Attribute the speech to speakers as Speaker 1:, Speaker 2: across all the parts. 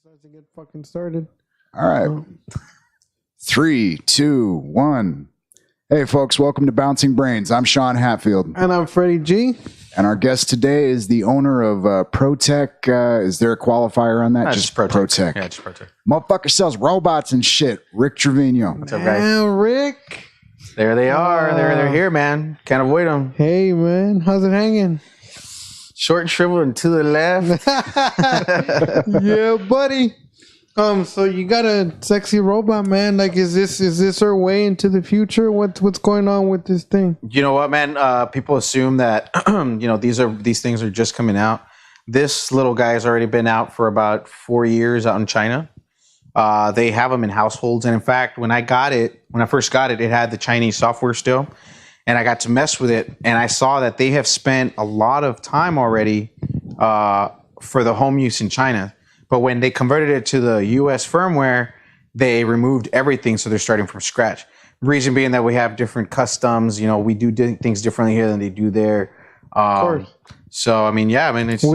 Speaker 1: decides to get fucking started.
Speaker 2: All right. 3, 2, 1. Hey, folks, welcome to Bouncing Brains. I'm Sean Hatfield.
Speaker 1: And I'm Freddy G.
Speaker 2: And our guest today is the owner of Pro Tek. Is there a qualifier on that?
Speaker 3: Just Pro Tek.
Speaker 2: Yeah, just Pro Tek. Motherfucker sells robots and shit. Rick Trevino.
Speaker 3: What's up, guys?
Speaker 1: Yeah, Rick.
Speaker 3: There they are. They're here, man. Can't avoid them.
Speaker 1: Hey, man. How's it hanging?
Speaker 3: Short and shriveled and to the left.
Speaker 1: Yeah, buddy. So you got a sexy robot, man. Like, is this our way into the future? What's going on with this thing?
Speaker 3: You know what, man? People assume that these things are just coming out. This little guy has already been out for about 4 years out in China. They have them in households, and in fact, when I first got it, it had the Chinese software still, and I got to mess with it, and I saw that they have spent a lot of time already for the home use in China. But when they converted it to the U.S. firmware, they removed everything, so they're starting from scratch. Reason being that we have different customs. You know, we do things differently here than they do there.
Speaker 1: Of course.
Speaker 3: So we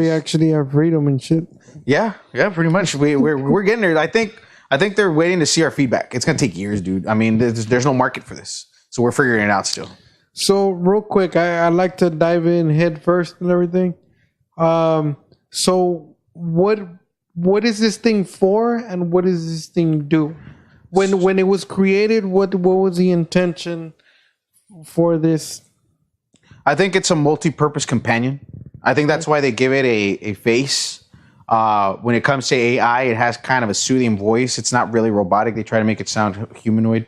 Speaker 1: actually have freedom and shit.
Speaker 3: Yeah, pretty much. We're getting there. I think they're waiting to see our feedback. It's gonna take years, dude. I mean, there's no market for this, so we're figuring it out still.
Speaker 1: So real quick, I'd like to dive in head first and everything. So what is this thing for, and what does this thing do? When it was created, what was the intention for this?
Speaker 3: I think it's a multi-purpose companion. I think that's why they give it a face. When it comes to AI, it has kind of a soothing voice. It's not really robotic. They try to make it sound humanoid.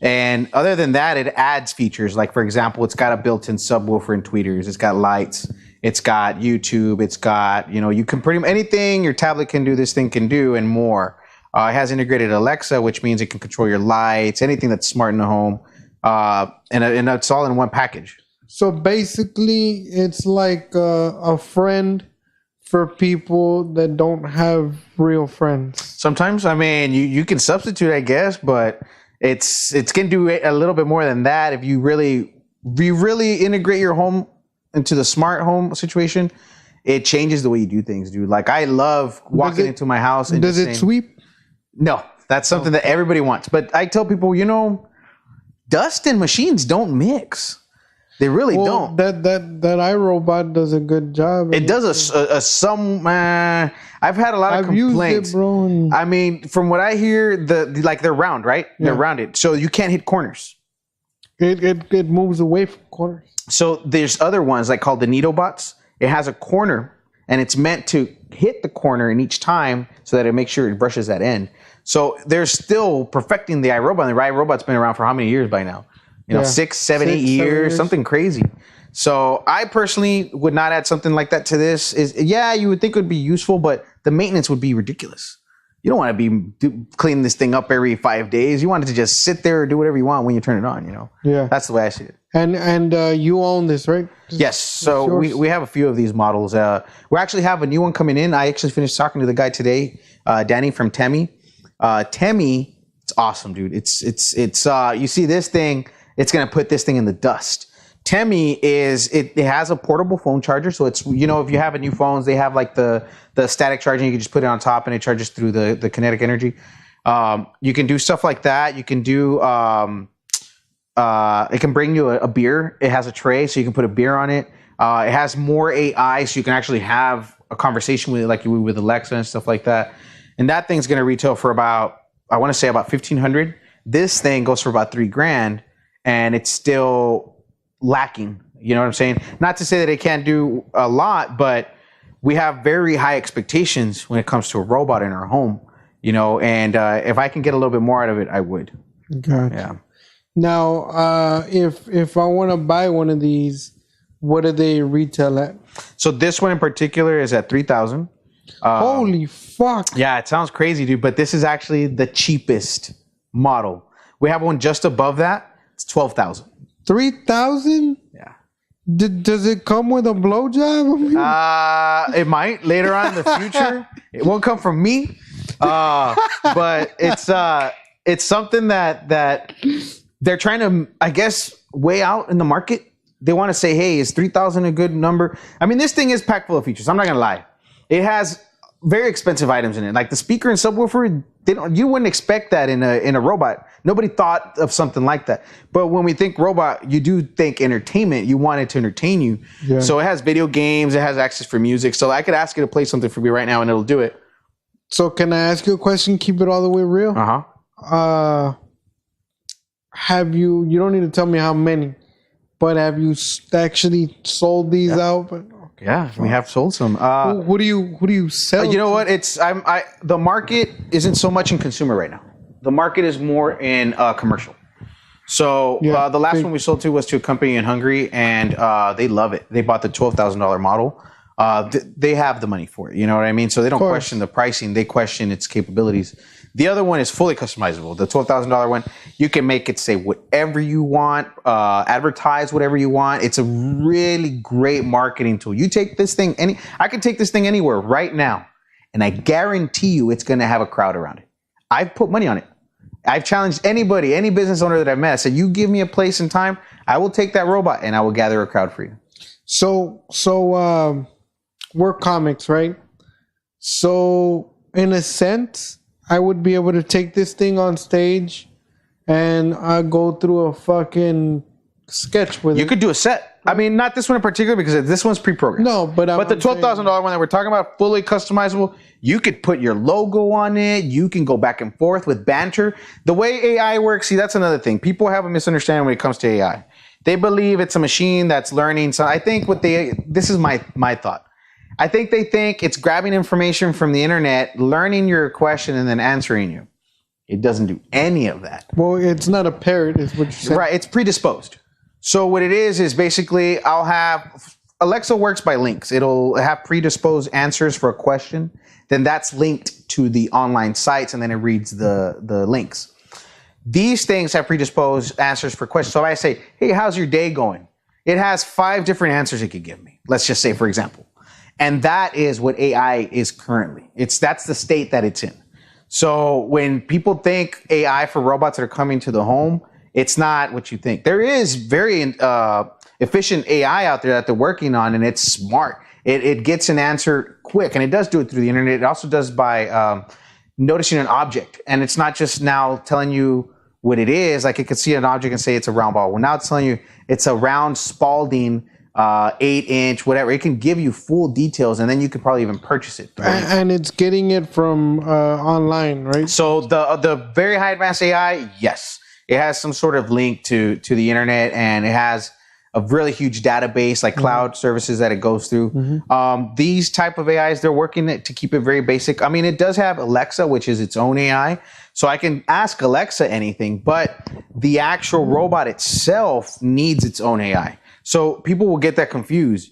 Speaker 3: And other than that, it adds features. Like, for example, it's got a built-in subwoofer and tweeters. It's got lights. It's got YouTube. It's got, you can pretty much anything your tablet can do, this thing can do, and more. It has integrated Alexa, which means it can control your lights, anything that's smart in the home. And it's all in one package.
Speaker 1: So basically, it's like a friend for people that don't have real friends.
Speaker 3: Sometimes, you can substitute, I guess, but it's going to do a little bit more than that. If you really integrate your home into the smart home situation, it changes the way you do things, dude. Like, I love walking into my house and
Speaker 1: does it sweep? No,
Speaker 3: that's something that everybody wants. But I tell people, dust and machines don't mix. They really don't.
Speaker 1: That iRobot does a good job.
Speaker 3: It does I've had a lot of complaints.
Speaker 1: Used it, bro.
Speaker 3: From what I hear, they're round, right? Yeah. They're rounded, so you can't hit corners.
Speaker 1: It moves away from corners.
Speaker 3: So there's other ones like called the NeedleBots. It has a corner, and it's meant to hit the corner in each time so that it makes sure it brushes that end. So they're still perfecting the iRobot. The iRobot's been around for how many years by now? 6, 7, 8 years, something crazy. So I personally would not add something like that to this. You would think it would be useful, but the maintenance would be ridiculous. You don't want to be cleaning this thing up every 5 days. You want it to just sit there or do whatever you want when you turn it on,
Speaker 1: Yeah.
Speaker 3: That's the way I see it.
Speaker 1: And you own this, right?
Speaker 3: Yes. So we have a few of these models. We actually have a new one coming in. I actually finished talking to the guy today, Danny from Temi. Temi, it's awesome, dude. It's you see this thing, it's going to put this thing in the dust. Temi it has a portable phone charger. So it's, if you have a new phones, they have like the static charging. You can just put it on top and it charges through the kinetic energy. You can do stuff like that. You can do, it can bring you a beer. It has a tray, so you can put a beer on it. It has more AI, so you can actually have a conversation with it like you would with Alexa and stuff like that. And that thing's going to retail for about $1,500. This thing goes for about $3,000, and it's still lacking. You know what I'm saying? Not to say that it can't do a lot, but we have very high expectations when it comes to a robot in our home. And if I can get a little bit more out of it, I would.
Speaker 1: Gotcha. Yeah. Now, if I want to buy one of these, what do they retail at?
Speaker 3: So this one in particular is at $3,000.
Speaker 1: Holy fuck!
Speaker 3: Yeah, it sounds crazy, dude, but this is actually the cheapest model. We have one just above that. It's $12,000.
Speaker 1: $3,000?
Speaker 3: Yeah.
Speaker 1: Does it come with a blowjob?
Speaker 3: It might later on in the future. It won't come from me, but it's something that they're trying to, I guess, weigh out in the market. They want to say, hey, is 3,000 a good number? This thing is packed full of features. I'm not gonna lie. It has very expensive items in it, like the speaker and subwoofer. You wouldn't expect that in a robot. Nobody thought of something like that. But when we think robot, you do think entertainment. You want it to entertain you. Yeah. So it has video games. It has access for music. So I could ask it to play something for me right now, and it'll do it.
Speaker 1: So can I ask you a question? Keep it all the way real. Have you? You don't need to tell me how many, but have you actually sold these out?
Speaker 3: Yeah, we have sold some.
Speaker 1: Who do you sell?
Speaker 3: You know what? The market isn't so much in consumer right now. The market is more in commercial. So the last one we sold to was to a company in Hungary, and they love it. They bought the $12,000 model. They have the money for it. You know what I mean? So they don't question the pricing. They question its capabilities. The other one is fully customizable. The $12,000 one, you can make it say whatever you want, advertise whatever you want. It's a really great marketing tool. You take this thing, I can take this thing anywhere right now, and I guarantee you it's going to have a crowd around it. I've put money on it. I've challenged anybody, any business owner that I've met. I said, you give me a place and time, I will take that robot and I will gather a crowd for you.
Speaker 1: So we're comics, right? So in a sense, I would be able to take this thing on stage and go through a fucking sketch with it.
Speaker 3: You could do a set. I mean, not this one in particular because this one's pre-programmed.
Speaker 1: No, but
Speaker 3: the $12,000 one that we're talking about, fully customizable, you could put your logo on it. You can go back and forth with banter. The way AI works, see, that's another thing. People have a misunderstanding when it comes to AI. They believe it's a machine that's learning. So I think this is my thought. I think they think it's grabbing information from the internet, learning your question, and then answering you. It doesn't do any of that.
Speaker 1: Well, it's not a parrot, is what you said.
Speaker 3: Right, it's predisposed. So what it is basically I'll have, Alexa works by links. It'll have predisposed answers for a question. Then that's linked to the online sites, and then it reads the links. These things have predisposed answers for questions. So if I say, hey, how's your day going? It has 5 different answers it could give me. Let's just say, for example. And that is what AI is currently. That's the state that it's in. So when people think AI for robots that are coming to the home, it's not what you think. There is very efficient AI out there that they're working on, and it's smart. It gets an answer quick, and it does do it through the internet. It also does by noticing an object, and it's not just now telling you what it is. Like it could see an object and say it's a round ball. Well, now it's telling you it's a round Spalding 8-inch, whatever. It can give you full details, and then you could probably even purchase it.
Speaker 1: And it's getting it from online, right?
Speaker 3: So the very high advanced AI, yes, it has some sort of link to the internet, and it has a really huge database, like cloud services that it goes through. These type of AIs, they're working to keep it very basic. I mean, it does have Alexa, which is its own AI. So I can ask Alexa anything, but the actual robot itself needs its own AI. So people will get that confused.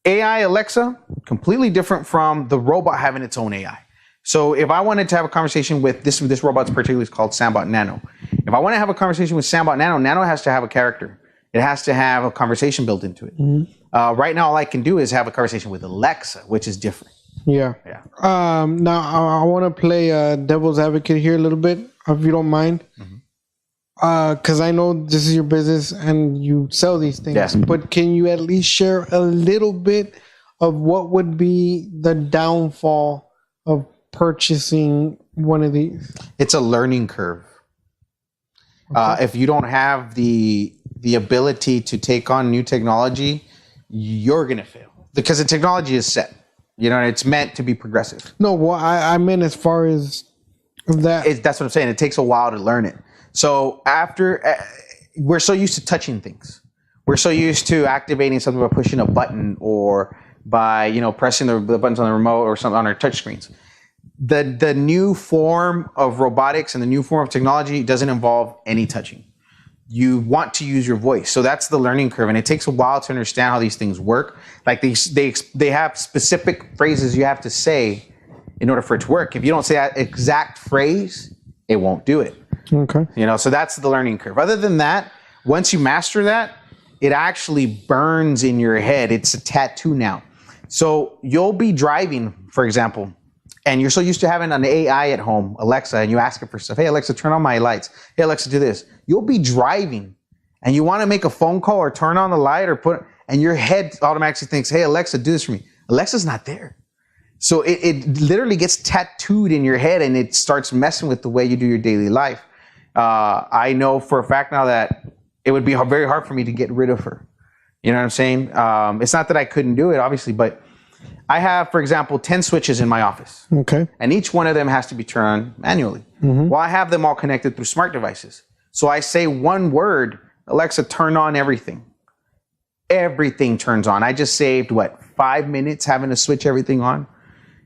Speaker 3: AI Alexa, completely different from the robot having its own AI. So if I wanted to have a conversation with this robot's particularly called Sambot Nano. If I want to have a conversation with Sambot Nano, Nano has to have a character. It has to have a conversation built into it. Right now, all I can do is have a conversation with Alexa, which is different.
Speaker 1: Yeah. Now I want to play devil's advocate here a little bit, if you don't mind. Because I know this is your business and you sell these things. Yes. But can you at least share a little bit of what would be the downfall of purchasing one of these?
Speaker 3: It's a learning curve. Okay. If you don't have the ability to take on new technology, you're going to fail. Because the technology is set. You know, it's meant to be progressive.
Speaker 1: No, well, I meant as far as that.
Speaker 3: That's what I'm saying. It takes a while to learn it. So we're so used to touching things. We're so used to activating something by pushing a button or by, pressing the buttons on the remote or something on our touch screens. The new form of robotics and the new form of technology doesn't involve any touching. You want to use your voice. So that's the learning curve. And it takes a while to understand how these things work. Like they have specific phrases you have to say in order for it to work. If you don't say that exact phrase, it won't do it.
Speaker 1: Okay.
Speaker 3: So that's the learning curve. Other than that, once you master that, it actually burns in your head. It's a tattoo now. So you'll be driving, for example, and you're so used to having an AI at home, Alexa, and you ask it for stuff. Hey, Alexa, turn on my lights. Hey, Alexa, do this. You'll be driving and you want to make a phone call or turn on the light and your head automatically thinks, hey, Alexa, do this for me. Alexa's not there. So it literally gets tattooed in your head, and it starts messing with the way you do your daily life. I know for a fact now that it would be very hard for me to get rid of her. You know what I'm saying? It's not that I couldn't do it, obviously, but I have, for example, 10 switches in my office.
Speaker 1: Okay.
Speaker 3: And each one of them has to be turned on manually. Well, I have them all connected through smart devices. So I say one word, Alexa, turn on everything. Everything turns on. I just saved, 5 minutes having to switch everything on?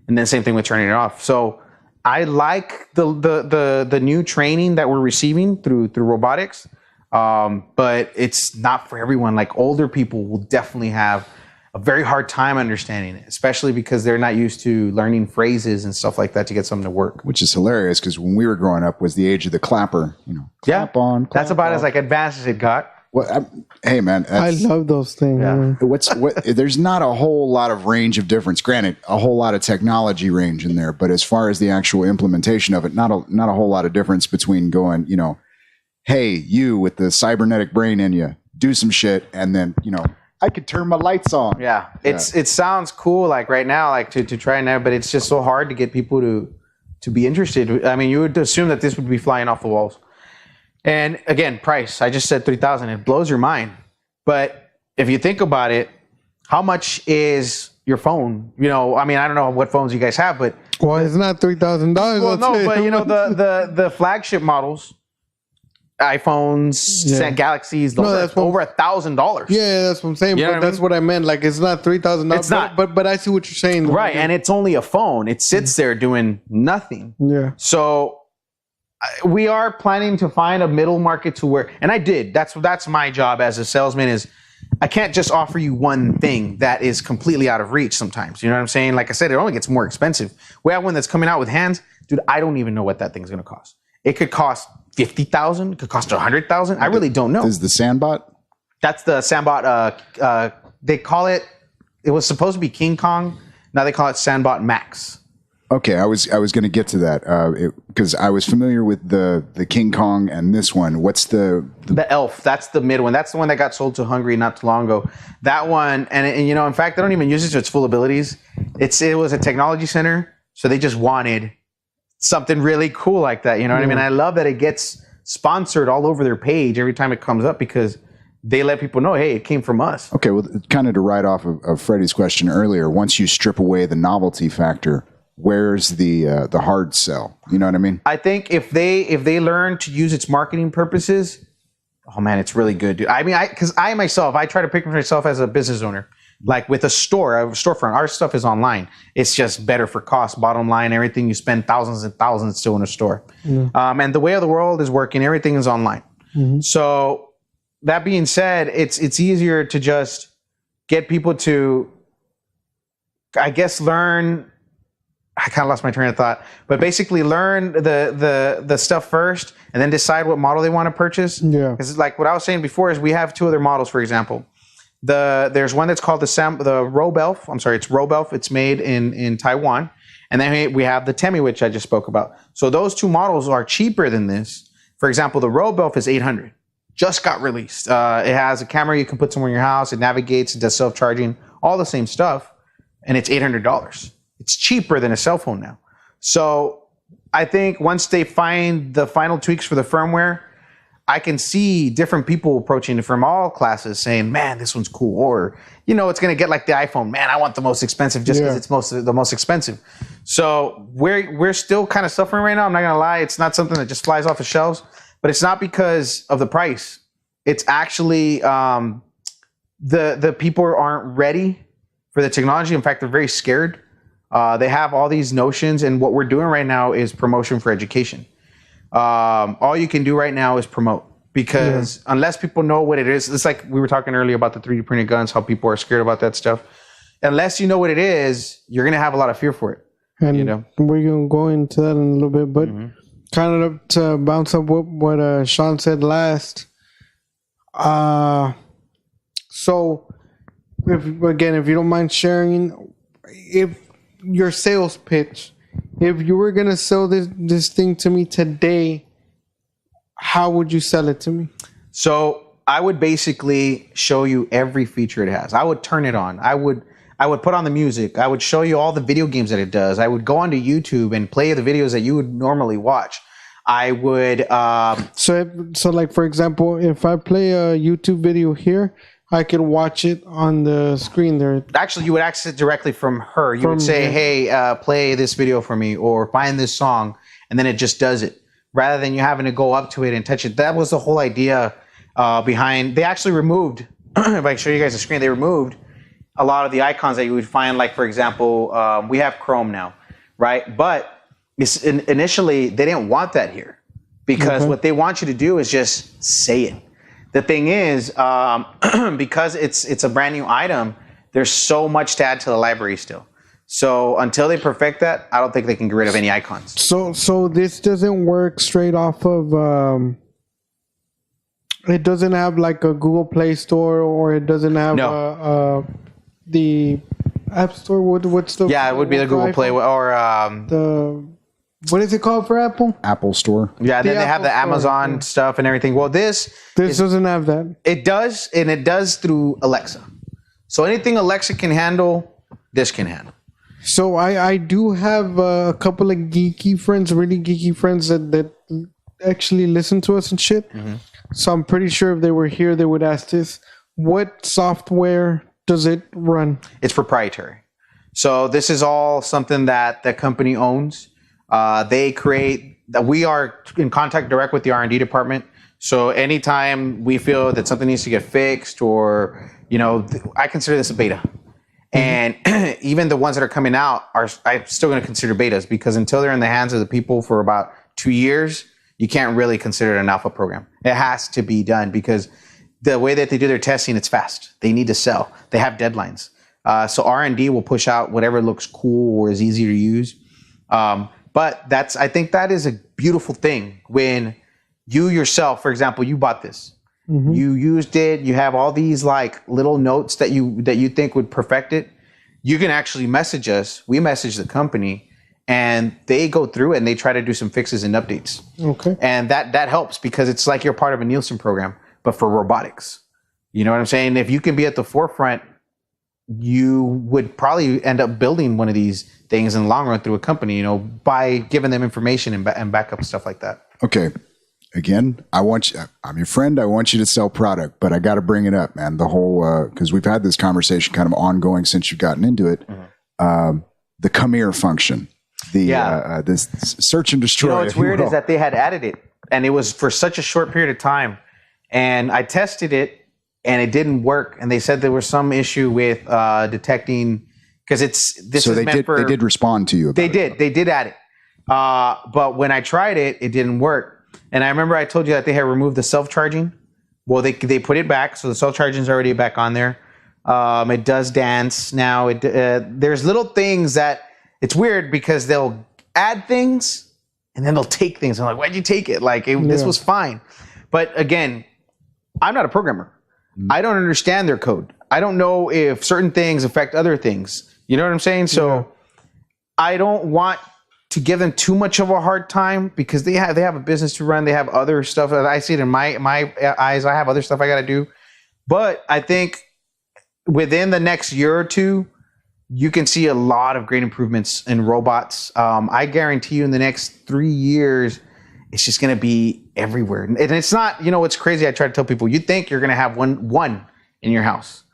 Speaker 3: And then same thing with turning it off. So I like the new training that we're receiving through robotics, but it's not for everyone. Like older people will definitely have a very hard time understanding it, especially because they're not used to learning phrases and stuff like that to get something to work.
Speaker 2: Which is hilarious because when we were growing up was the age of the clapper. Clap on. Clap
Speaker 3: That's about
Speaker 2: off.
Speaker 3: as advanced as it got.
Speaker 2: Well, hey man,
Speaker 1: I love those things.
Speaker 2: Yeah. There's not a whole lot of range of difference. Granted, a whole lot of technology range in there, but as far as the actual implementation of it, not a whole lot of difference between going, hey, you with the cybernetic brain in you, do some shit, and then I could turn my lights on.
Speaker 3: Yeah, it sounds cool, like right now, like to try now, but it's just so hard to get people to be interested. I mean, you would assume that this would be flying off the walls. And again, price. I just said $3,000. It blows your mind. But if you think about it, how much is your phone? I mean, I don't know what phones you guys have, but
Speaker 1: it's not $3,000.
Speaker 3: Well, no, but the flagship models. iPhones, Galaxies, that's over $1,000.
Speaker 1: Yeah, that's what I'm saying. But that's what I meant. Like, it's not $3,000.
Speaker 3: It's not.
Speaker 1: But I see what you're saying.
Speaker 3: Right, and it's only a phone. It sits there doing nothing.
Speaker 1: Yeah.
Speaker 3: So we are planning to find a middle market to where, and I did. That's my job as a salesman is I can't just offer you one thing that is completely out of reach sometimes. You know what I'm saying? Like I said, it only gets more expensive. We have one that's coming out with hands. Dude, I don't even know what that thing's going to cost. It could cost $50,000. It could cost $100,000. I really don't know.
Speaker 2: Is the Sandbot?
Speaker 3: That's the Sandbot. They call it. It was supposed to be King Kong. Now they call it Sandbot Max.
Speaker 2: Okay, I was going to get to that because I was familiar with the King Kong and this one. What's the
Speaker 3: Elf? That's the mid one. That's the one that got sold to Hungary not too long ago. That one, and in fact, they don't even use it to its full abilities. It was a technology center, so they just wanted something really cool like that. You know what I mean? I love that it gets sponsored all over their page every time it comes up because they let people know, hey, it came from us.
Speaker 2: Okay, well, kind of to ride off of Freddy's question earlier, once you strip away the novelty factor, where's the hard sell? You know what I mean?
Speaker 3: I think if they learn to use its marketing purposes, oh man, it's really good, dude. I mean, because I myself, I try to pick myself as a business owner. Like with a storefront, our stuff is online. It's just better for cost. Bottom line, everything you spend thousands and thousands still in a store. And the way of the world is working, everything is online. So that being said, it's easier to just get people to, I guess, learn. I kind of lost my train of thought, but basically learn the stuff first and then decide what model they want to purchase.
Speaker 1: Yeah.
Speaker 3: Because like what I was saying before is we have two other models, for example. There's one that's called the Robe Elf. I'm sorry, it's Robe Elf. It's made in Taiwan. And then we have the Temi, which I just spoke about. So those two models are cheaper than this. For example, the Robe Elf is $800. Just got released. It has a camera you can put somewhere in your house. It navigates. It does self-charging. All the same stuff. And it's $800. It's cheaper than a cell phone now. So I think once they find the final tweaks for the firmware, I can see different people approaching it from all classes saying, man, this one's cool. Or, it's going to get like the iPhone. Man, I want the most expensive just because it's the most expensive. So we're still kind of suffering right now. I'm not going to lie. It's not something that just flies off the shelves. But it's not because of the price. It's actually the people aren't ready for the technology. In fact, they're very scared. They have all these notions. And what we're doing right now is promotion for education. All you can do right now is promote because unless people know what it is, it's like we were talking earlier about the 3D printed guns, how people are scared about that stuff. Unless you know what it is, you're going to have a lot of fear for it.
Speaker 1: And we're going to go into that in a little bit, but kind of to bounce up what Sean said last. So if you don't mind sharing, if your sales pitch, if you were going to sell this thing to me today, how would you sell it to me? So
Speaker 3: I would basically show you every feature it has. I would turn it on. I I would put on the music. I would show you all the video games that it does. I would go onto YouTube and play the videos that you would normally watch. I would.
Speaker 1: So like for example, if I play a YouTube video here, I could watch it on the screen there.
Speaker 3: Actually, you would access it directly from her. You would say, "Hey, play this video for me," or "Find this song," and then it just does it, rather than you having to go up to it and touch it. That was the whole idea behind. They actually removed. If I show you guys the screen, they removed a lot of the icons that you would find. Like for example, we have Chrome now, right? But initially, they didn't want that here because what they want you to do is just say it. The thing is, because it's a brand new item, there's so much to add to the library still. So until they perfect that, I don't think they can get rid of any icons.
Speaker 1: So this doesn't work straight off of. It doesn't have like a Google Play Store, or it doesn't have the App Store. What's the?
Speaker 3: Yeah, it would be the Google Play or
Speaker 1: the. What is it called for Apple?
Speaker 2: Apple Store.
Speaker 3: Yeah, then they have the Amazon stuff and everything. Well, this
Speaker 1: doesn't have that.
Speaker 3: It does, and it does through Alexa. So anything Alexa can handle, this can handle.
Speaker 1: So I do have a couple of geeky friends, really geeky friends that actually listen to us and shit. Mm-hmm. So I'm pretty sure if they were here, they would ask this. What software does it run?
Speaker 3: It's proprietary. So this is all something that the company owns. They create. We are in contact direct with the R&D department. So anytime we feel that something needs to get fixed, or I consider this a beta. And even the ones that are coming out I'm still going to consider betas, because until they're in the hands of the people for about 2 years, you can't really consider it an alpha program. It has to be done because the way that they do their testing, it's fast. They need to sell. They have deadlines. So R&D will push out whatever looks cool or is easy to use. But I think that is a beautiful thing when you yourself, for example, you bought this. Mm-hmm. You used it. You have all these like little notes that you think would perfect it. You can actually message us. We message the company, and they go through it and they try to do some fixes and updates.
Speaker 1: Okay.
Speaker 3: And that helps because it's like you're part of a Nielsen program, but for robotics. You know what I'm saying? If you can be at the forefront, you would probably end up building one of these things in the long run through a company, by giving them information and backup stuff like that.
Speaker 2: Okay. Again, I'm your friend. I want you to sell product, but I got to bring it up, man. The whole, because we've had this conversation kind of ongoing since you've gotten into it. Mm-hmm. The come here function, this search and destroy.
Speaker 3: What's weird is that they had added it, and it was for such a short period of time. And I tested it, and it didn't work. And they said there was some issue with detecting, because
Speaker 2: they did respond to you about it.
Speaker 3: They did add it. But when I tried it, it didn't work. And I remember I told you that they had removed the self-charging. Well, they put it back, so the self-charging is already back on there. It does dance now. There's little things that it's weird because they'll add things and then they'll take things. I'm like, why'd you take it? This was fine. But again, I'm not a programmer. I don't understand their code. I don't know if certain things affect other things. You know what I'm saying? So I don't want to give them too much of a hard time because they have a business to run. They have other stuff that I see it in my eyes. I have other stuff I got to do. But I think within the next year or two, you can see a lot of great improvements in robots. I guarantee you in the next 3 years, it's just going to be everywhere. And it's not, what's crazy. I try to tell people, you think you're going to have one in your house.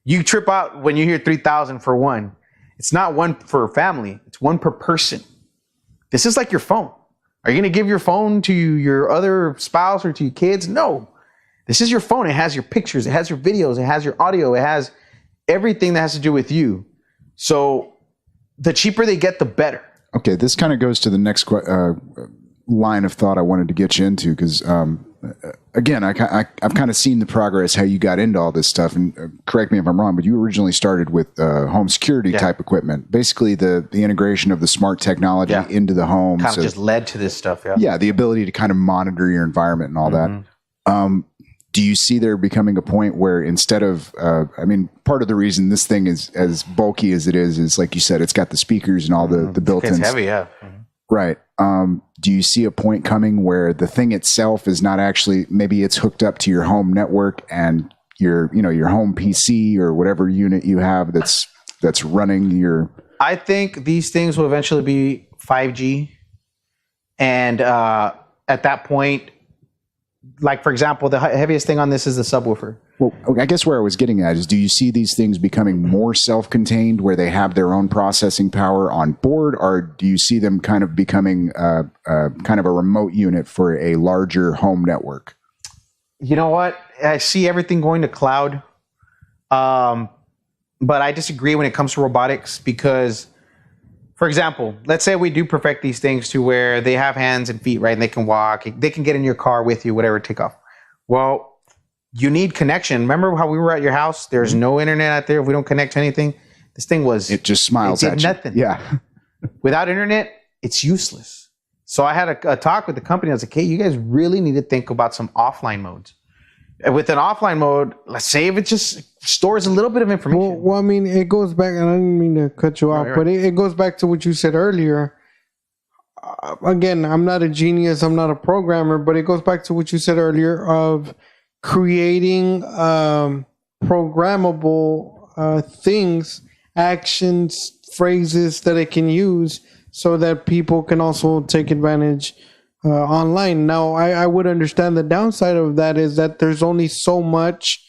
Speaker 3: You trip out when you hear 3,000 for one. It's not one per family. It's one per person. This is like your phone. Are you going to give your phone to your other spouse or to your kids? No. This is your phone. It has your pictures. It has your videos. It has your audio. It has everything that has to do with you. So the cheaper they get, the better.
Speaker 2: Okay, this kind of goes to the next line of thought I wanted to get you into because, again, I've kind of seen the progress, how you got into all this stuff. And correct me if I'm wrong, but you originally started with home security type equipment. Basically, the integration of the smart technology into the home.
Speaker 3: Kind of just led to this stuff,
Speaker 2: Yeah, the ability to kind of monitor your environment and all that. Do you see there becoming a point where instead of, part of the reason this thing is as bulky as it is like you said, it's got the speakers and all the built-ins.
Speaker 3: It's heavy, yeah.
Speaker 2: Right. Do you see a point coming where the thing itself is not actually, maybe it's hooked up to your home network and your home PC or whatever unit you have that's that's running your.
Speaker 3: I think these things will eventually be 5G, and at that point, like for example, the heaviest thing on this is the subwoofer.
Speaker 2: Well, I guess where I was getting at is, do you see these things becoming more self-contained, where they have their own processing power on board, or do you see them kind of becoming kind of a remote unit for a larger home network?
Speaker 3: You know what? I see everything going to cloud, but I disagree when it comes to robotics because, for example, let's say we do perfect these things to where they have hands and feet, right? And they can walk, they can get in your car with you, whatever, take off. Well, you need connection. Remember how we were at your house? There's no internet out there. If we don't connect to anything, this thing it
Speaker 2: just smiles at you.
Speaker 3: Nothing.
Speaker 2: Yeah.
Speaker 3: Without internet, it's useless. So I had a talk with the company. I was like, hey, you guys really need to think about some offline modes. With an offline mode, let's say if it just stores a little bit of information.
Speaker 1: Well, I mean, it goes back, and I didn't mean to cut you off, but it goes back to what you said earlier. Again, I'm not a genius. I'm not a programmer, but it goes back to what you said earlier of creating programmable things, actions, phrases that it can use so that people can also take advantage online. Now, I would understand the downside of that is that there's only so much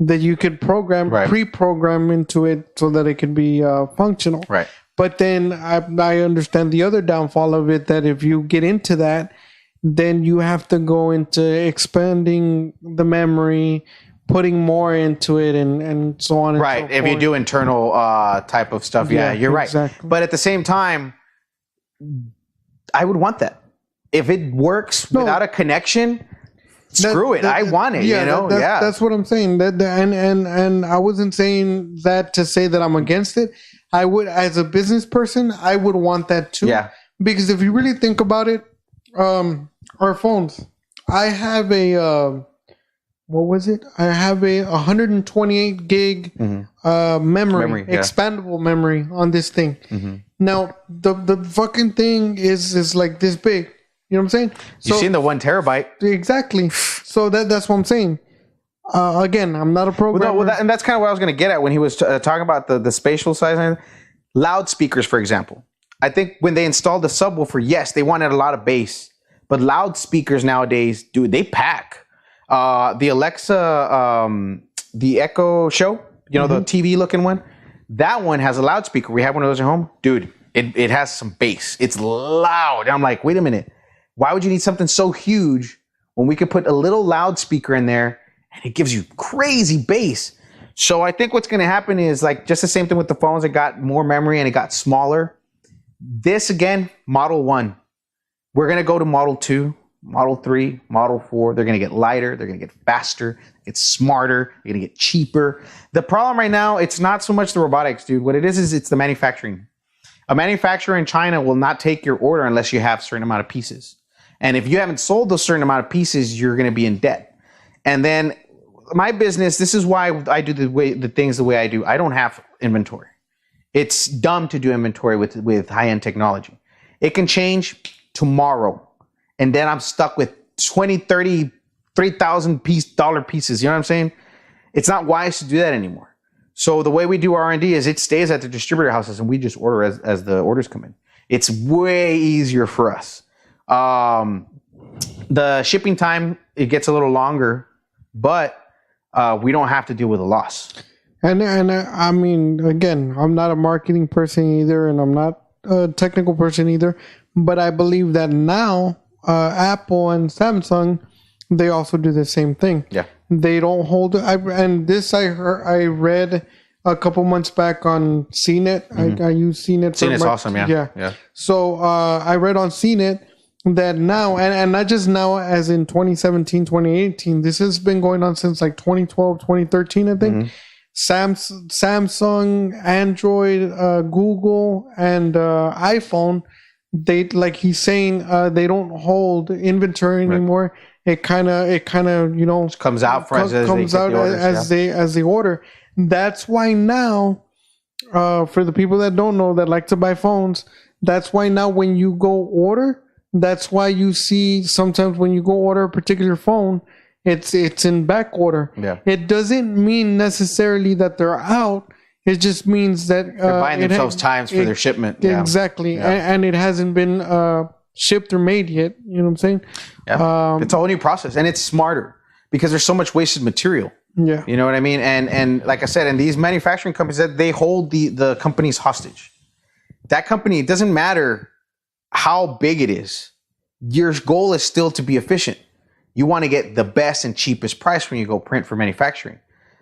Speaker 1: that you could pre-program into it so that it could be functional.
Speaker 3: Right.
Speaker 1: But then I understand the other downfall of it, that if you get into that, then you have to go into expanding the memory, putting more into it, and so on.
Speaker 3: Right.
Speaker 1: And so
Speaker 3: if
Speaker 1: forth.
Speaker 3: you do internal type of stuff, yeah, you're
Speaker 1: exactly.
Speaker 3: right. But at the same time, I would want that. If it works without a connection, screw it. I want it.
Speaker 1: Yeah, that's what I'm saying. And I wasn't saying that to say that I'm against it. I would, as a business person, I would want that too.
Speaker 3: Yeah.
Speaker 1: Because if you really think about it, our phones. I have a what was it? I have a 128 gig memory, expandable memory on this thing. Mm-hmm. Now the fucking thing is like this big. You know what I'm saying?
Speaker 3: You've seen the 1 terabyte.
Speaker 1: Exactly. So that's what I'm saying. Again, I'm not a programmer.
Speaker 3: And that's kind of what I was going to get at when he was talking about the spatial size. Loudspeakers, for example. I think when they installed the subwoofer, yes, they wanted a lot of bass. But loudspeakers nowadays, dude, they pack. The Alexa, the Echo Show, the TV looking one, that one has a loudspeaker. We have one of those at home. Dude, it has some bass. It's loud. And I'm like, wait a minute. Why would you need something so huge when we could put a little loudspeaker in there and it gives you crazy bass? So I think what's going to happen is like just the same thing with the phones. It got more memory and it got smaller. This again, Model 1. We're going to go to Model 2, Model 3, Model 4. They're going to get lighter. They're going to get faster. Get smarter. They're going to get cheaper. The problem right now, it's not so much the robotics, dude. What it is it's the manufacturing. A manufacturer in China will not take your order unless you have a certain amount of pieces. And if you haven't sold those certain amount of pieces, you're going to be in debt. And then my business, this is why I do the things the way I do. I don't have inventory. It's dumb to do inventory with high-end technology. It can change tomorrow. And then I'm stuck with 20, 30, $3,000 pieces. You know what I'm saying? It's not wise to do that anymore. So the way we do R&D is it stays at the distributor houses and we just order as the orders come in. It's way easier for us. The shipping time, it gets a little longer, but we don't have to deal with a loss.
Speaker 1: And I mean, again, I'm not a marketing person either, and I'm not a technical person either, but I believe that now Apple and Samsung, they also do the same thing.
Speaker 3: Yeah.
Speaker 1: They don't hold I read a couple months back on CNET. Mm-hmm. I use CNET.
Speaker 3: CNET's awesome, yeah.
Speaker 1: So I read on CNET that now, and not just now as in 2017, 2018, this has been going on since like 2012, 2013, I think. Mm-hmm. Samsung, Android, Google, and iPhone, they, like he's saying, they don't hold inventory anymore. Right. It kind of just
Speaker 3: comes out
Speaker 1: as they order. That's why now, for the people that don't know, that like to buy phones, that's why now when you go order, that's why you see sometimes when you go order a particular phone, it's in back order.
Speaker 3: Yeah.
Speaker 1: It doesn't mean necessarily that they're out. It just means that
Speaker 3: they're buying themselves times for their shipment.
Speaker 1: Exactly. Yeah. And it hasn't been shipped or made yet. You know what I'm saying?
Speaker 3: Yeah. It's a whole new process, and it's smarter because there's so much wasted material.
Speaker 1: Yeah.
Speaker 3: You know what I mean? And like I said, and these manufacturing companies, that they hold the companies hostage. That company, it doesn't matter how big it is. Your goal is still to be efficient. You want to get the best and cheapest price when you go print for manufacturing.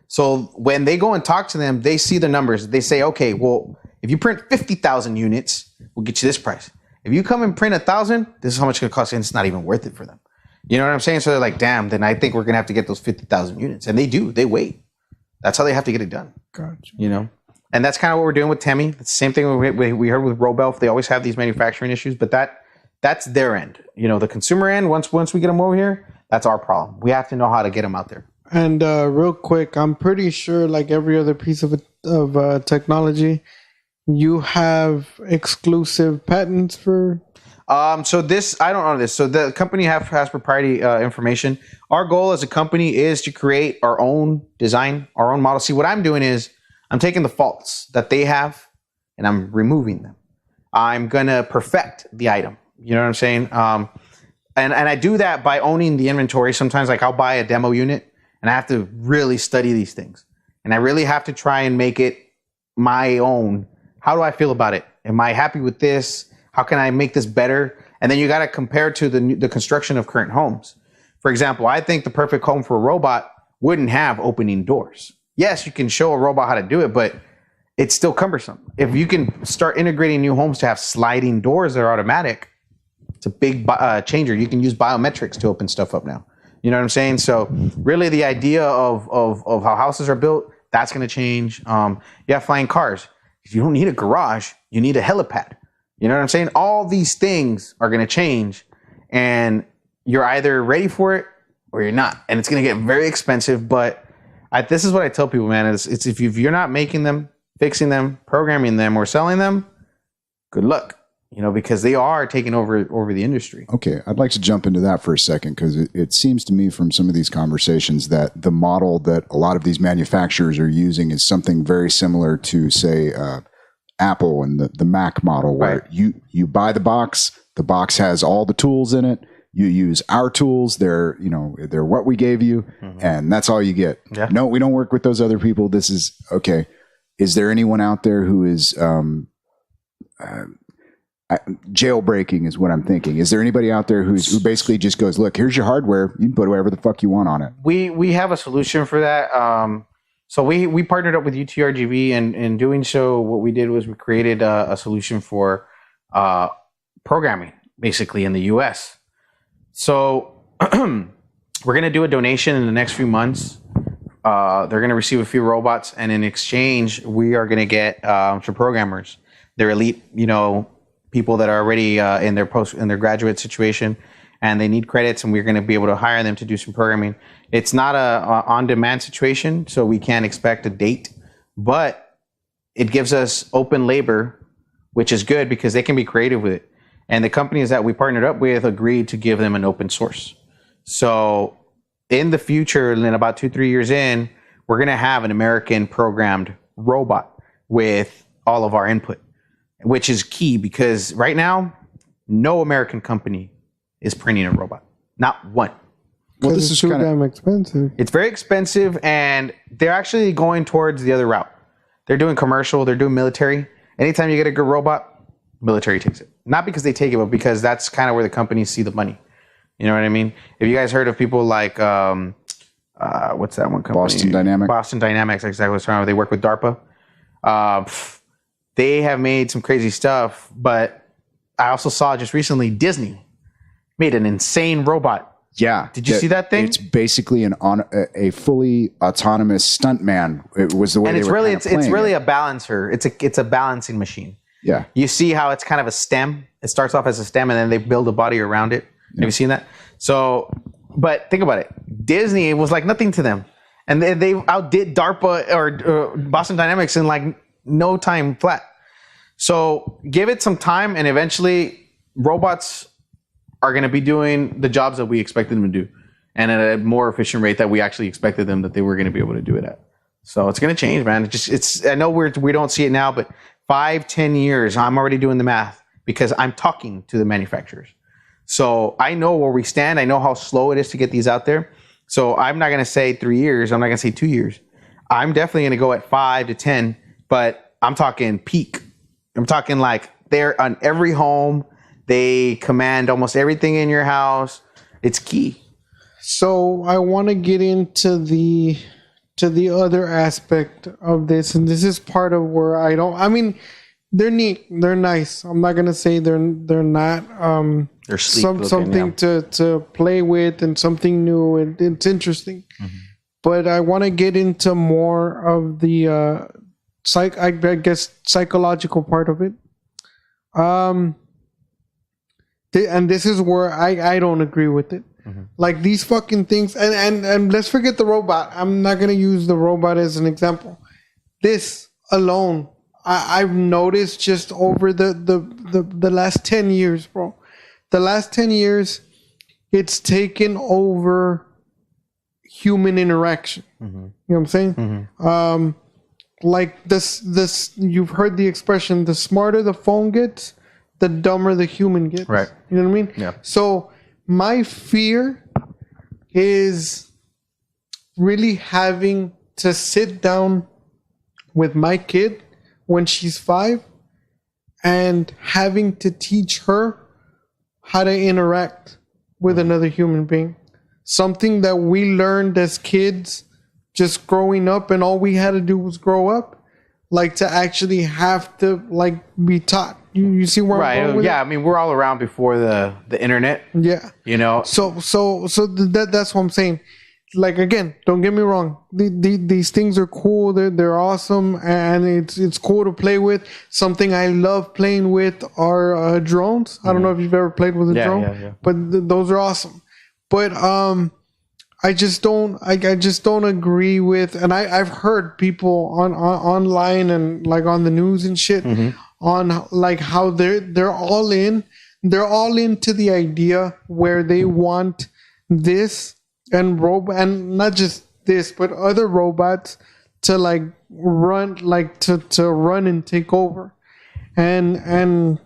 Speaker 3: So when they go and talk to them, they see the numbers. They say, okay, well, if you print 50,000 units, we'll get you this price. If you come and print 1,000, this is how much it's going to cost, and it's not even worth it for them. You know what I'm saying? So they're like, damn, then I think we're going to have to get those 50,000 units. And they do. They wait. That's how they have to get it done.
Speaker 1: Gotcha.
Speaker 3: You know? And that's kind of what we're doing with Temi. It's the same thing we heard with Robelf. They always have these manufacturing issues, but that's their end. You know, the consumer end, once we get them over here, that's our problem. We have to know how to get them out there.
Speaker 1: And real quick, I'm pretty sure, like every other piece of technology, you have exclusive patents for.
Speaker 3: So this, I don't know this. So the company has proprietary information. Our goal as a company is to create our own design, our own model. See, what I'm doing is I'm taking the faults that they have and I'm removing them. I'm gonna perfect the item. You know what I'm saying? And I do that by owning the inventory. Sometimes, like, I'll buy a demo unit and I have to really study these things. And I really have to try and make it my own. How do I feel about it? Am I happy with this? How can I make this better? And then you got to compare to the construction of current homes. For example, I think the perfect home for a robot wouldn't have opening doors. Yes, you can show a robot how to do it, but it's still cumbersome. If you can start integrating new homes to have sliding doors that are automatic, it's a big changer. You can use biometrics to open stuff up now. You know what I'm saying? So really the idea of how houses are built, that's going to change. You have flying cars. If you don't need a garage, you need a helipad. You know what I'm saying? All these things are going to change, and you're either ready for it or you're not. And it's going to get very expensive. But this is what I tell people, man. It's if you're not making them, fixing them, programming them, or selling them, good luck. You know, because they are taking over the industry.
Speaker 2: Okay, I'd like to jump into that for a second, because it seems to me from some of these conversations that the model that a lot of these manufacturers are using is something very similar to, say, Apple and the Mac model, where
Speaker 3: right.
Speaker 2: you buy the box has all the tools in it. You use our tools; they're what we gave you, and that's all you get.
Speaker 3: Yeah.
Speaker 2: No, we don't work with those other people. This is okay. Is there anyone out there who is jailbreaking is what I'm thinking. Is there anybody out there who basically just goes, look, here's your hardware. You can put whatever the fuck you want on it.
Speaker 3: We have a solution for that. So we partnered up with UTRGV, and in doing so, what we did was we created a solution for programming, basically, in the US. So we're going to do a donation in the next few months. They're going to receive a few robots, and in exchange, we are going to get some programmers. They're elite, people that are already in their graduate situation, and they need credits, and we're going to be able to hire them to do some programming. It's not a on-demand situation, so we can't expect a date, but it gives us open labor, which is good because they can be creative with it. And the companies that we partnered up with agreed to give them an open source. So in the future, in about 2-3 years in, we're going to have an American programmed robot with all of our input, which is key because right now, no American company is printing a robot. Not one.
Speaker 1: Well, this is too damn expensive.
Speaker 3: It's very expensive, and they're actually going towards the other route. They're doing commercial, they're doing military. Anytime you get a good robot, military takes it. Not because they take it, but because that's kind of where the companies see the money. You know what I mean? If you guys heard of people like, what's that one company?
Speaker 2: Boston Dynamics.
Speaker 3: Boston Dynamics, exactly what's wrong. They work with DARPA. They have made some crazy stuff, but I also saw just recently Disney made an insane robot.
Speaker 2: Yeah.
Speaker 3: Did you see that thing?
Speaker 2: It's basically a fully autonomous stuntman. It was the way
Speaker 3: and
Speaker 2: they
Speaker 3: it's
Speaker 2: were
Speaker 3: really
Speaker 2: kind of
Speaker 3: it's really
Speaker 2: it.
Speaker 3: a balancer. It's a balancing machine.
Speaker 2: Yeah.
Speaker 3: You see how it's kind of a stem. It starts off as a stem, and then they build a body around it. Have you seen that? So, but think about it. Disney was like nothing to them, and they outdid DARPA or Boston Dynamics in like no time flat. So give it some time, and eventually robots are going to be doing the jobs that we expected them to do, and at a more efficient rate that we actually expected them that they were going to be able to do it at. So it's going to change, man. I know we don't see it now, but 5-10 years, I'm already doing the math because I'm talking to the manufacturers. So I know where we stand. I know how slow it is to get these out there. So I'm not going to say 3 years. I'm not going to say 2 years. I'm definitely going to go at 5 to 10, but I'm talking peak. I'm talking like they're on every home. They command almost everything in your house. It's key.
Speaker 1: So I want to get into the other aspect of this, and this is part of where they're neat, they're nice. I'm not gonna say they're not.
Speaker 3: They're sleek
Speaker 1: something to play with and something new, and it's interesting. Mm-hmm. But I want to get into more of the I guess psychological part of it. And this is where I don't agree with it. Mm-hmm. Like these fucking things, and let's forget the robot. I'm not gonna use the robot as an example. This alone, I've noticed just over the last 10 years, bro. The last 10 years, it's taken over human interaction. Mm-hmm. You know what I'm saying? Mm-hmm. Like this, you've heard the expression: the smarter the phone gets, the dumber the human gets.
Speaker 3: Right.
Speaker 1: You know what I mean?
Speaker 3: Yeah.
Speaker 1: So my fear is really having to sit down with my kid when she's 5 and having to teach her how to interact with another human being. Something that we learned as kids just growing up, and all we had to do was grow up. Like to actually have to like be taught. You see where I'm going with it?
Speaker 3: I mean, we're all around before the internet.
Speaker 1: Yeah.
Speaker 3: You know.
Speaker 1: So that's what I'm saying. Like again, don't get me wrong. These things are cool. They're awesome, and it's cool to play with. Something I love playing with are drones. I don't know if you've ever played with a drone. Yeah. But those are awesome. But I just don't agree with, and I've heard people online and like on the news and shit on like how they're all into the idea where they want this and not just this, but other robots to like run, like to run and take over, and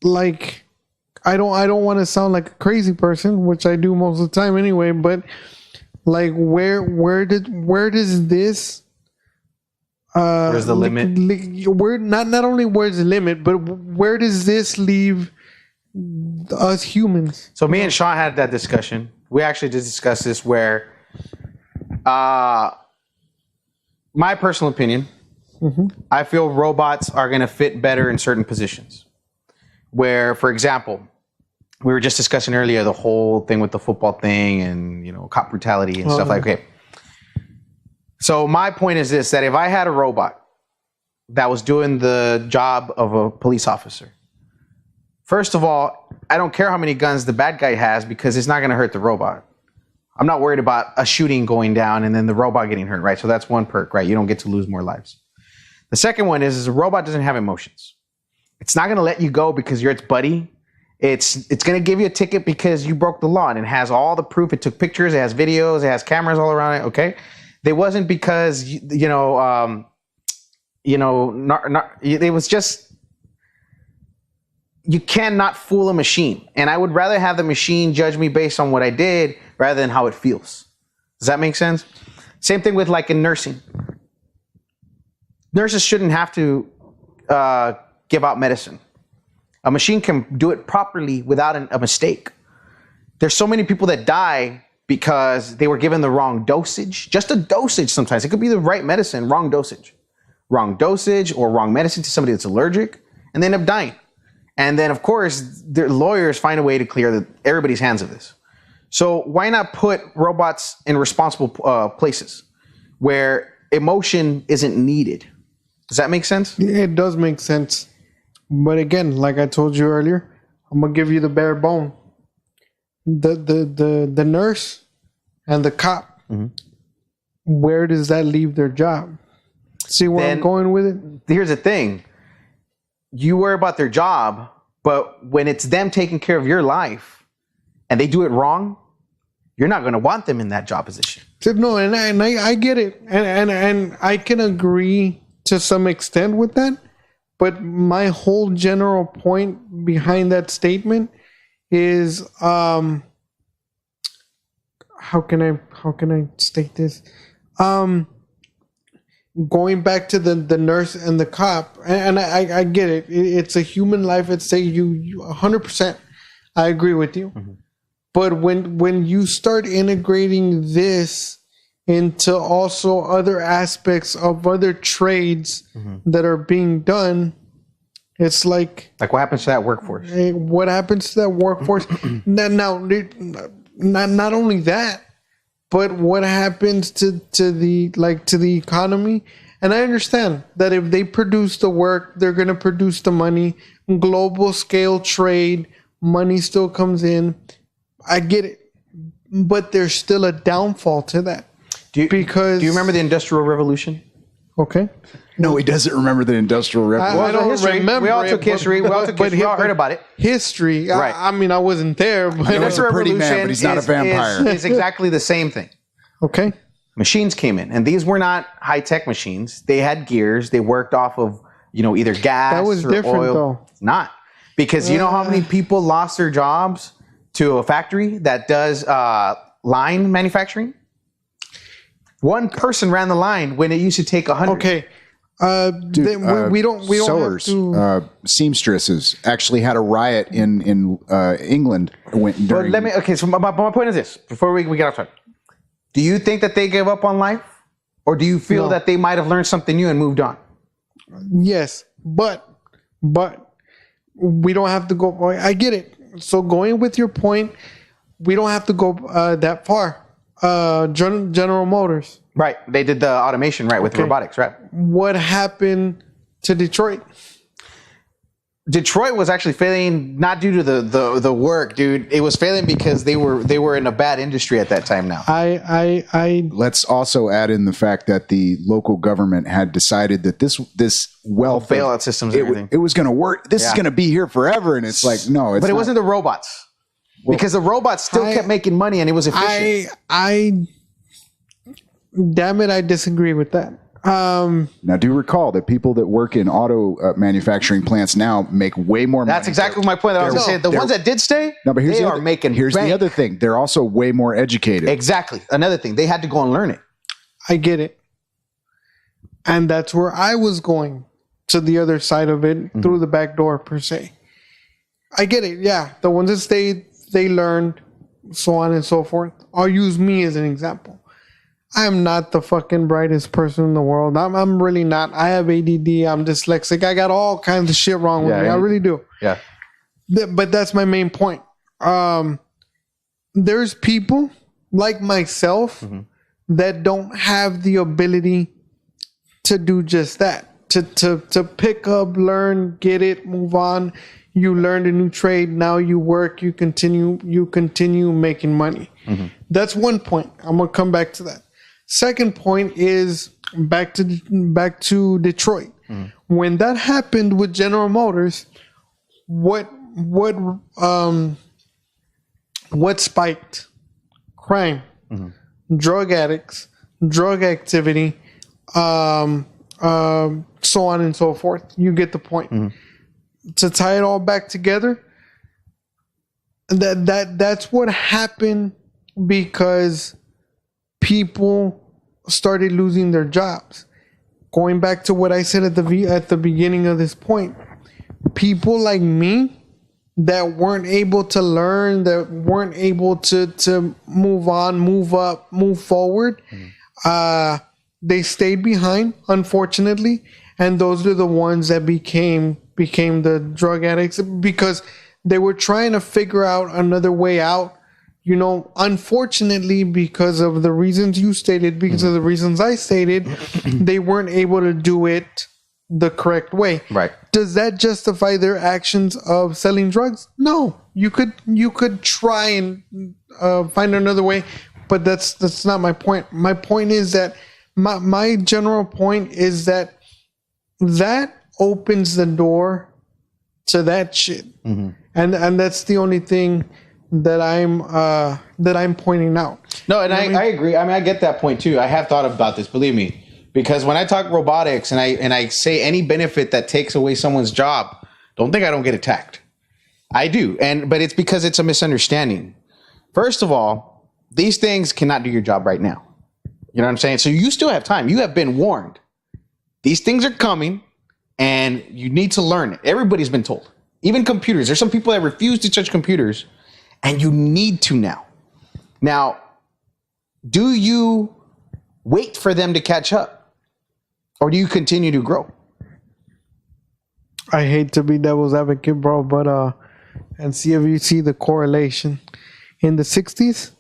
Speaker 1: like I don't want to sound like a crazy person, which I do most of the time anyway, but like where does this
Speaker 3: where's the limit?
Speaker 1: Where not only where's the limit, but where does this leave us humans?
Speaker 3: So me and Sean had that discussion. We actually just discussed this where my personal opinion, I feel robots are going to fit better in certain positions. Where, for example, we were just discussing earlier the whole thing with the football thing and, you know, cop brutality and stuff like that. Okay. So my point is this, that if I had a robot that was doing the job of a police officer, first of all, I don't care how many guns the bad guy has because it's not going to hurt the robot. I'm not worried about a shooting going down and then the robot getting hurt, right? So that's one perk, right? You don't get to lose more lives. The second one is a robot doesn't have emotions. It's not going to let you go because you're its buddy. It's going to give you a ticket because you broke the law, and it has all the proof. It took pictures, it has videos, it has cameras all around it, okay? It wasn't because, it was just, you cannot fool a machine. And I would rather have the machine judge me based on what I did rather than how it feels. Does that make sense? Same thing with like in nursing. Nurses shouldn't have to give out medicine. A machine can do it properly without a mistake. There's so many people that die because they were given the wrong dosage. Just a dosage sometimes. It could be the right medicine, wrong dosage. Wrong dosage or wrong medicine to somebody that's allergic, and they end up dying. And then, of course, the lawyers find a way to clear everybody's hands of this. So why not put robots in responsible places where emotion isn't needed? Does that make sense?
Speaker 1: It does make sense. But again, like I told you earlier, I'm gonna give you the bare bone. The nurse and the cop, where does that leave their job? See where I'm going with it?
Speaker 3: Here's the thing. You worry about their job, but when it's them taking care of your life and they do it wrong, you're not going to want them in that job position.
Speaker 1: No, and I get it, and I can agree to some extent with that. But my whole general point behind that statement is, how can I state this? Going back to the nurse and the cop, and I get it. It's a human life at stake. You 100%. I agree with you. Mm-hmm. But when you start integrating this into also other aspects of other trades that are being done, it's like
Speaker 3: what happens to that workforce?
Speaker 1: What happens to that workforce? Now, not only that, but what happens to the economy? And I understand that if they produce the work, they're going to produce the money. Global scale trade, money still comes in. I get it, but there's still a downfall to that.
Speaker 3: Do you remember the Industrial Revolution?
Speaker 1: Okay.
Speaker 2: No, he doesn't remember the Industrial Revolution.
Speaker 1: I don't remember.
Speaker 3: We all took history. We all heard about it.
Speaker 1: History.
Speaker 3: Right.
Speaker 1: I mean, I wasn't there. But
Speaker 2: I know he's a pretty man, but he's not a vampire.
Speaker 3: It's exactly the same thing.
Speaker 1: Okay.
Speaker 3: Machines came in, and these were not high-tech machines. They had gears. They worked off of either gas
Speaker 1: that was
Speaker 3: or
Speaker 1: different,
Speaker 3: oil.
Speaker 1: Though.
Speaker 3: It's not, because you know how many people lost their jobs to a factory that does line manufacturing? One person ran the line when it used to take 100.
Speaker 1: Okay. We don't
Speaker 2: sewers,
Speaker 1: have to...
Speaker 2: seamstresses actually had a riot in England.
Speaker 3: So my point is this, before we get off track. Do you think that they gave up on life? Or do you feel that they might have learned something new and moved on?
Speaker 1: Yes, but we don't have to go... I get it. So going with your point, we don't have to go that far. General Motors.
Speaker 3: Right. They did the automation, right, with robotics, right?
Speaker 1: What happened to Detroit?
Speaker 3: Detroit was actually failing not due to the work, dude. It was failing because they were in a bad industry at that time now.
Speaker 2: Let's also add in the fact that the local government had decided that this wealth
Speaker 3: bailout systems and everything.
Speaker 2: It was going to work. This is going to be here forever, and it's like no,
Speaker 3: but it wasn't the robots. Because the robots still kept making money and it was efficient.
Speaker 1: Damn it, I disagree with that.
Speaker 2: Now, do recall that people that work in auto manufacturing plants now make way more money.
Speaker 3: That's exactly my point. I was going to say, the ones that did stay,
Speaker 2: here's
Speaker 3: they are making
Speaker 2: Here's
Speaker 3: bank.
Speaker 2: the other thing. They're also way more educated.
Speaker 3: Exactly. Another thing. They had to go and learn it.
Speaker 1: I get it. And that's where I was going, to the other side of it, through the back door, per se. I get it. Yeah. The ones that stayed, they learned, so on and so forth. I'll use me as an example. I am not the fucking brightest person in the world. I'm really not. I have ADD. I'm dyslexic. I got all kinds of shit wrong with me. I really do.
Speaker 3: Yeah.
Speaker 1: But that's my main point. There's people like myself that don't have the ability to do just that. To pick up, learn, get it, move on. You learned a new trade. Now you work. You continue making money. That's one point. I'm gonna come back to that. Second point is back to Detroit. When that happened with General Motors, what spiked? Crime, drug addicts, drug activity, so on and so forth. You get the point. To tie it all back together, that's what happened because people started losing their jobs. Going back to what I said at the beginning of this point, people like me that weren't able to learn, that weren't able to move on, move up, move forward, they stayed behind, unfortunately, and those are the ones that became the drug addicts because they were trying to figure out another way out. Unfortunately, because of the reasons you stated, because of the reasons I stated, they weren't able to do it the correct way.
Speaker 3: Right.
Speaker 1: Does that justify their actions of selling drugs? No. You could try and find another way, but that's not my point. My point is that my general point is that opens the door to that shit, and that's the only thing that I'm pointing out.
Speaker 3: No, and I agree. I mean, I get that point too. I have thought about this, believe me. Because when I talk robotics and I say any benefit that takes away someone's job, don't think I don't get attacked. I do. But it's because it's a misunderstanding. First of all, these things cannot do your job right now. You know what I'm saying? So you still have time. You have been warned. These things are coming and you need to learn it. Everybody's been told. Even computers. There's some people that refuse to touch computers and you need to now. Now, do you wait for them to catch up? Or do you continue to grow?
Speaker 1: I hate to be devil's advocate, bro, but and see if you see the correlation. In the 60s,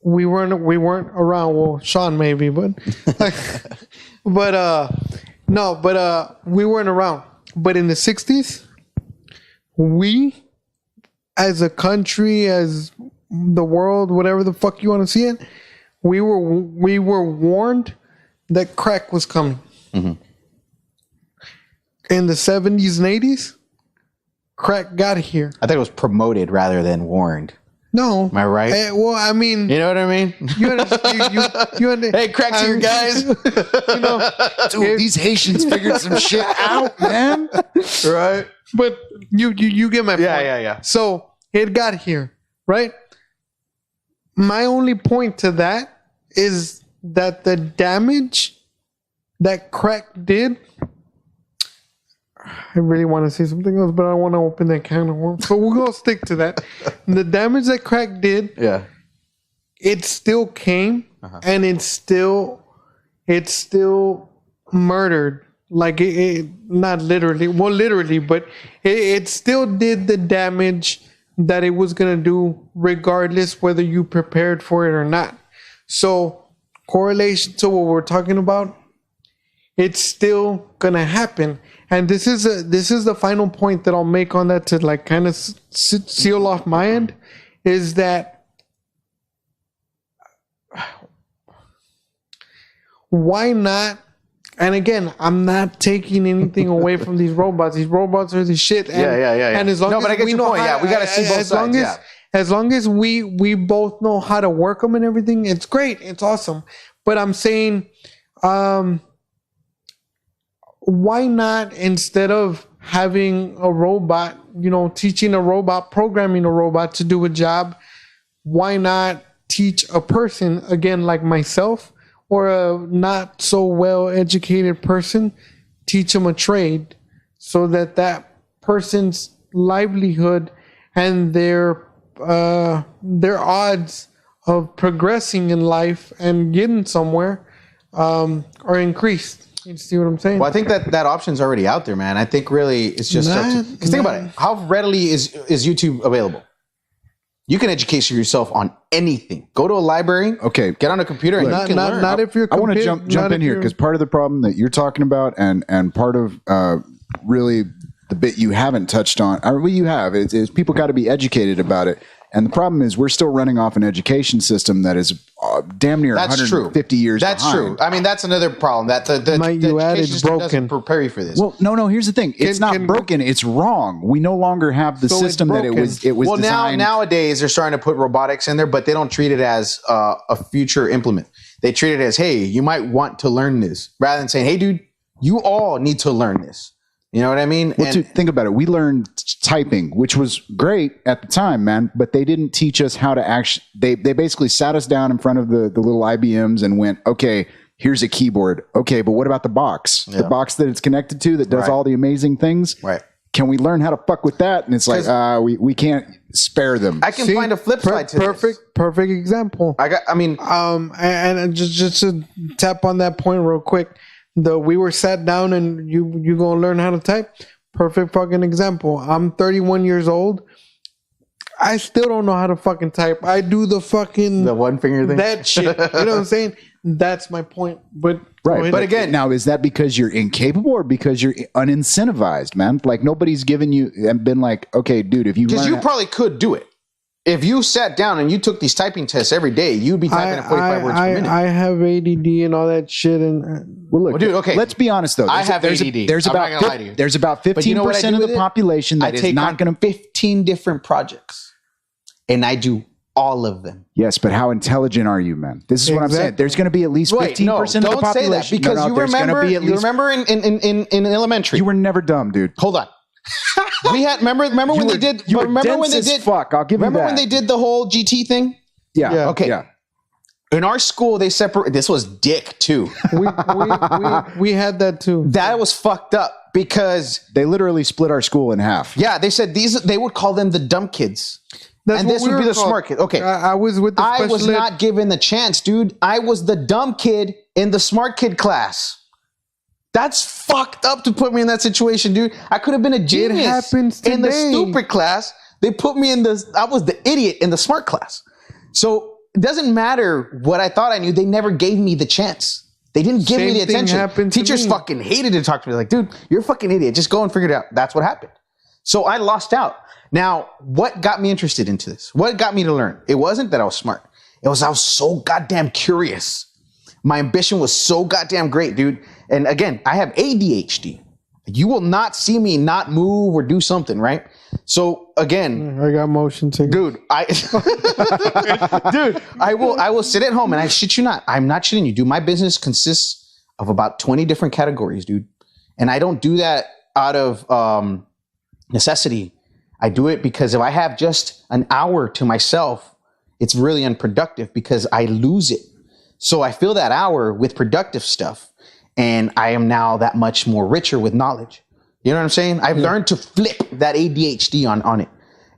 Speaker 1: we weren't around. Well, Sean maybe, but we weren't around. But in the 60s, we as a country, as the world, whatever the fuck you want to see it, we were warned that crack was coming. Mm-hmm. In the 70s and 80s, crack got here.
Speaker 3: I think it was promoted rather than warned.
Speaker 1: No.
Speaker 3: Am I right?
Speaker 1: Well, I mean...
Speaker 3: You know what I mean?
Speaker 1: You understand.
Speaker 3: Hey, crack's here, guys.
Speaker 2: Dude, these Haitians figured some shit out, man.
Speaker 3: Right?
Speaker 1: But you get my point.
Speaker 3: Yeah.
Speaker 1: So, it got here, right? My only point to that is that the damage that crack did, I really want to say something else, but I don't want to open that can of worms. So we're going to stick to that. The damage that crack did, it still came, and it's still murdered. Like it not literally, well, literally, but it still did the damage that it was going to do regardless whether you prepared for it or not. So, correlation to what we're talking about, it's still gonna happen, and this is the final point that I'll make on that to like kind of seal off my end, is that why not? And again, I'm not taking anything away from these robots. These robots are the shit. And,
Speaker 3: yeah.
Speaker 1: And as long as we know, we
Speaker 3: gotta see both sides.
Speaker 1: As long as we both know how to work them and everything, it's great. It's awesome. But I'm saying, why not, instead of having a robot, teaching a robot, programming a robot to do a job, why not teach a person, again, like myself, or a not so well educated person, teach them a trade so that person's livelihood and their odds of progressing in life and getting somewhere are increased. You see what I'm saying?
Speaker 3: Well, I think that option's already out there, man. I think really it's just because think about it. How readily is YouTube available? You can educate yourself on anything. Go to a library.
Speaker 2: Okay,
Speaker 3: get on a computer and you can learn.
Speaker 1: Not if you're.
Speaker 2: I want to jump in here because part of the problem that you're talking about, and part of really the bit you haven't touched on, or what you have, is people got to be educated about it. And the problem is we're still running off an education system that is damn near 150 years behind.
Speaker 3: That's true. I mean, that's another problem. That the education system doesn't prepare you for this.
Speaker 2: Well, no. Here's the thing. It's not broken. It's wrong. We no longer have the system that it was
Speaker 3: well,
Speaker 2: designed.
Speaker 3: nowadays they're starting to put robotics in there, but they don't treat it as a future implement. They treat it as, hey, you might want to learn this, rather than saying, hey, dude, you all need to learn this. You know what I mean?
Speaker 2: Well, think about it. We learned typing, which was great at the time, man, but they didn't teach us how to actually, they basically sat us down in front of the little IBMs and went, okay, here's a keyboard. Okay, but what about the box? Yeah. The box that it's connected to that does all the amazing things?
Speaker 3: Right.
Speaker 2: Can we learn how to fuck with that? And it's like, we can't spare them.
Speaker 3: I can find a flip side to this.
Speaker 1: Perfect example. And just to tap on that point real quick. We were sat down and you gonna learn how to type. Perfect fucking example. I'm 31 years old. I still don't know how to fucking type. I do the
Speaker 3: one finger thing.
Speaker 1: That shit. You know what I'm saying? That's my point. But
Speaker 2: but again, now is that because you're incapable or because you're unincentivized, man? Like nobody's given you and been like, okay, dude, if you
Speaker 3: because you probably could do it. If you sat down and you took these typing tests every day, you'd be typing at 45 words per minute.
Speaker 1: I have ADD and all that shit.
Speaker 2: Well, look, dude, okay. Let's be honest, though.
Speaker 3: I have ADD.
Speaker 2: There's about 15% of the population that is not going to...
Speaker 3: 15 different projects. and I do all of them.
Speaker 2: Yes, but how intelligent are you, man? This is what I'm saying. There's going to be at least 15% of the population.
Speaker 3: Don't say that because you remember in elementary.
Speaker 2: You were never dumb, dude.
Speaker 3: Hold on. We had remember when they did.
Speaker 2: You were dense as fuck. I'll give you that.
Speaker 3: Remember when they did the whole GT thing?
Speaker 2: Yeah.
Speaker 3: Okay. Yeah. In our school, they separate. This was dick too.
Speaker 1: we had that too.
Speaker 3: That was fucked up because
Speaker 2: they literally split our school in half.
Speaker 3: Yeah, they said they would call them the dumb kids. And this would be the smart kid. Okay.
Speaker 1: I was with the
Speaker 3: I was not given the chance, dude. I was the dumb kid in the smart kid class. That's fucked up to put me in that situation, dude. I could have been a genius.
Speaker 1: It happens today.
Speaker 3: In the stupid class. They put me in I was the idiot in the smart class. So it doesn't matter what I thought I knew. They never gave me the chance. They didn't give me the attention. Teachers fucking hated to talk to me. Like, dude, you're a fucking idiot. Just go and figure it out. That's what happened. So I lost out. Now, what got me interested into this? What got me to learn? It wasn't that I was smart. I was so goddamn curious. My ambition was so goddamn great, dude. And again, I have ADHD. You will not see me not move or do something, right? So again,
Speaker 1: I got motion sickness.
Speaker 3: Dude, I will sit at home and I shit you not. I'm not shitting you, dude. My business consists of about 20 different categories, dude. And I don't do that out of necessity. I do it because if I have just an hour to myself, it's really unproductive because I lose it. So I fill that hour with productive stuff and I am now that much more richer with knowledge. You know what I'm saying? I've learned to flip that ADHD on it.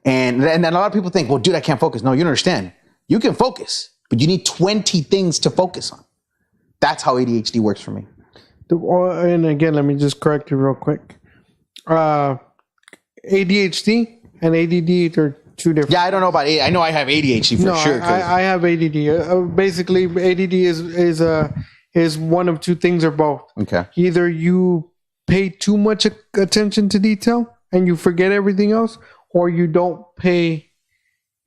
Speaker 3: And a lot of people think, well, dude, I can't focus. No, you don't understand. You can focus, but you need 20 things to focus on. That's how ADHD works for me.
Speaker 1: And again, let me just correct you real quick. ADHD and ADD are two different.
Speaker 3: Yeah, I don't know about it. I know I have ADHD for sure.
Speaker 1: I have ADD. Basically, ADD is one of two things or both.
Speaker 3: Okay.
Speaker 1: Either you pay too much attention to detail and you forget everything else, or you don't pay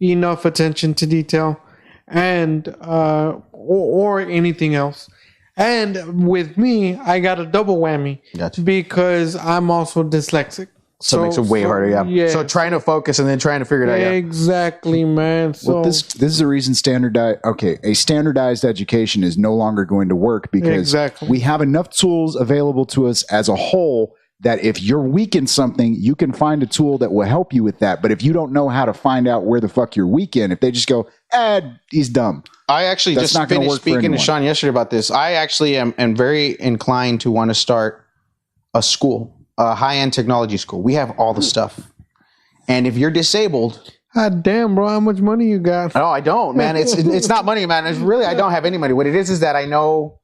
Speaker 1: enough attention to detail and or anything else. And with me, I got a double whammy.
Speaker 3: Gotcha.
Speaker 1: Because I'm also dyslexic.
Speaker 3: So it makes it way harder, yeah. So trying to focus and then trying to figure it out. Yeah.
Speaker 1: Exactly, man. So
Speaker 2: well, this is the reason a standardized education is no longer going to work because we have enough tools available to us as a whole that if you're weak in something, you can find a tool that will help you with that. But if you don't know how to find out where the fuck you're weak in, if they just go, he's dumb.
Speaker 3: I actually just finished speaking to Sean yesterday about this. I actually am very inclined to want to start a school. A high-end technology school. We have all the stuff. And if you're disabled...
Speaker 1: God damn, bro, how much money you got?
Speaker 3: No, I don't, man. It's not money, man. It's really, I don't have any money. What it is that I know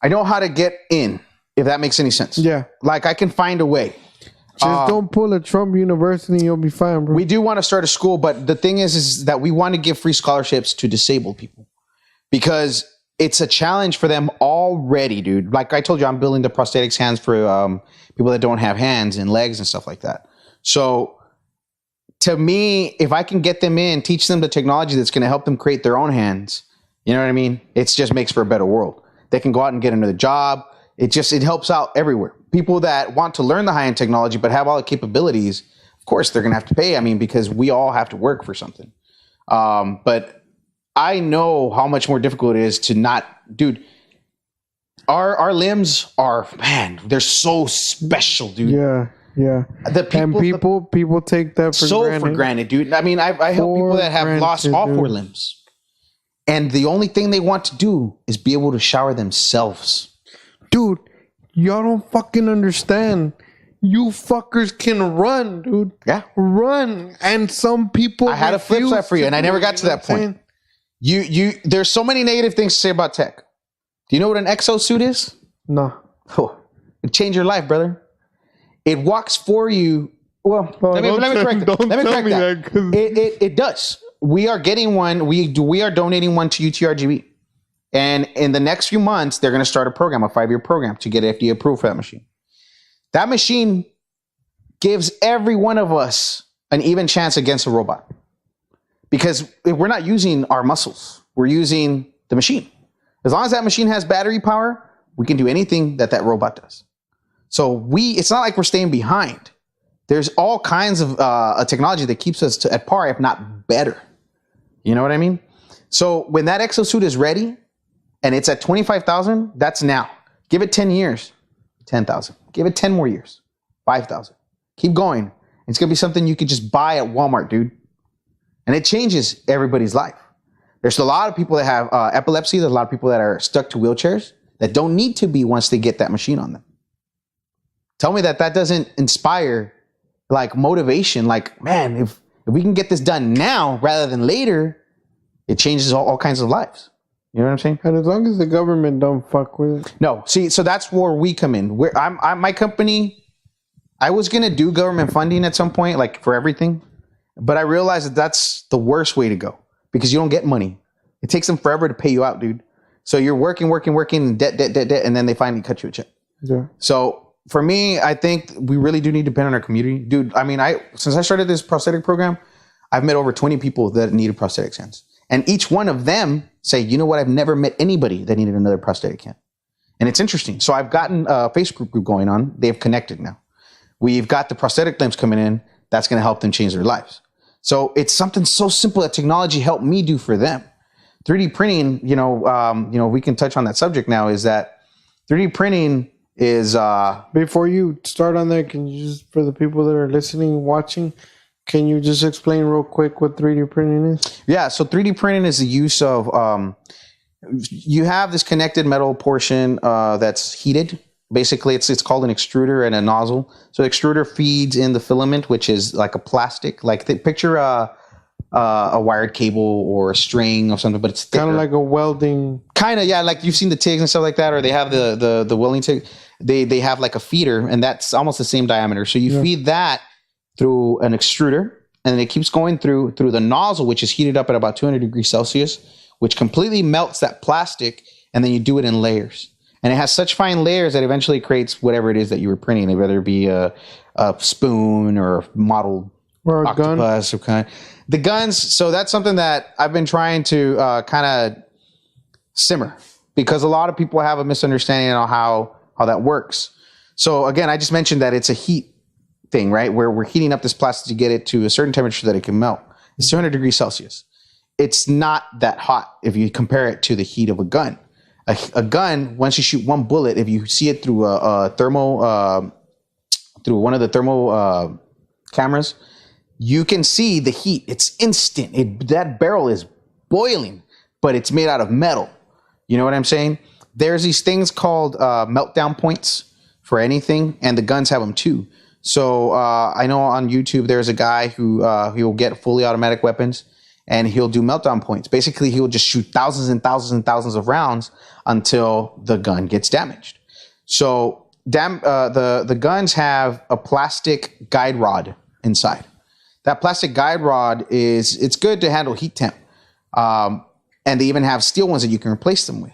Speaker 3: how to get in, if that makes any sense.
Speaker 1: Yeah.
Speaker 3: Like, I can find a way.
Speaker 1: Just don't pull a Trump University and you'll be fine, bro.
Speaker 3: We do want to start a school, but the thing is that we want to give free scholarships to disabled people. Because it's a challenge for them already, dude. Like I told you, I'm building the prosthetics hands for people that don't have hands and legs and stuff like that. So to me, if I can get them in, teach them the technology that's going to help them create their own hands, you know what I mean? It just makes for a better world. They can go out and get another job. It helps out everywhere. People that want to learn the high-end technology but have all the capabilities, of course, they're going to have to pay. I mean, because we all have to work for something. But I know how much more difficult it is to not, dude. Our limbs are, man, they're so special, dude.
Speaker 1: Yeah. People take that
Speaker 3: for granted, dude. I mean, I help people that have lost all four limbs, and the only thing they want to do is be able to shower themselves.
Speaker 1: Dude, y'all don't fucking understand. You fuckers can run, dude.
Speaker 3: Yeah,
Speaker 1: run. And some people.
Speaker 3: I had a flip side for you, and I never got to that point. There's so many negative things to say about tech. Do you know what an exosuit is?
Speaker 1: No.
Speaker 3: Oh, it changed your life, brother. It walks for you. Well, let me correct that. It does. We are getting one. We are donating one to UTRGB. And in the next few months, they're going to start a 5-year program to get FDA approved for that machine. That machine gives every one of us an even chance against a robot. Because we're not using our muscles. We're using the machine. As long as that machine has battery power, we can do anything that robot does. So it's not like we're staying behind. There's all kinds of technology that keeps us at par, if not better. You know what I mean? So when that exosuit is ready and it's at 25,000, that's now. Give it 10 years, 10,000. Give it 10 more years, 5,000. Keep going. It's going to be something you could just buy at Walmart, dude. And it changes everybody's life. There's a lot of people that have epilepsy. There's a lot of people that are stuck to wheelchairs that don't need to be once they get that machine on them. Tell me that doesn't inspire like motivation. Like, man, if we can get this done now rather than later, it changes all kinds of lives. You know what I'm saying?
Speaker 1: And as long as the government don't fuck with it.
Speaker 3: No, see, so that's where we come in. My company, I was going to do government funding at some point, like for everything. But I realized that that's the worst way to go because you don't get money. It takes them forever to pay you out, dude. So you're working, and debt, and then they finally cut you a check.
Speaker 1: Yeah.
Speaker 3: So for me, I think we really do need to depend on our community. Dude, I mean, since I started this prosthetic program, I've met over 20 people that needed prosthetic hands. And each one of them say, you know what, I've never met anybody that needed another prosthetic hand. And it's interesting. So I've gotten a Facebook group going on. They've connected now. We've got the prosthetic limbs coming in. That's going to help them change their lives. So it's something so simple that technology helped me do for them. 3D printing, we can touch on that subject now, is that 3D printing is...
Speaker 1: Before you start on that, can you just, for the people that are listening, watching, can you just explain real quick what 3D printing is?
Speaker 3: Yeah, so 3D printing is the use of... you have this connected metal portion that's heated. Basically, it's called an extruder and a nozzle. So the extruder feeds in the filament, which is like a plastic. Like picture a wired cable or a string or something, but it's
Speaker 1: kind of like a welding.
Speaker 3: Kind of, yeah. Like you've seen the TIGs and stuff like that, or they have the welding TIG. They have like a feeder, and that's almost the same diameter. So you feed that through an extruder, and then it keeps going through the nozzle, which is heated up at about 200 degrees Celsius, which completely melts that plastic, and then you do it in layers. And it has such fine layers that eventually creates whatever it is that you were printing, whether it be a spoon or a model
Speaker 1: or a
Speaker 3: octopus
Speaker 1: gun.
Speaker 3: Or kind of. The guns, so that's something that I've been trying to kind of simmer because a lot of people have a misunderstanding on how that works. So again, I just mentioned that it's a heat thing, right? Where we're heating up this plastic to get it to a certain temperature that it can melt. It's 200 degrees Celsius. It's not that hot if you compare it to the heat of a gun. A gun, once you shoot one bullet, if you see it through a thermal, through one of the thermal cameras, you can see the heat. It's instant. That barrel is boiling, but it's made out of metal. You know what I'm saying? There's these things called meltdown points for anything, and the guns have them too. So I know on YouTube there's a guy who he'll get fully automatic weapons, and he'll do meltdown points. Basically, he'll just shoot thousands and thousands and thousands of rounds until the gun gets damaged. So the guns have a plastic guide rod inside. That plastic guide rod it's good to handle heat temp. And they even have steel ones that you can replace them with.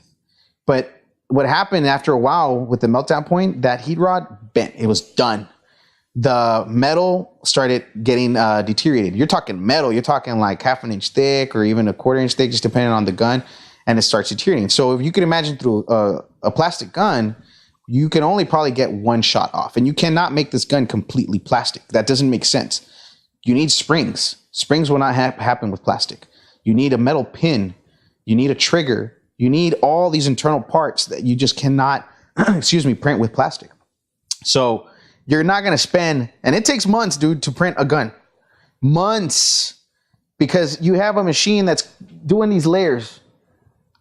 Speaker 3: But what happened after a while with the meltdown point, that heat rod bent. It was done. The metal started getting deteriorated. You're talking metal. You're talking like half an inch thick or even a quarter inch thick, just depending on the gun. And it starts deteriorating. So if you can imagine through a plastic gun, you can only probably get one shot off. And you cannot make this gun completely plastic. That doesn't make sense. You need springs. Springs will not happen with plastic. You need a metal pin. You need a trigger. You need all these internal parts that you just cannot, print with plastic. So you're not going to spend, and it takes months, dude, to print a gun. Months. Because you have a machine that's doing these layers.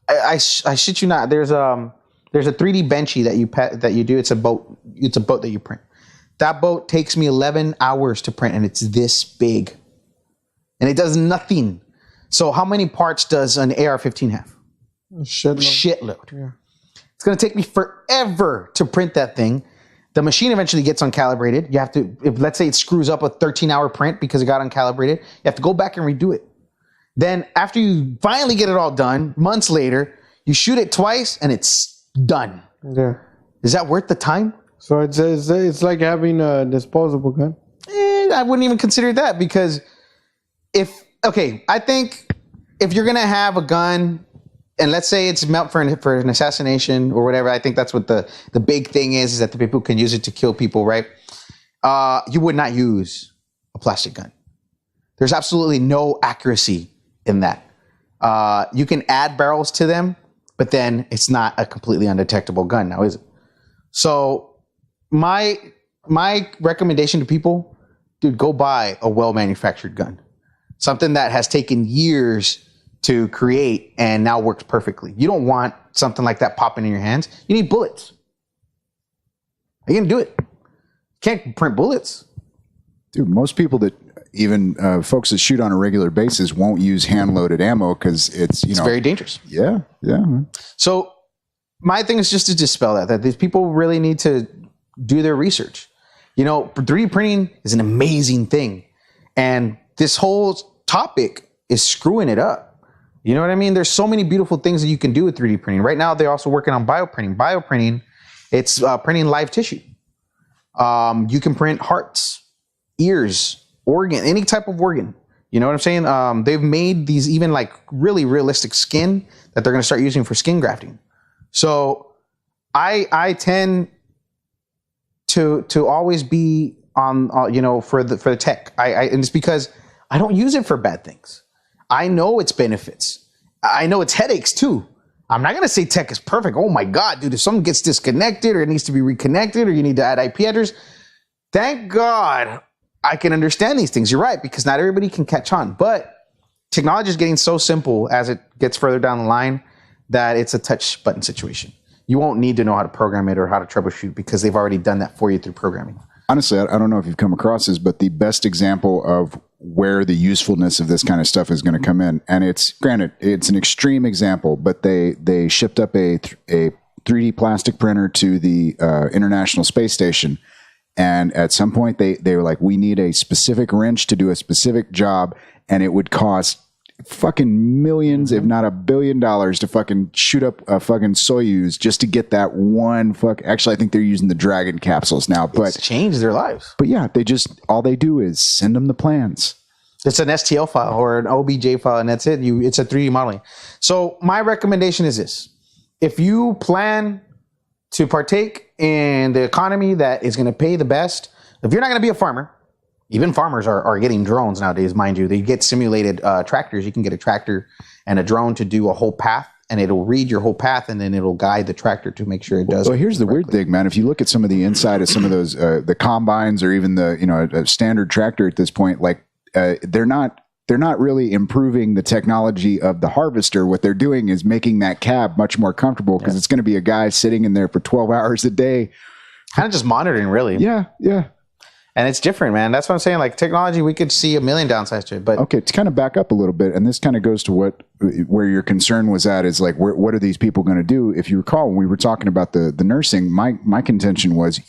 Speaker 3: I shit you not. There's a 3D benchy that you do. It's a boat that you print. That boat takes me 11 hours to print, and it's this big. And it does nothing. So how many parts does an AR-15 have? Shitload. Yeah. It's going to take me forever to print that thing. The machine eventually gets uncalibrated. You have to, let's say it screws up a 13-hour print because it got uncalibrated, you have to go back and redo it. Then after you finally get it all done, months later, you shoot it twice and it's done.
Speaker 1: Yeah.
Speaker 3: Is that worth the time?
Speaker 1: So it's like having a disposable gun?
Speaker 3: I wouldn't even consider that because I think if you're going to have a gun, and let's say it's meant for an assassination or whatever, I think that's what the big thing is that the people can use it to kill people, right? You would not use a plastic gun. There's absolutely no accuracy in that. You can add barrels to them, but then it's not a completely undetectable gun now, is it? So my recommendation to people, dude, go buy a well-manufactured gun. Something that has taken years to create and now works perfectly. You don't want something like that popping in your hands. You need bullets. Are you going to do it? You can't print bullets.
Speaker 2: Dude, most people that even folks that shoot on a regular basis won't use hand-loaded ammo because it's
Speaker 3: very dangerous.
Speaker 2: Yeah.
Speaker 3: So my thing is just to dispel that these people really need to do their research. 3D printing is an amazing thing. And this whole topic is screwing it up. You know what I mean? There's so many beautiful things that you can do with 3D printing. Right now, they're also working on bioprinting. Bioprinting, it's printing live tissue. You can print hearts, ears, organ, any type of organ. You know what I'm saying? They've made these even like really realistic skin that they're going to start using for skin grafting. So I tend to always be on, for the tech. And it's because I don't use it for bad things. I know its benefits. I know its headaches too. I'm not going to say tech is perfect. Oh my God, dude, if something gets disconnected or it needs to be reconnected or you need to add IP address, thank God I can understand these things. You're right, because not everybody can catch on. But technology is getting so simple as it gets further down the line that it's a touch button situation. You won't need to know how to program it or how to troubleshoot because they've already done that for you through programming.
Speaker 2: Honestly, I don't know if you've come across this, but the best example of where the usefulness of this kind of stuff is going to come in, and it's granted, it's an extreme example, but they shipped up a 3D plastic printer to the International Space Station. And at some point they were like, we need a specific wrench to do a specific job. And it would cost fucking millions, if not $1 billion to fucking shoot up a fucking Soyuz just to get that one actually, I think they're using the Dragon capsules now, but
Speaker 3: it's changed their lives.
Speaker 2: But yeah, all they do is send them the plans.
Speaker 3: It's an STL file or an OBJ file, and that's it. It's a 3D modeling. So my recommendation is this. If you plan to partake in the economy that is going to pay the best, if you're not going to be a farmer, even farmers are getting drones nowadays, mind you. They get simulated tractors. You can get a tractor and a drone to do a whole path, and it'll read your whole path, and then it'll guide the tractor to make sure it does.
Speaker 2: Well, here's the weird thing, man. If you look at some of the inside of some of those, the combines or even the a standard tractor at this point, like they're not really improving the technology of the harvester. What they're doing is making that cab much more comfortable because it's going to be a guy sitting in there for 12 hours a day.
Speaker 3: Kind of just monitoring, really.
Speaker 2: Yeah.
Speaker 3: And it's different, man. That's what I'm saying. Like technology, we could see a million downsides to it. But
Speaker 2: okay, to kind of back up a little bit, and this kind of goes to where your concern was at, is like, what are these people going to do? If you recall, when we were talking about the nursing, my contention was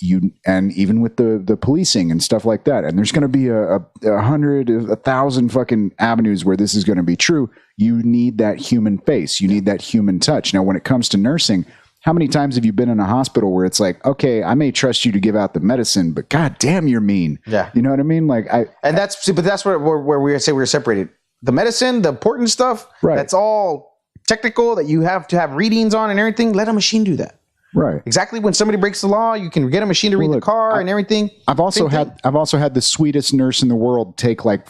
Speaker 2: and even with the policing and stuff like that, and there's going to be a 100, 1,000 fucking avenues where this is going to be true. You need that human face. You need that human touch. Now, when it comes to nursing, how many times have you been in a hospital where it's like, okay, I may trust you to give out the medicine, but god damn, you're mean.
Speaker 3: Yeah.
Speaker 2: You know what I mean? Like
Speaker 3: that's where we say we're separated. The medicine, the important stuff,
Speaker 2: right,
Speaker 3: that's all technical that you have to have readings on and everything. Let a machine do that.
Speaker 2: Right.
Speaker 3: Exactly. When somebody breaks the law, you can get a machine to read the car and everything.
Speaker 2: I've also had the sweetest nurse in the world take like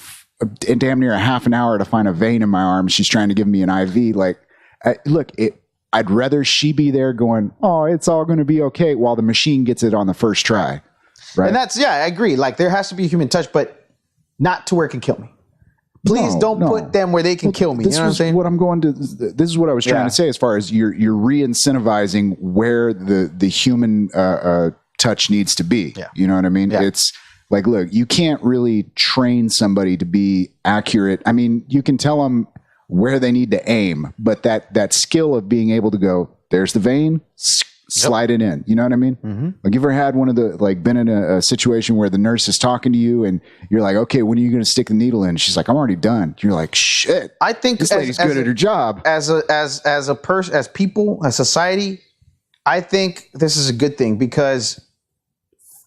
Speaker 2: damn near a half an hour to find a vein in my arm. She's trying to give me an IV. Like, I'd rather she be there going, oh, it's all going to be okay, while the machine gets it on the first try. Right.
Speaker 3: And I agree. Like, there has to be a human touch, but not to where it can kill me. Please don't put them where they can kill me. You know what I'm saying?
Speaker 2: This is what I was trying to say, as far as you're re-incentivizing where the human touch needs to be. Yeah. You know what I mean? Yeah. It's like, look, you can't really train somebody to be accurate. I mean, you can tell them where they need to aim, but that skill of being able to go, there's the vein, slide it in. You know what I mean? Mm-hmm. Like, you ever had been in a situation where the nurse is talking to you and you're like, okay, when are you going to stick the needle in? She's like, I'm already done. You're like, shit.
Speaker 3: I think
Speaker 2: this lady's good at her job.
Speaker 3: As a person, as people, as society, I think this is a good thing, because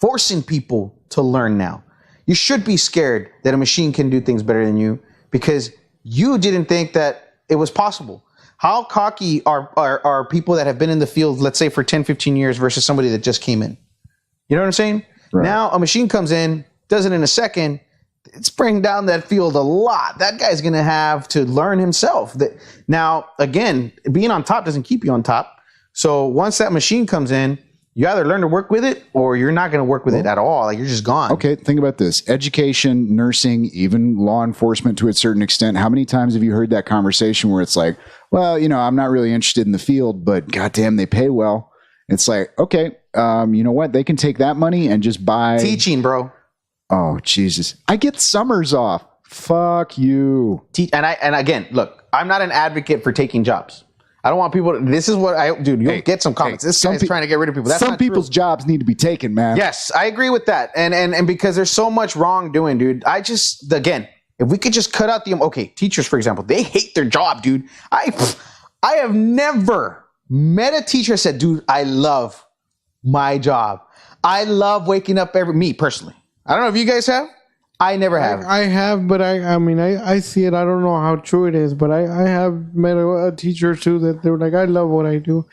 Speaker 3: forcing people to learn now. You should be scared that a machine can do things better than you, because you didn't think that it was possible. How cocky are people that have been in the field, let's say for 10, 15 years, versus somebody that just came in? You know what I'm saying? Right. Now a machine comes in, does it in a second, it's bringing down that field a lot. That guy's going to have to learn himself. Now, again, being on top doesn't keep you on top. So once that machine comes in, you either learn to work with it or you're not going to work with it at all. Like, you're just gone.
Speaker 2: Okay, think about this. Education, nursing, even law enforcement to a certain extent. How many times have you heard that conversation where it's like, well, I'm not really interested in the field, but goddamn, they pay well. It's like, okay, you know what? They can take that money and just buy...
Speaker 3: Teaching, bro.
Speaker 2: Oh, Jesus. I get summers off. Fuck you.
Speaker 3: And again, look, I'm not an advocate for taking jobs. I don't want people to, this is what dude, you'll get some comments. This guy's trying to get rid of people. That's
Speaker 2: some people's jobs need to be taken, man.
Speaker 3: Yes, I agree with that. And because there's so much wrongdoing, dude. Again, if we could just cut out teachers, for example, they hate their job, dude. I have never met a teacher that said, dude, I love my job. I love waking up me personally. I don't know if you guys have. I never have.
Speaker 1: I have, but I see it. I don't know how true it is, but I have met a teacher too that they were like, I love what I do.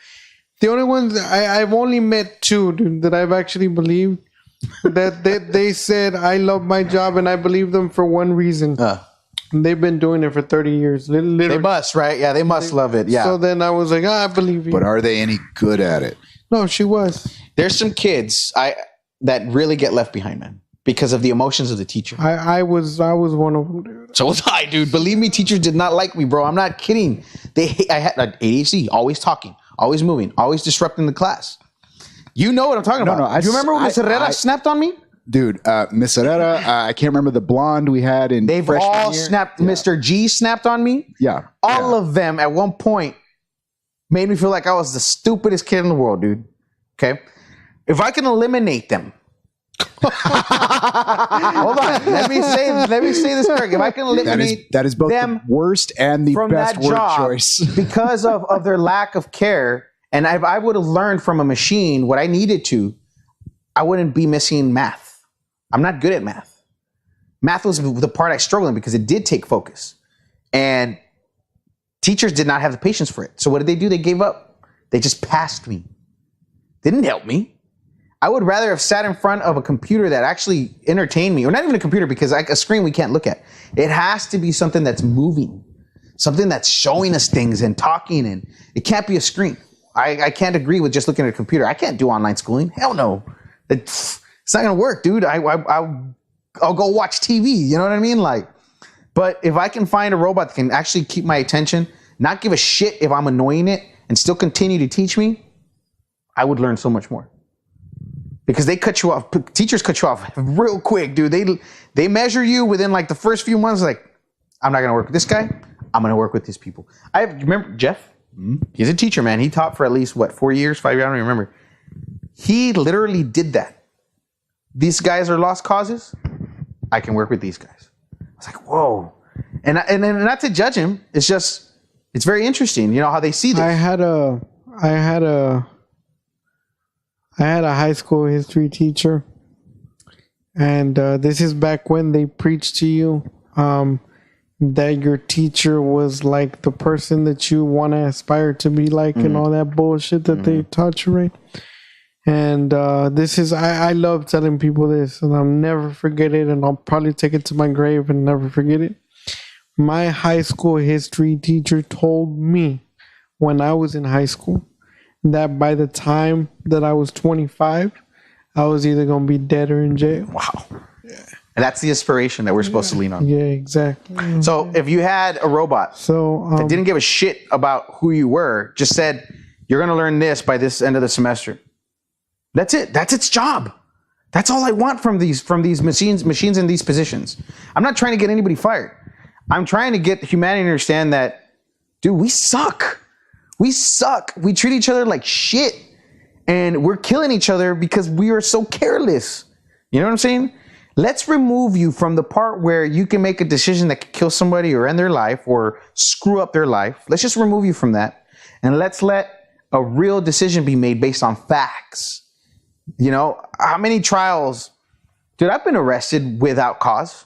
Speaker 1: The only ones I've only met two, dude, that I've actually believed that they said, I love my job, and I believe them for one reason. They've been doing it for 30 years. Literally.
Speaker 3: They must, right? Yeah, they must love it. Yeah.
Speaker 1: So then I was like, I believe you.
Speaker 2: But are they any good at it?
Speaker 1: No, she was.
Speaker 3: There's some kids that really get left behind, man, because of the emotions of the teacher.
Speaker 1: I was one of them, dude.
Speaker 3: So was I, dude. Believe me, teachers did not like me, bro. I'm not kidding. I had ADHD, always talking, always moving, always disrupting the class. You know what I'm talking about. No, do you remember when Miss Herrera snapped on me?
Speaker 2: Dude, Miss Herrera, I can't remember the blonde we had in
Speaker 3: They've all year. Snapped. Yeah. Mr. G snapped on me.
Speaker 2: Yeah.
Speaker 3: All of them at one point made me feel like I was the stupidest kid in the world, dude. Okay? If I can eliminate them. Hold on. Let me say this correct. If I can eliminate
Speaker 2: that is both them the worst and the best word choice.
Speaker 3: Because of their lack of care, and I would have learned from a machine what I needed to, I wouldn't be missing math. I'm not good at math. Math was the part I struggled in because it did take focus. And teachers did not have the patience for it. So what did they do? They gave up. They just passed me. They didn't help me. I would rather have sat in front of a computer that actually entertained me, or not even a computer, because a screen we can't look at. It has to be something that's moving, something that's showing us things and talking, and it can't be a screen. I can't agree with just looking at a computer. I can't do online schooling. Hell no. It's not going to work, dude. I'll go watch TV. You know what I mean? But if I can find a robot that can actually keep my attention, not give a shit if I'm annoying it, and still continue to teach me, I would learn so much more. Because they cut you off. Teachers cut you off real quick, dude. They measure you within the first few months. Like, I'm not going to work with this guy. I'm going to work with these people. Remember Jeff? Mm-hmm. He's a teacher, man. He taught for at least 4 years, 5 years. I don't even remember. He literally did that. These guys are lost causes. I can work with these guys. I was like, whoa. And not to judge him. It's just, it's very interesting. You know how they see this.
Speaker 1: I had a high school history teacher, and this is back when they preached to you that your teacher was like the person that you want to aspire to be like, and all that bullshit that they taught you, right? And this is, I love telling people this, and I'll never forget it, and I'll probably take it to my grave and never forget it. My high school history teacher told me when I was in high school that by the time that I was 25, I was either going to be dead or in jail.
Speaker 3: Wow. Yeah. And that's the inspiration that we're supposed to lean on.
Speaker 1: Yeah, exactly.
Speaker 3: So if you had a robot that didn't give a shit about who you were, just said, you're going to learn this by this end of the semester. That's it. That's its job. That's all I want from these machines in these positions. I'm not trying to get anybody fired. I'm trying to get humanity to understand that, dude, we suck. We suck. We treat each other like shit. And we're killing each other because we are so careless. You know what I'm saying? Let's remove you from the part where you can make a decision that could kill somebody or end their life or screw up their life. Let's just remove you from that. And let's let a real decision be made based on facts. You know, how many trials? Dude, I've been arrested without cause.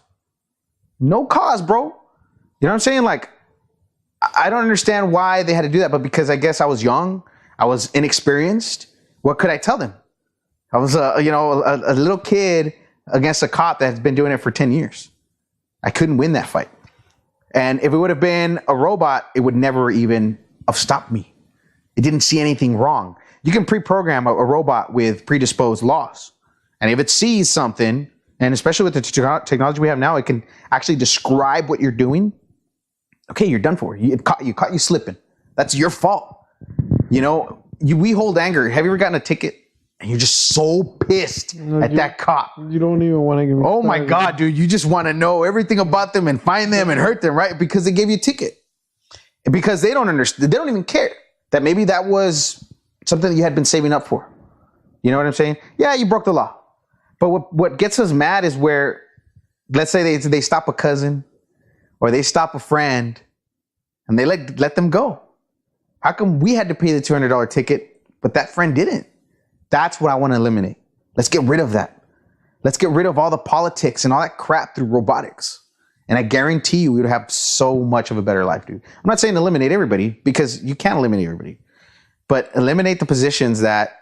Speaker 3: No cause, bro. You know what I'm saying? Like, I don't understand why they had to do that, but because I guess I was young, I was inexperienced. What could I tell them? I was a little kid against a cop that has been doing it for 10 years. I couldn't win that fight. And if it would have been a robot, it would never even have stopped me. It didn't see anything wrong. You can pre-program a robot with predisposed laws. And if it sees something, and especially with the technology we have now, it can actually describe what you're doing. Okay, you're done for. It caught you slipping. That's your fault. You know, we hold anger. Have you ever gotten a ticket and you're just so pissed at that cop?
Speaker 1: You don't even want to give me.
Speaker 3: Oh my God, dude. You just want to know everything about them and find them and hurt them, right? Because they gave you a ticket. And because they don't understand. They don't even care that maybe that was something that you had been saving up for. You know what I'm saying? Yeah, you broke the law. But what gets us mad is where, let's say they stop a cousin or they stop a friend and they let them go. How come we had to pay the $200 ticket, but that friend didn't? That's what I want to eliminate. Let's get rid of that. Let's get rid of all the politics and all that crap through robotics. And I guarantee you we would have so much of a better life, dude. I'm not saying eliminate everybody because you can't eliminate everybody, but eliminate the positions that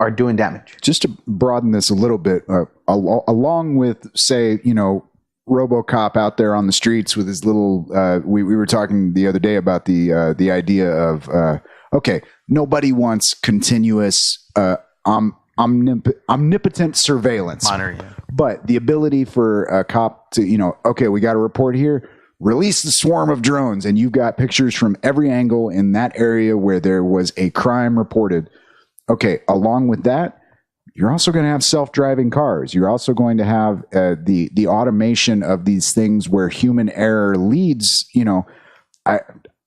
Speaker 3: are doing damage.
Speaker 2: Just to broaden this a little bit, along with, say, you know, RoboCop out there on the streets with his little, we were talking the other day about the idea of, okay, nobody wants continuous, omnipotent surveillance. But the ability for a cop to, you know, okay, we got a report here, release the swarm of drones, and you've got pictures from every angle in that area where there was a crime reported. Okay, along with that, you're also going to have self-driving cars. You're also going to have the automation of these things where human error leads. You know,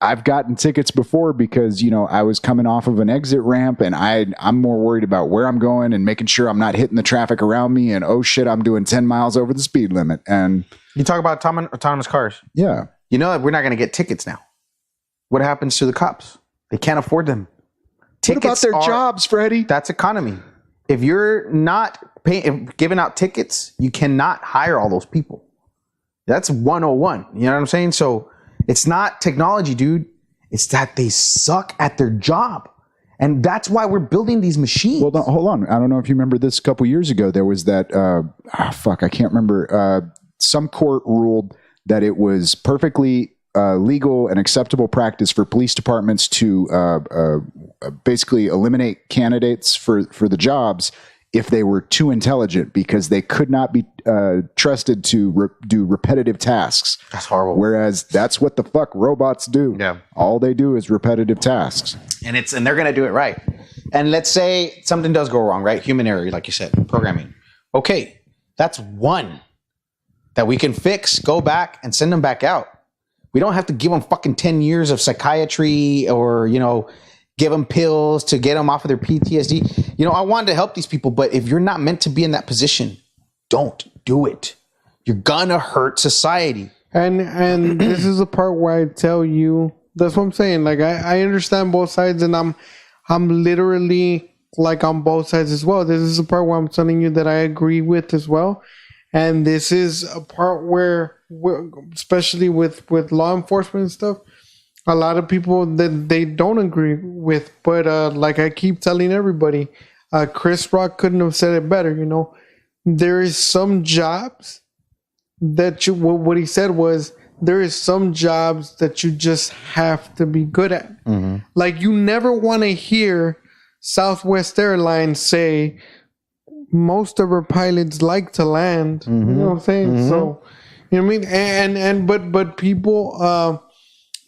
Speaker 2: I've gotten tickets before because, you know, I was coming off of an exit ramp and I'm more worried about where I'm going and making sure I'm not hitting the traffic around me. And oh shit, I'm doing 10 miles over the speed limit. And
Speaker 3: you talk about autonomous cars.
Speaker 2: Yeah.
Speaker 3: You know that we're not going to get tickets now. What happens to the cops? They can't afford them.
Speaker 2: What about their jobs, Freddy?
Speaker 3: That's economy. If you're not giving out tickets, you cannot hire all those people. That's 101. You know what I'm saying? So it's not technology, dude. It's that they suck at their job. And that's why we're building these machines.
Speaker 2: Well, hold on. I don't know if you remember this a couple years ago. There was that, I can't remember. Some court ruled that it was perfectly legal and acceptable practice for police departments to basically eliminate candidates for the jobs if they were too intelligent, because they could not be trusted to do repetitive tasks.
Speaker 3: That's horrible.
Speaker 2: Whereas that's what the fuck robots do.
Speaker 3: Yeah.
Speaker 2: All they do is repetitive tasks.
Speaker 3: And they're going to do it right. And let's say something does go wrong, right? Human error, like you said, programming. Okay, that's one that we can fix, go back and send them back out. We don't have to give them fucking 10 years of psychiatry or, you know, give them pills to get them off of their PTSD. You know, I wanted to help these people, but if you're not meant to be in that position, don't do it. You're gonna hurt society.
Speaker 1: And this is the part where I tell you, that's what I'm saying. Like, I understand both sides, and I'm literally like on both sides as well. This is the part where I'm telling you that I agree with as well. And this is a part where, especially with law enforcement and stuff, a lot of people that they don't agree with. But like I keep telling everybody, Chris Rock couldn't have said it better. You know, there is some jobs that what he said was, there is some jobs that you just have to be good at. Mm-hmm. Like, you never want to hear Southwest Airlines say most of our pilots like to land. Mm-hmm. You know what I'm saying? Mm-hmm. So, you know what I mean?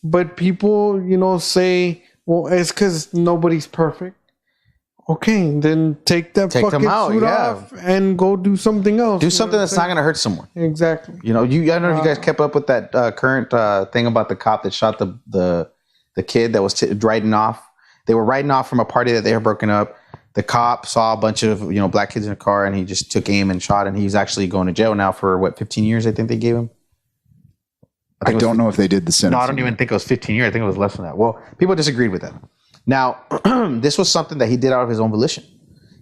Speaker 1: But people, you know, say, well, it's because nobody's perfect. Okay, then take that fucking suit off and go do something else.
Speaker 3: Do something that's not going to hurt someone.
Speaker 1: Exactly.
Speaker 3: You know, I don't know if you guys kept up with that current thing about the cop that shot the kid that was riding off. They were riding off from a party that they had broken up. The cop saw a bunch of, you know, black kids in a car, and he just took aim and shot. And he's actually going to jail now for 15 years. I think they gave him.
Speaker 2: I don't know if they did the sentence.
Speaker 3: No, I don't even think it was 15 years. I think it was less than that. Well, people disagreed with that. Now, this was something that he did out of his own volition.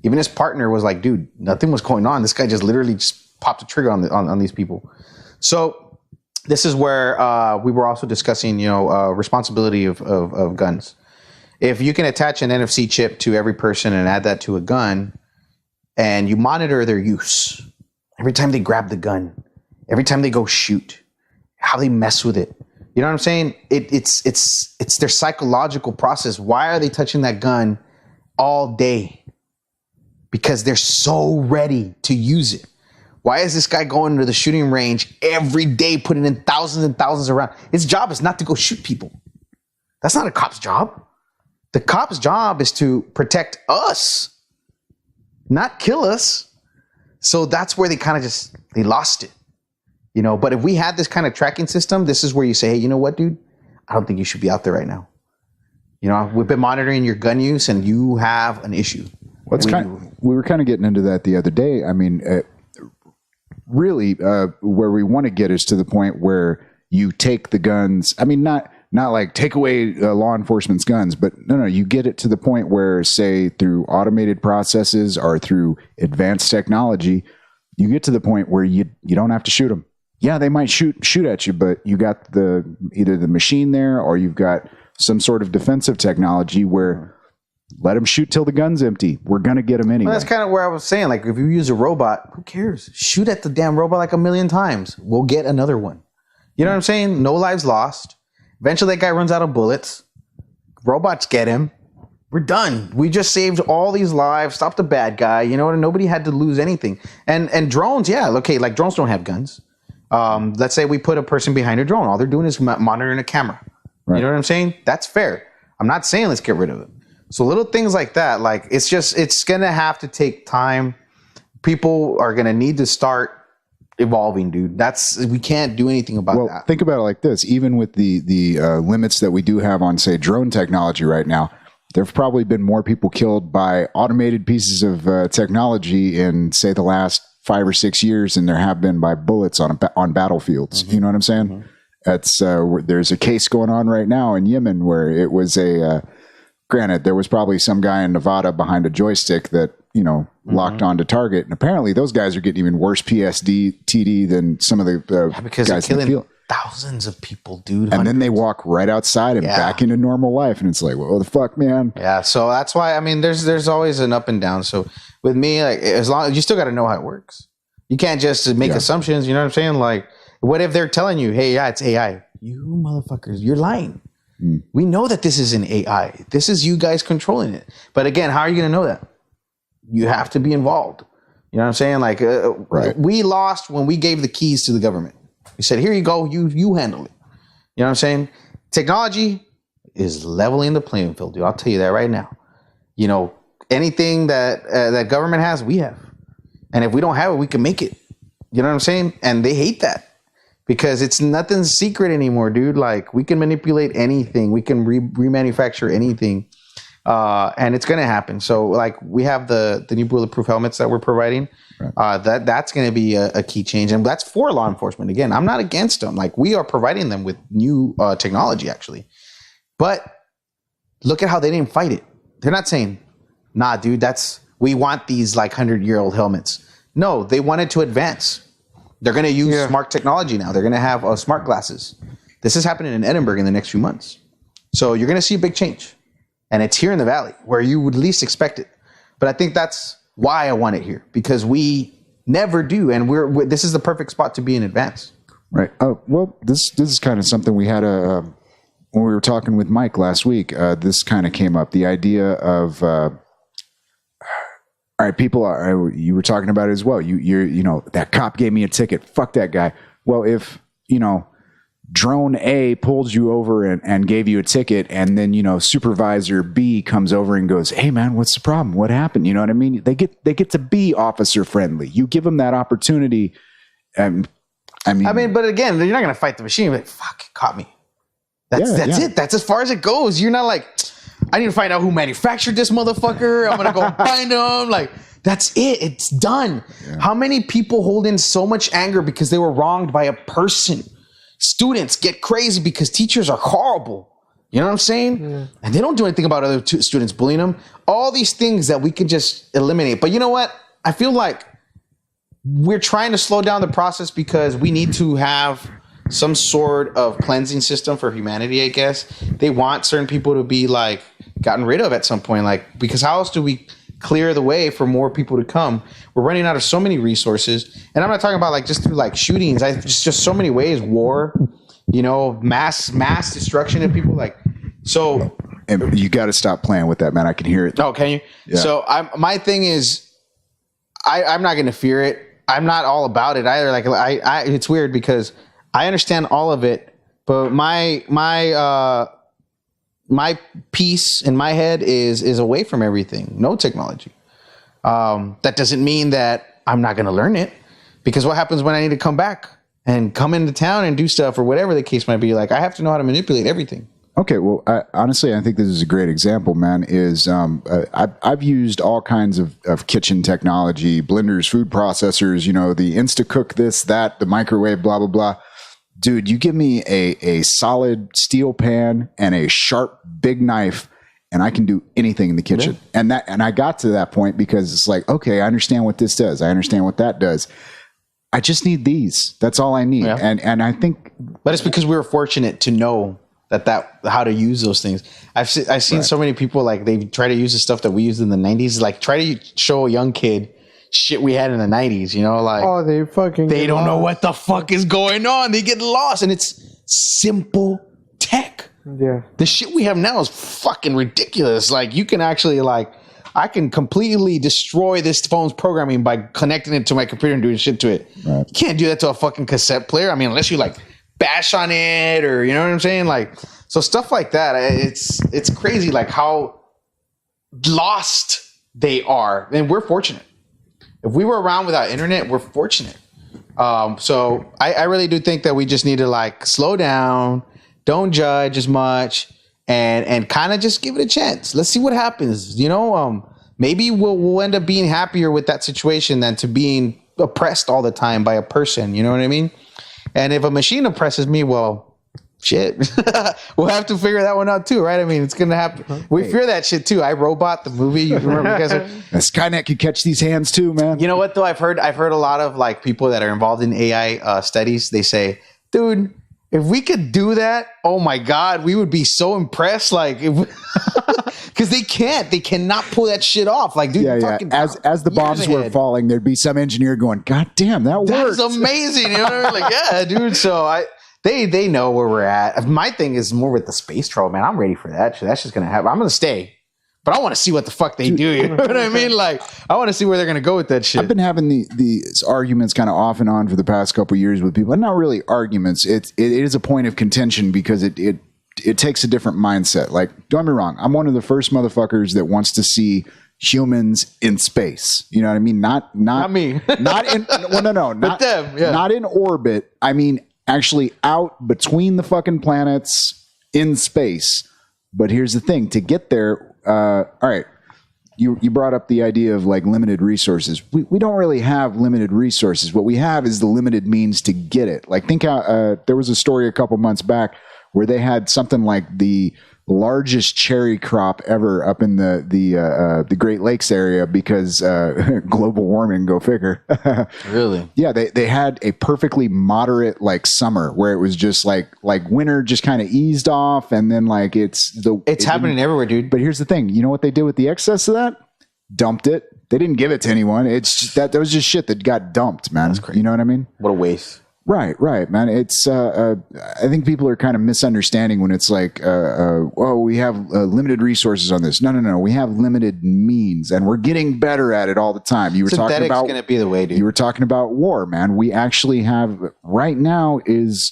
Speaker 3: Even his partner was like, dude, nothing was going on. This guy just literally just popped a trigger on these people. So this is where we were also discussing, you know, responsibility of guns. If you can attach an NFC chip to every person and add that to a gun, and you monitor their use, every time they grab the gun, every time they go shoot, how they mess with it. You know what I'm saying? It's their psychological process. Why are they touching that gun all day? Because they're so ready to use it. Why is this guy going to the shooting range every day, putting in thousands and thousands around? His job is not to go shoot people. That's not a cop's job. The cop's job is to protect us, not kill us. So that's where they kind of they lost it. You know, but if we had this kind of tracking system, this is where you say, hey, you know what, dude? I don't think you should be out there right now. You know, we've been monitoring your gun use and you have an issue.
Speaker 2: We were kind of getting into that the other day. I mean, really, where we want to get is to the point where you take the guns. I mean, not like take away law enforcement's guns, but no, you get it to the point where, say, through automated processes or through advanced technology, you get to the point where you don't have to shoot them. Yeah, they might shoot at you, but you got either the machine there or you've got some sort of defensive technology where let them shoot till the gun's empty. We're going to get them anyway.
Speaker 3: Well, that's kind of where I was saying, like, if you use a robot, who cares? Shoot at the damn robot like 1,000,000 times. We'll get another one. You know what I'm saying? No lives lost. Eventually that guy runs out of bullets. Robots get him. We're done. We just saved all these lives, stopped the bad guy. You know what? Nobody had to lose anything. And drones, yeah, okay, like drones don't have guns. Let's say we put a person behind a drone. All they're doing is monitoring a camera. Right. You know what I'm saying? That's fair. I'm not saying let's get rid of it. So little things like that, like it's going to have to take time. People are going to need to start evolving, dude. We can't do anything about that.
Speaker 2: Think about it like this. Even with the limits that we do have on, say, drone technology right now, there have probably been more people killed by automated pieces of technology in, say, the last 5 or 6 years than there have been by bullets on battlefields. Mm-hmm. You know what I'm saying? Mm-hmm. That's there's a case going on right now in Yemen where it was granted, there was probably some guy in Nevada behind a joystick that, you know, locked onto target. And apparently those guys are getting even worse TD than some of the
Speaker 3: because
Speaker 2: guys
Speaker 3: they're killing thousands of people, dude.
Speaker 2: And then they walk right outside and back into normal life. And it's like, well, what the fuck, man?
Speaker 3: Yeah. So that's why, I mean, there's always an up and down. So with me, like, as long as you still got to know how it works. You can't just make assumptions. You know what I'm saying? Like, what if they're telling you, hey, yeah, it's AI? You motherfuckers, you're lying. We know that this isn't AI. This is you guys controlling it. But again, how are you going to know that? You have to be involved. You know what I'm saying? Like, we lost when we gave the keys to the government. We said, here you go. You handle it. You know what I'm saying? Technology is leveling the playing field, dude. I'll tell you that right now. You know, anything that government has, we have. And if we don't have it, we can make it. You know what I'm saying? And they hate that. Because it's nothing secret anymore, dude. Like, we can manipulate anything. We can remanufacture anything. And it's going to happen. So, like, we have the new bulletproof helmets that we're providing. Right. That's going to be a key change. And that's for law enforcement. Again, I'm not against them. Like, we are providing them with new technology, actually. But look at how they didn't fight it. They're not saying, nah, dude, we want these, like, 100-year-old helmets. No, they wanted to advance. They're going to use smart technology now. They're going to have smart glasses. This is happening in Edinburgh in the next few months. So you're going to see a big change. And it's here in the Valley where you would least expect it. But I think that's why I want it here, because we never do. And this is the perfect spot to be in advance.
Speaker 2: Right. Well, this is kind of something we had when we were talking with Mike last week. This kind of came up. The idea of... all right, people you were talking about it as well. You know, that cop gave me a ticket. Fuck that guy. Well, if, you know, drone A pulled you over and gave you a ticket, and then, you know, supervisor B comes over and goes, hey man, what's the problem? What happened? You know what I mean? They get to be officer friendly. You give them that opportunity. I mean,
Speaker 3: but again, you're not going to fight the machine. You're like, fuck, it caught me. That's it. That's as far as it goes. You're not like, I need to find out who manufactured this motherfucker. I'm going to go find him. Like, that's it. It's done. Yeah. How many people hold in so much anger because they were wronged by a person? Students get crazy because teachers are horrible. You know what I'm saying? Yeah. And they don't do anything about other students bullying them. All these things that we could just eliminate. But you know what? I feel like we're trying to slow down the process because we need to have some sort of cleansing system for humanity, I guess. They want certain people to be like gotten rid of at some point, like, because how else do we clear the way for more people to come. We're running out of so many resources, and I'm not talking about like just through like shootings. Just so many ways, war, mass destruction of people. Like, so.
Speaker 2: And you got to stop playing with that, man. I can hear it.
Speaker 3: Oh, can you? Yeah. So my thing is, I'm not going to fear it. I'm not all about it either. Like it's weird because I understand all of it, but my piece in my head is away from everything. No technology. That doesn't mean that I'm not going to learn it, because what happens when I need to come back and come into town and do stuff or whatever the case might be? Like, I have to know how to manipulate everything.
Speaker 2: Okay, well, honestly, I think this is a great example, man. I've used all kinds of kitchen technology, blenders, food processors, the Instacook, this, that, the microwave, blah, blah, blah. Dude, you give me a solid steel pan and a sharp, big knife, and I can do anything in the kitchen. Yeah. And I got to that point because it's like, okay, I understand what this does. I understand what that does. I just need these. That's all I need. Yeah. And I think...
Speaker 3: But it's because we were fortunate to know that how to use those things. I've seen so many people, like, they try to use the stuff that we used in the 90s, like try to show a young kid shit we had in the 90s, like,
Speaker 1: oh, they
Speaker 3: don't know what the fuck is going on. They get lost, and it's simple tech.
Speaker 1: Yeah,
Speaker 3: the shit we have now is fucking ridiculous. Like, you can actually, like, I can completely destroy this phone's programming by connecting it to my computer and doing shit to it. Right. You can't do that to a fucking cassette player. I mean, unless you like bash on it, or you know what I'm saying? Like, so stuff like that. It's crazy, like how lost they are. And we're fortunate. If we were around without internet, we're fortunate. So I really do think that we just need to, like, slow down, don't judge as much, and kind of just give it a chance. Let's see what happens. Maybe we'll end up being happier with that situation than to being oppressed all the time by a person. You know what I mean? And if a machine oppresses me, well, shit, we'll have to figure that one out too, right? I mean, it's going to happen. We fear that shit too. I, Robot, the movie. You remember?
Speaker 2: Skynet could catch these hands too, man.
Speaker 3: You know what though? I've heard a lot of, like, people that are involved in AI studies. They say, dude, if we could do that, oh my God, we would be so impressed. Like, because they cannot pull that shit off. Like, dude,
Speaker 2: as the bombs were falling, there'd be some engineer going, God damn, that worked.
Speaker 3: That's amazing. You know what I mean? Like, yeah, dude. So they know where we're at. My thing is more with the space troll, man. I'm ready for that shit. That's just gonna happen. I'm gonna stay, but I want to see what the fuck they do. You know what I mean? Like, I want to see where they're gonna go with that shit.
Speaker 2: I've been having these arguments kind of off and on for the past couple of years with people. Not really arguments. It is a point of contention because it takes a different mindset. Like, don't get me wrong. I'm one of the first motherfuckers that wants to see humans in space. You know what I mean? Not
Speaker 3: me.
Speaker 2: Not in. Well, no. Not them. Yeah. Not in orbit. I mean, actually out between the fucking planets in space. But here's the thing: to get there, all right. You brought up the idea of, like, limited resources. We don't really have limited resources. What we have is the limited means to get it. Like, think how there was a story a couple months back where they had something like the largest cherry crop ever up in the Great Lakes area because global warming, go figure.
Speaker 3: Really?
Speaker 2: Yeah, they had a perfectly moderate, like, summer where it was just like winter just kind of eased off, and then, like, it's
Speaker 3: happening everywhere, dude.
Speaker 2: But here's the thing: you know what they did with the excess of that? Dumped it. They didn't give it to anyone. It's just that was just shit that got dumped, man. That's crazy. You know what I mean?
Speaker 3: What a waste.
Speaker 2: Right, man. It's I think people are kind of misunderstanding when it's like, we have limited resources on this. No. We have limited means, and we're getting better at it all the time. You were talking about
Speaker 3: going to be the way, dude.
Speaker 2: You were talking about war, man. We actually have right now is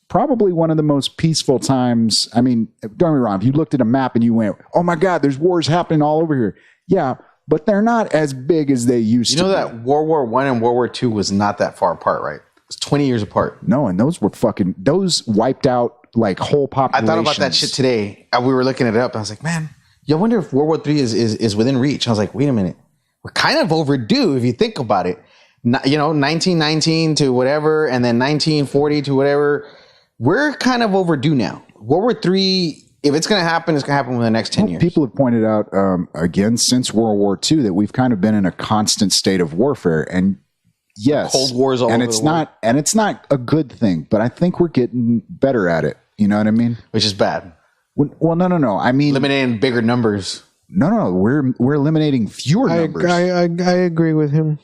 Speaker 2: probably one of the most peaceful times. I mean, don't get me wrong. If you looked at a map and you went, "Oh my God, there's wars happening all over here," yeah. But they're not as big as they used to.
Speaker 3: You know that World War I and World War II was not that far apart, right? It's 20 years apart.
Speaker 2: No, and those wiped out, like, whole populations.
Speaker 3: I thought about that shit today. We were looking it up, and I was like, man, I wonder if World War III is within reach. I was like, wait a minute. We're kind of overdue if you think about it. 1919 to whatever, and then 1940 to whatever. We're kind of overdue now. World War III, if it's going to happen, it's going to happen within the next 10 years.
Speaker 2: People have pointed out, again, since World War II, that we've kind of been in a constant state of warfare. And yes,
Speaker 3: Cold Wars all over
Speaker 2: the world. And it's not a good thing, but I think we're getting better at it. You know what I mean?
Speaker 3: Which is bad.
Speaker 2: Well, no. I mean,
Speaker 3: eliminating bigger numbers.
Speaker 2: No. We're eliminating fewer numbers.
Speaker 1: I agree with him.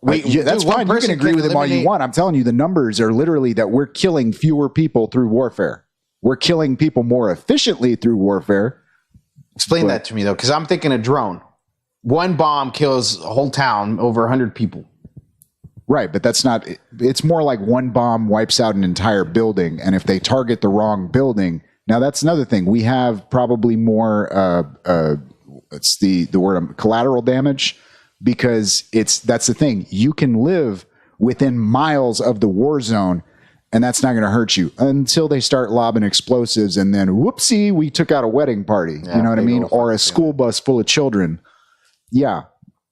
Speaker 2: That's fine. You can agree with him all you want. I'm telling you, the numbers are literally that we're killing fewer people through warfare. We're killing people more efficiently through warfare.
Speaker 3: Explain that to me, though, because I'm thinking a drone. One bomb kills a whole town, over 100 people.
Speaker 2: Right, but that's not. It's more like one bomb wipes out an entire building, and if they target the wrong building, now that's another thing. We have probably more. It's the word collateral damage, because that's the thing. You can live within miles of the war zone, and that's not going to hurt you until they start lobbing explosives, and then whoopsie, we took out a wedding party. You know what I mean, or a school bus full of children. Yeah.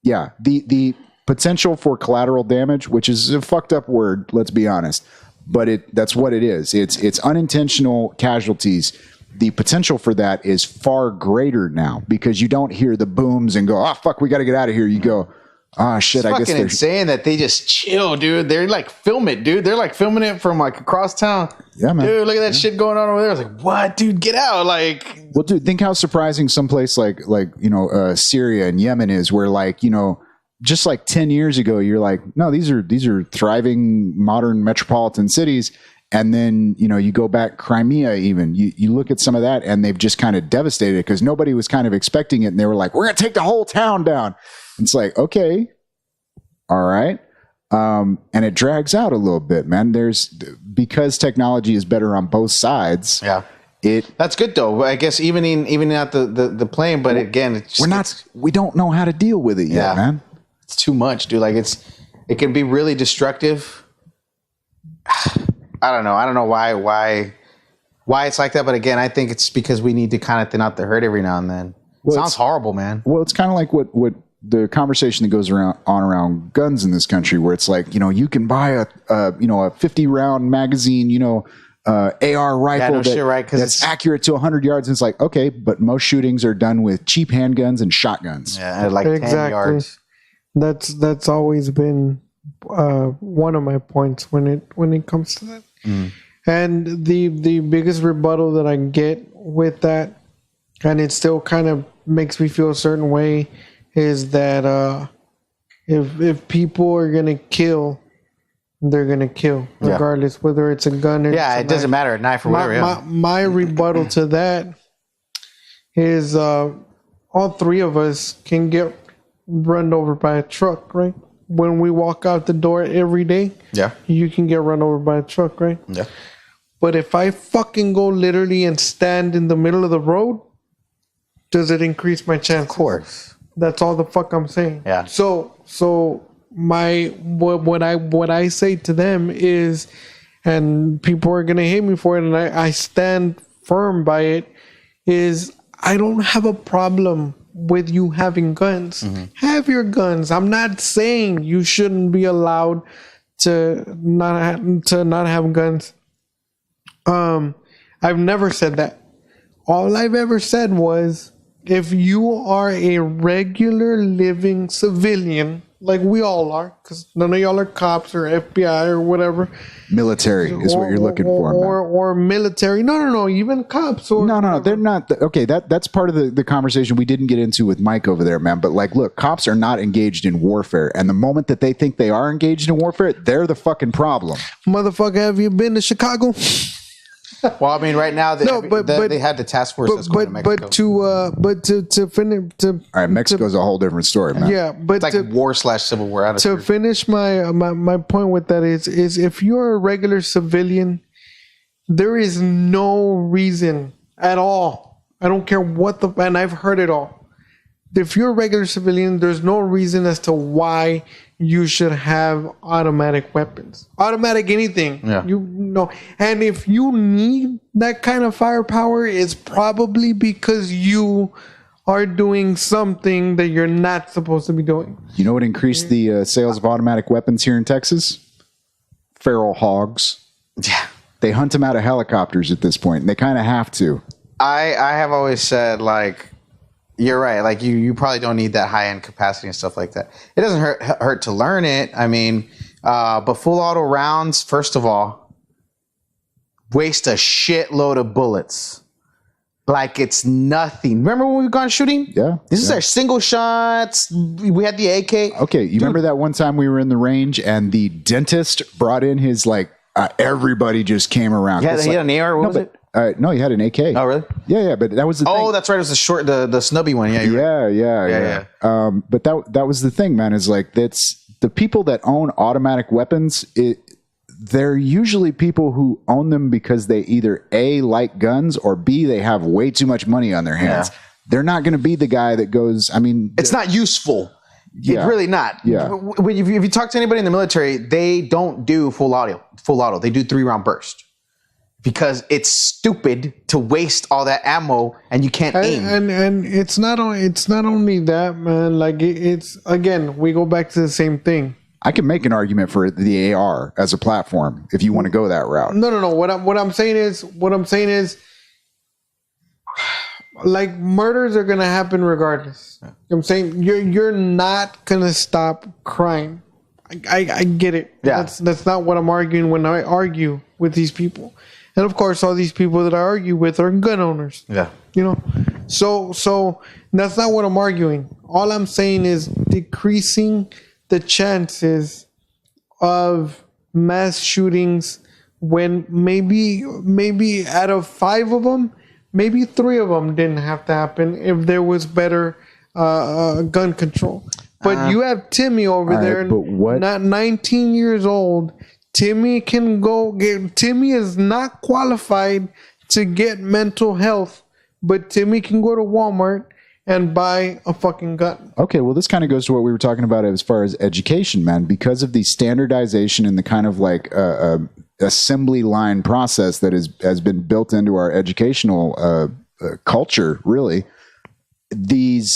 Speaker 2: The potential for collateral damage, which is a fucked up word, let's be honest, but that's what it is. It's unintentional casualties. The potential for that is far greater now, because you don't hear the booms and go, oh fuck, we got to get out of here. You go, oh shit,
Speaker 3: it's
Speaker 2: I guess
Speaker 3: fucking insane that they just chill, dude. They're like film it, dude. They're like filming it from like across town.
Speaker 2: Yeah, man.
Speaker 3: Dude, look at that shit going on over there. I was like, what, dude? Get out! Like,
Speaker 2: well, dude, think how surprising someplace like Syria and Yemen is, where just like 10 years ago, you're like, no, these are thriving modern metropolitan cities. And then, you go back Crimea, even you look at some of that, and they've just kind of devastated it, because nobody was kind of expecting it. And they were like, we're going to take the whole town down. And it's like, okay, all right. And it drags out a little bit, man. Because technology is better on both sides.
Speaker 3: Yeah. That's good though. I guess even at the plane, but again,
Speaker 2: we don't know how to deal with it yet, man.
Speaker 3: It's too much, dude. Like it can be really destructive. I don't know why it's like that, but again, I think it's because we need to kind of thin out the herd every now and then. Well, sounds horrible, man.
Speaker 2: Well, it's kind of like what the conversation that goes around guns in this country, where it's like, you can buy a 50-round magazine, AR rifle that's accurate to 100 yards. And it's like, okay, but most shootings are done with cheap handguns and shotguns.
Speaker 3: Yeah, like 10 yards.
Speaker 1: That's always been one of my points when it comes to that. And the biggest rebuttal that I get with that, and it still kind of makes me feel a certain way, is that if people are gonna kill, they're gonna kill regardless, whether it's a gun or
Speaker 3: it doesn't matter, a knife or whatever.
Speaker 1: My rebuttal to that is all three of us can get run over by a truck, right? When we walk out the door every day, you can get run over by a truck, right?
Speaker 3: Yeah.
Speaker 1: But if I fucking go literally and stand in the middle of the road, does it increase my chance?
Speaker 3: Of course.
Speaker 1: That's all the fuck I'm saying.
Speaker 3: Yeah.
Speaker 1: So what I say to them is, and people are gonna hate me for it, and I stand firm by it, is I don't have a problem with you having guns. Have your guns. I'm not saying you shouldn't be allowed to not have guns. I've never said that. All I've ever said was, if you are a regular living civilian, like we all are, because none of y'all are cops or FBI or whatever.
Speaker 2: Military is what you're looking for,
Speaker 1: or military. No, even cops.
Speaker 2: No, they're not. Okay, that's part of the conversation we didn't get into with Mike over there, man. But like, look, cops are not engaged in warfare, and the moment that they think they are engaged in warfare, they're the fucking problem.
Speaker 1: Motherfucker, have you been to Chicago?
Speaker 3: Well, I mean, right now they had the task force that's going to Mexico.
Speaker 1: But to finish,
Speaker 2: all right, Mexico's a whole different story, man.
Speaker 1: Yeah, but
Speaker 3: it's like war/civil war attitude.
Speaker 1: To finish my point with that is if you're a regular civilian, there is no reason at all. I don't care and I've heard it all. If you're a regular civilian, there's no reason as to why you should have automatic weapons, automatic anything.
Speaker 3: Yeah.
Speaker 1: And if you need that kind of firepower, it's probably because you are doing something that you're not supposed to be doing.
Speaker 2: You know what increased the sales of automatic weapons here in Texas? Feral hogs.
Speaker 3: Yeah.
Speaker 2: They hunt them out of helicopters at this point, and they kind of have to.
Speaker 3: I have always said, like, you're right. Like you probably don't need that high end capacity and stuff like that. It doesn't hurt to learn it. I mean, but full auto rounds, first of all, waste a shitload of bullets. like it's nothing. Remember when we've gone shooting?
Speaker 2: Yeah.
Speaker 3: This is our single shots. We had the AK.
Speaker 2: Okay, you remember that one time we were in the range and the dentist brought in his everybody just came around.
Speaker 3: Yeah, he had an AR. What was it?
Speaker 2: No, he had an AK.
Speaker 3: Oh, really?
Speaker 2: Yeah, but that was the thing.
Speaker 3: Oh, that's right. It was the short, the snubby one.
Speaker 2: Yeah. But that was the thing, man. Is like that's the people that own automatic weapons. They're usually people who own them because they either A, like guns, or B, they have way too much money on their hands. Yeah. They're not going to be the guy that goes, I mean...
Speaker 3: It's not useful. Yeah. It's really not.
Speaker 2: Yeah.
Speaker 3: If you talk to anybody in the military, they don't do full auto. They do 3-round burst. Because it's stupid to waste all that ammo and you can't aim.
Speaker 1: And it's not only that, man. Like, it's, again, we go back to the same thing.
Speaker 2: I can make an argument for the AR as a platform if you want to go that route.
Speaker 1: No. What I'm saying is, like, murders are gonna happen regardless. You know what I'm saying you're not gonna stop crime. I get it.
Speaker 3: Yeah.
Speaker 1: That's not what I'm arguing when I argue with these people. And of course, all these people that I argue with are gun owners.
Speaker 3: Yeah.
Speaker 1: You know, so that's not what I'm arguing. All I'm saying is decreasing the chances of mass shootings when maybe out of 5 of them, maybe 3 of them didn't have to happen if there was better gun control. But you have Timmy over there, not 19 years old. Timmy can go Timmy is not qualified to get mental health, but Timmy can go to Walmart and buy a fucking gun.
Speaker 2: Okay, well, this kind of goes to what we were talking about as far as education, man. Because of the standardization and the kind of like assembly line process that has been built into our educational culture, really, the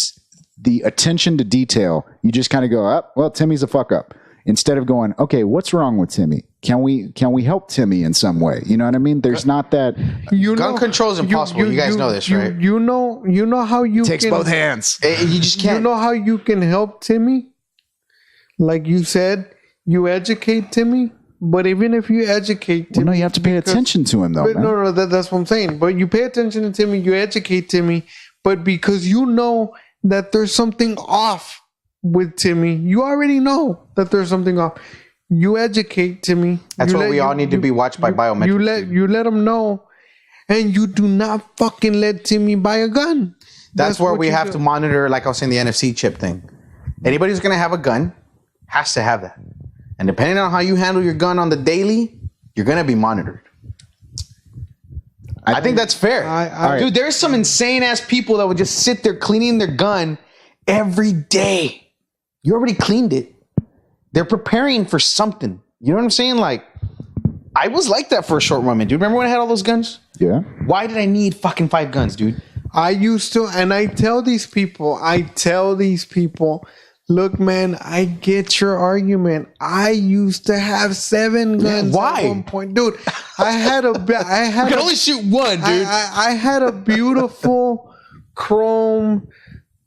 Speaker 2: attention to detail, you just kind of go, oh, well, Timmy's a fuck up. Instead of going, okay, what's wrong with Timmy? Can we help Timmy in some way? You know what I mean? There's not that.
Speaker 3: Gun control is impossible. You guys know this, right?
Speaker 1: You know how you
Speaker 2: takes both hands.
Speaker 3: You just can't.
Speaker 1: You know how you can help Timmy? Like you said, you educate Timmy. But even if you educate Timmy,
Speaker 2: no, you have to pay attention to him, though.
Speaker 1: No, that's what I'm saying. But you pay attention to Timmy, you educate Timmy. But because you know that there's something off with Timmy, you already know that there's something off. You educate Timmy.
Speaker 3: That's why we all need to be watched by biometrics.
Speaker 1: You let him know, and you do not fucking let Timmy buy a gun.
Speaker 3: That's where we have to monitor, like I was saying, the NFC chip thing. Anybody who's going to have a gun has to have that. And depending on how you handle your gun on the daily, you're going to be monitored. I think that's fair. Dude, there's some insane ass people that would just sit there cleaning their gun every day. You already cleaned it. They're preparing for something. You know what I'm saying? Like, I was like that for a short moment, dude. Remember when I had all those guns?
Speaker 2: Yeah.
Speaker 3: Why did I need fucking 5 guns, dude?
Speaker 1: I used to, and I tell these people, look, man, I get your argument. I used to have 7 guns
Speaker 3: why?
Speaker 1: At one point. Dude, I
Speaker 3: could only shoot one, dude.
Speaker 1: I had a beautiful chrome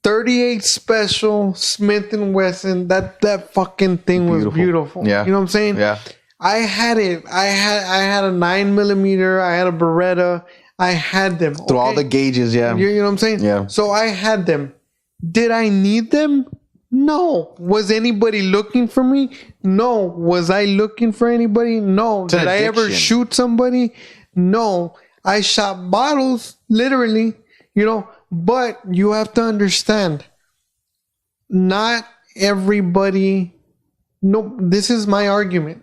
Speaker 1: 38 special Smith & Wesson. That fucking thing was beautiful.
Speaker 3: Yeah.
Speaker 1: You know what I'm saying?
Speaker 3: Yeah.
Speaker 1: I had it. I had a 9mm. I had a Beretta. I had them.
Speaker 3: Through all the gauges, yeah.
Speaker 1: You know what I'm saying?
Speaker 3: Yeah.
Speaker 1: So I had them. Did I need them? No. Was anybody looking for me? No. Was I looking for anybody? No. Did I ever shoot somebody? No. I shot bottles, literally, you know. But you have to understand, not everybody. No, this is my argument.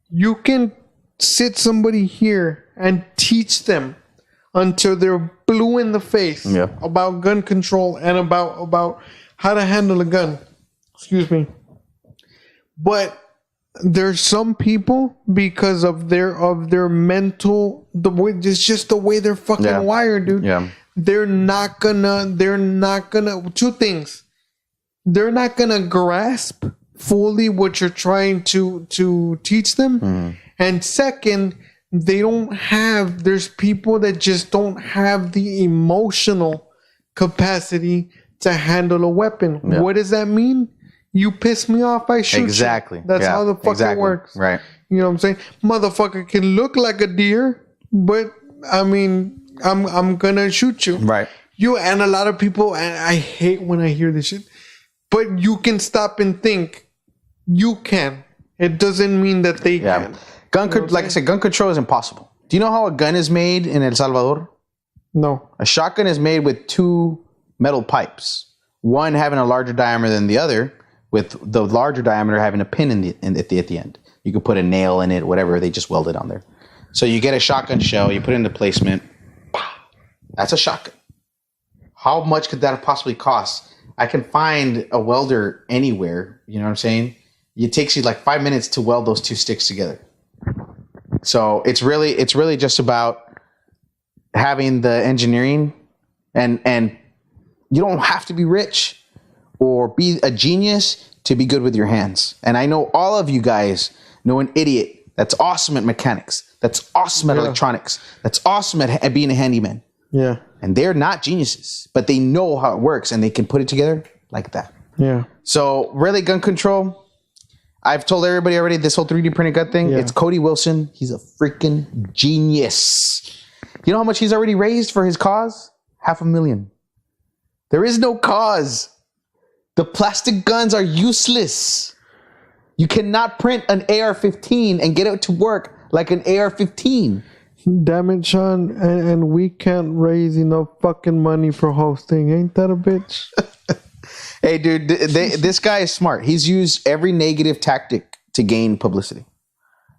Speaker 1: You can sit somebody here and teach them until they're blue in the face about gun control and about how to handle a gun. Excuse me. But there's some people, because of their mental, it's just the way they're fucking wired, dude.
Speaker 3: Yeah.
Speaker 1: They're not gonna 2 things. They're not gonna grasp fully what you're trying to teach them. And second, there's people that just don't have the emotional capacity to handle a weapon.
Speaker 3: Yeah.
Speaker 1: What does that mean? You piss me off, I shoot you. That's how the fuck it works.
Speaker 3: Right.
Speaker 1: You know what I'm saying? Motherfucker can look like a deer, but I mean, I'm gonna shoot you.
Speaker 3: Right.
Speaker 1: You and a lot of people, and I hate when I hear this shit, but you can stop and think. You can. It doesn't mean that they can.
Speaker 3: Like I said, gun control is impossible. Do you know how a gun is made in El Salvador?
Speaker 1: No.
Speaker 3: A shotgun is made with 2 metal pipes, one having a larger diameter than the other, with the larger diameter having a pin at the end. You could put a nail in it, whatever. They just weld it on there. So you get a shotgun shell, you put it into placement. That's a shotgun. How much could that possibly cost? I can find a welder anywhere. You know what I'm saying? It takes you like 5 minutes to weld those 2 sticks together. So it's really just about having the engineering, and you don't have to be rich or be a genius to be good with your hands. And I know all of you guys know an idiot that's awesome at mechanics, that's awesome at electronics, that's awesome at being a handyman.
Speaker 1: Yeah.
Speaker 3: And they're not geniuses, but they know how it works and they can put it together like that.
Speaker 1: Yeah.
Speaker 3: So really, gun control, I've told everybody already, this whole 3D printed gun thing, it's Cody Wilson. He's a freaking genius. You know how much he's already raised for his cause? $500,000. There is no cause. The plastic guns are useless. You cannot print an AR-15 and get it to work like an AR-15.
Speaker 1: Damn it, Sean. And we can't raise enough fucking money for hosting. Ain't that a bitch?
Speaker 3: Hey, dude, this guy is smart. He's used every negative tactic to gain publicity.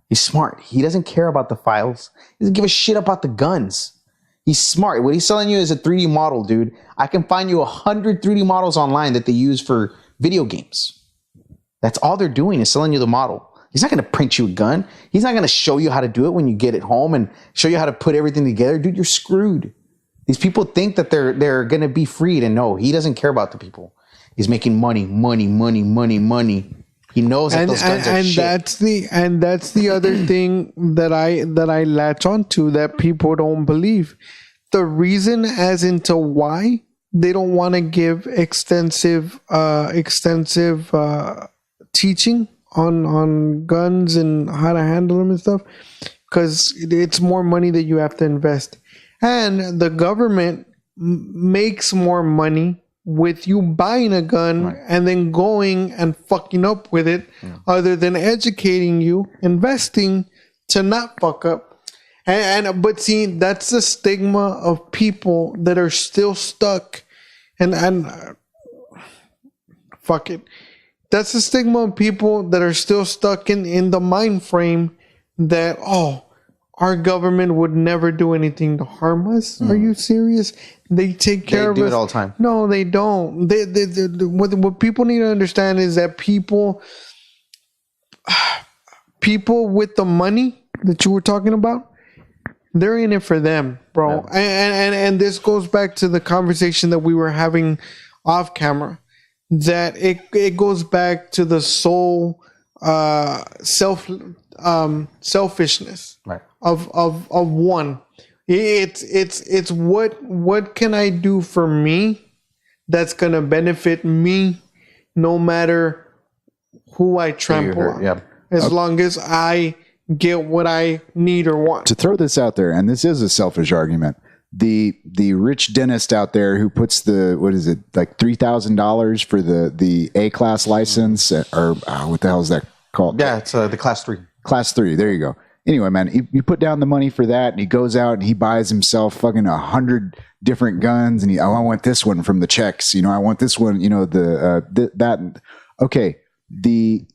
Speaker 3: He's smart. He doesn't care about the files. He doesn't give a shit about the guns. He's smart. What he's selling you is a 3D model, dude. I can find you 100 3D models online that they use for video games. That's all they're doing is selling you the model. He's not going to print you a gun. He's not going to show you how to do it when you get it home and show you how to put everything together. Dude, you're screwed. These people think that they're going to be freed, and no, he doesn't care about the people. He's making money. He knows that those guns are shit.
Speaker 1: That's the other thing that I latch onto that people don't believe. The reason as into why they don't want to give extensive teaching on guns and how to handle them and stuff, because it's more money that you have to invest, and the government makes more money with you buying a gun and then going and fucking up with it, other than educating you, investing to not fuck up. But see, that's the stigma of people that are still stuck and fuck it. That's the stigma of people that are still stuck in the mind frame that, our government would never do anything to harm us. Are you serious? They take care of us. They do it
Speaker 3: all the time.
Speaker 1: No, they don't. What people need to understand is that people with the money that you were talking about, they're in it for them, bro. Yeah. And this goes back to the conversation that we were having off camera, that it goes back to the soul selfishness of one. It's what can I do for me that's gonna benefit me, no matter who I trample on. As long as I get what I need or want.
Speaker 2: To throw this out there, and this is a selfish argument, the rich dentist out there who puts the, what is it, like $3,000 for the A-class license, or what the hell is that called?
Speaker 3: Yeah, it's the class 3.
Speaker 2: Class 3, there you go. Anyway, man, you put down the money for that, and he goes out and he buys himself fucking 100 different guns, and I want this one from the Czechs, I want this one, that. Okay, the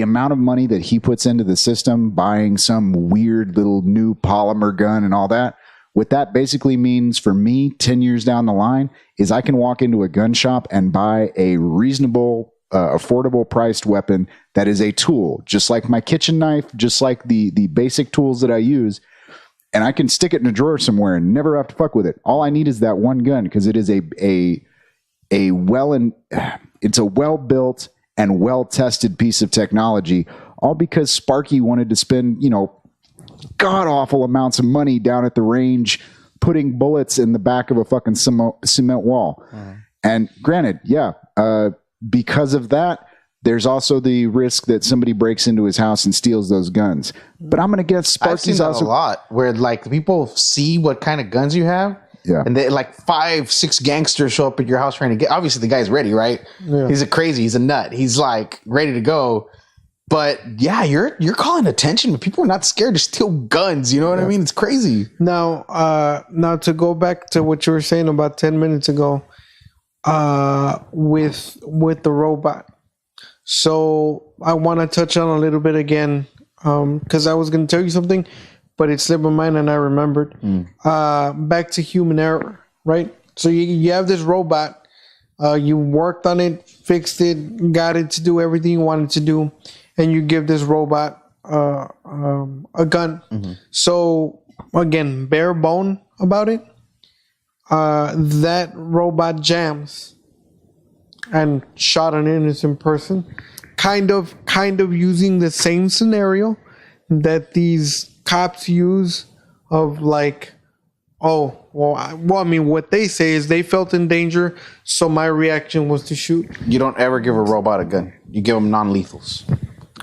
Speaker 2: amount of money that he puts into the system, buying some weird little new polymer gun and all that, what that basically means for me 10 years down the line is I can walk into a gun shop and buy a reasonable, affordable priced weapon that is a tool, just like my kitchen knife, just like the basic tools that I use, and I can stick it in a drawer somewhere and never have to fuck with it. All I need is that one gun, because it is it's a well-built and well-tested piece of technology, all because Sparky wanted to spend, god-awful amounts of money down at the range putting bullets in the back of a fucking cement wall. And granted, because of that, there's also the risk that somebody breaks into his house and steals those guns. But I'm going to guess
Speaker 3: I've seen
Speaker 2: Sparky's
Speaker 3: that
Speaker 2: also
Speaker 3: a lot where like people see what kind of guns you have.
Speaker 2: Yeah.
Speaker 3: And they like 5-6 gangsters show up at your house trying to get, obviously the guy's ready, right?
Speaker 1: Yeah.
Speaker 3: He's a crazy, he's a nut. He's like ready to go. But yeah, you're calling attention, but people are not scared to steal guns. You know what I mean? It's crazy.
Speaker 1: Now to go back to what you were saying about 10 minutes ago, with the robot. So I want to touch on a little bit again, because I was going to tell you something, but it slipped my mind and I remembered. Back to human error, right? So you have this robot, you worked on it, fixed it, got it to do everything you wanted to do, and you give this robot a gun. So again, bare bone about it. That robot jams and shot an innocent person, kind of using the same scenario that these cops use of like, oh, well, I mean, what they say is they felt in danger, so my reaction was to shoot.
Speaker 3: You don't ever give a robot a gun. You give them non-lethals.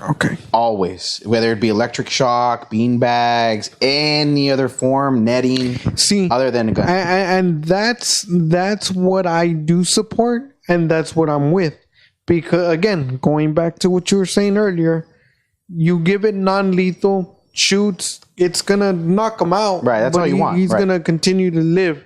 Speaker 1: Okay.
Speaker 3: Always. Whether it be electric shock, bean bags, any other form, netting, other than a gun.
Speaker 1: And that's what I do support, and that's what I'm with. Because, again, going back to what you were saying earlier, you give it non-lethal, shoots, it's going to knock him out.
Speaker 3: Right, that's all you want.
Speaker 1: He's going to continue to live.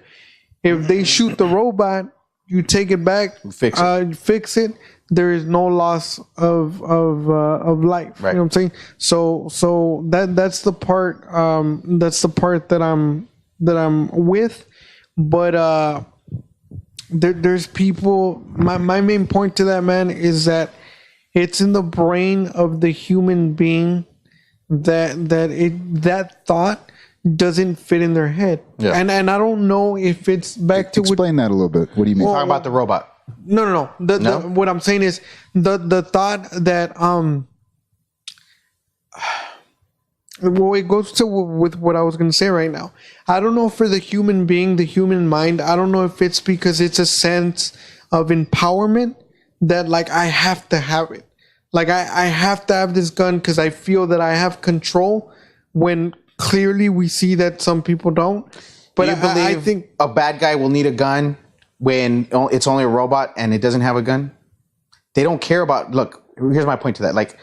Speaker 1: If they shoot the robot, you take it back, fix it. There is no loss of life.
Speaker 3: Right.
Speaker 1: You know what I'm saying? So that's the part that I'm with. But there's people. My main point to that, man, is that it's in the brain of the human being that thought doesn't fit in their head.
Speaker 3: Yeah.
Speaker 1: And I don't know if it's back to
Speaker 2: explain that a little bit. What do you mean?
Speaker 3: Talk about the robot.
Speaker 1: No. What I'm saying is the thought that well, it goes to with what I was going to say right now. I don't know for the human being, the human mind. I don't know if it's because it's a sense of empowerment that like I have to have it. Like I have to have this gun because I feel that I have control. When clearly we see that some people don't. But
Speaker 3: you believe
Speaker 1: I think
Speaker 3: a bad guy will need a gun when it's only a robot and it doesn't have a gun? They don't care about. Look, here's my point to that. Like,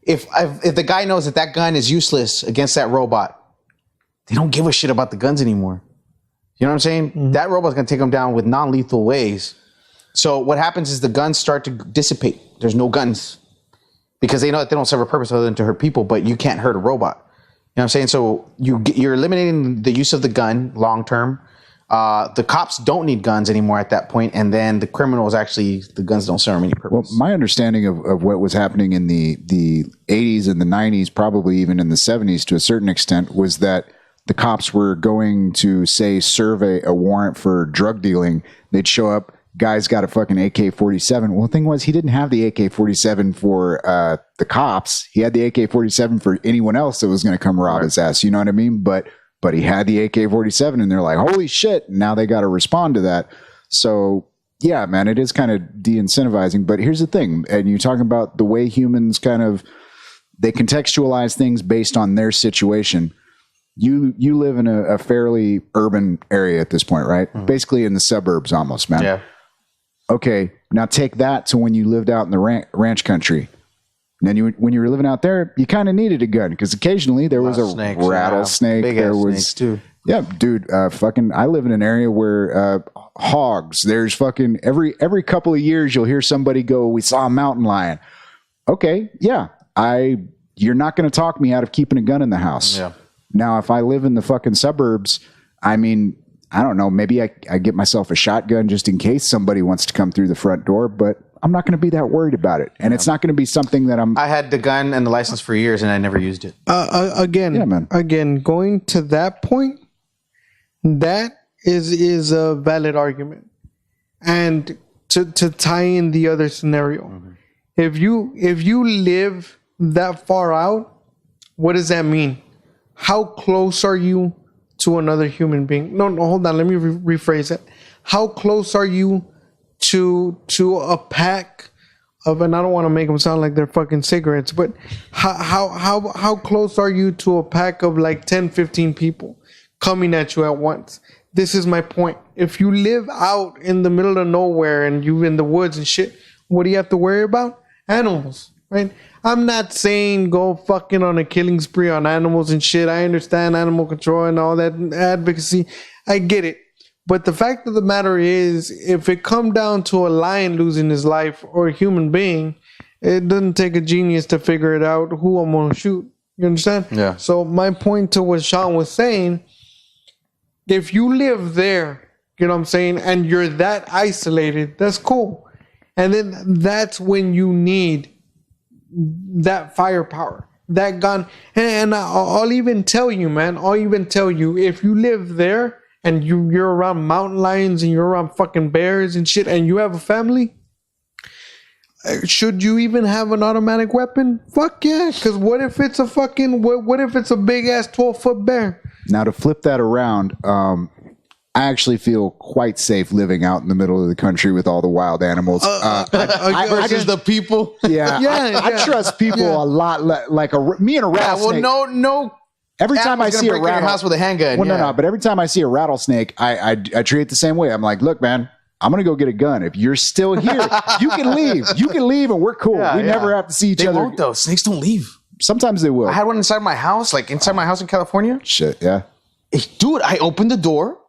Speaker 3: if the guy knows that gun is useless against that robot, they don't give a shit about the guns anymore. You know what I'm saying? Mm-hmm. That robot's gonna take them down with non-lethal ways. So what happens is the guns start to dissipate. There's no guns because they know that they don't serve a purpose other than to hurt people. But you can't hurt a robot. You know what I'm saying? So you're eliminating the use of the gun long term. The cops don't need guns anymore at that point, and then the criminals actually, the guns don't serve any purpose.
Speaker 2: Well, my understanding of what was happening in the 80s and the 90s, probably even in the 70s to a certain extent, was that the cops were going to, say, serve a warrant for drug dealing. They'd show up, guy's got a fucking AK-47. Well, the thing was, he didn't have the AK-47 for the cops. He had the AK-47 for anyone else that was going to come rob his ass. You know what I mean? But he had the AK-47 and they're like, holy shit. Now they got to respond to that. So yeah, man, it is kind of de-incentivizing, but here's the thing. And you're talking about the way humans they contextualize things based on their situation. You live in a fairly urban area at this point, right? Mm-hmm. Basically in the suburbs almost, man. Yeah. Okay. Now take that to when you lived out in the ranch country. And then when you were living out there, you kind of needed a gun because occasionally there was a rattlesnake.
Speaker 3: Big
Speaker 2: there was
Speaker 3: snakes too.
Speaker 2: Yeah, dude. I live in an area where hogs. There's fucking every couple of years you'll hear somebody go, "We saw a mountain lion." Okay, yeah. You're not going to talk me out of keeping a gun in the house. Yeah. Now, if I live in the fucking suburbs, I mean, I don't know. Maybe I get myself a shotgun just in case somebody wants to come through the front door, but I'm not going to be that worried about it. And it's not going to be something that I
Speaker 3: had the gun and the license for years and I never used it.
Speaker 1: Again, going to that point, that is a valid argument. And to tie in the other scenario, mm-hmm. if you live that far out, what does that mean? How close are you to another human being? No, hold on. Let me rephrase it. How close are you to a pack and I don't want to make them sound like they're fucking cigarettes, but how close are you to a pack of like 10, 15 people coming at you at once? This is my point. If you live out in the middle of nowhere and you in the woods and shit, what do you have to worry about? Animals, right? I'm not saying go fucking on a killing spree on animals and shit. I understand animal control and all that advocacy. I get it. But the fact of the matter is, if it come down to a lion losing his life or a human being, it doesn't take a genius to figure it out who I'm going to shoot. You understand?
Speaker 3: Yeah.
Speaker 1: So my point to what Sean was saying, if you live there, you know what I'm saying, and you're that isolated, that's cool. And then that's when you need that firepower, that gun. And I'll even tell you, man, if you live there, and you're around mountain lions and you're around fucking bears and shit, and you have a family, should you even have an automatic weapon? Fuck yeah, because what if it's a fucking, what if it's a big ass 12-foot bear?
Speaker 2: Now to flip that around, I actually feel quite safe living out in the middle of the country with all the wild animals.
Speaker 3: Versus the people.
Speaker 2: Yeah, I trust people a lot. Like me and a rattlesnake.
Speaker 3: Well, no.
Speaker 2: Every time I see a
Speaker 3: rattlesnake, house with a handgun.
Speaker 2: Well, no. But every time I see a rattlesnake, I treat it the same way. I'm like, look, man, I'm gonna go get a gun. If you're still here, you can leave. You can leave, and we're cool. We never have to see each other.
Speaker 3: They won't though. Snakes don't leave.
Speaker 2: Sometimes they will.
Speaker 3: I had one inside my house, like inside my house in California.
Speaker 2: Shit, yeah.
Speaker 3: Dude, I opened the door.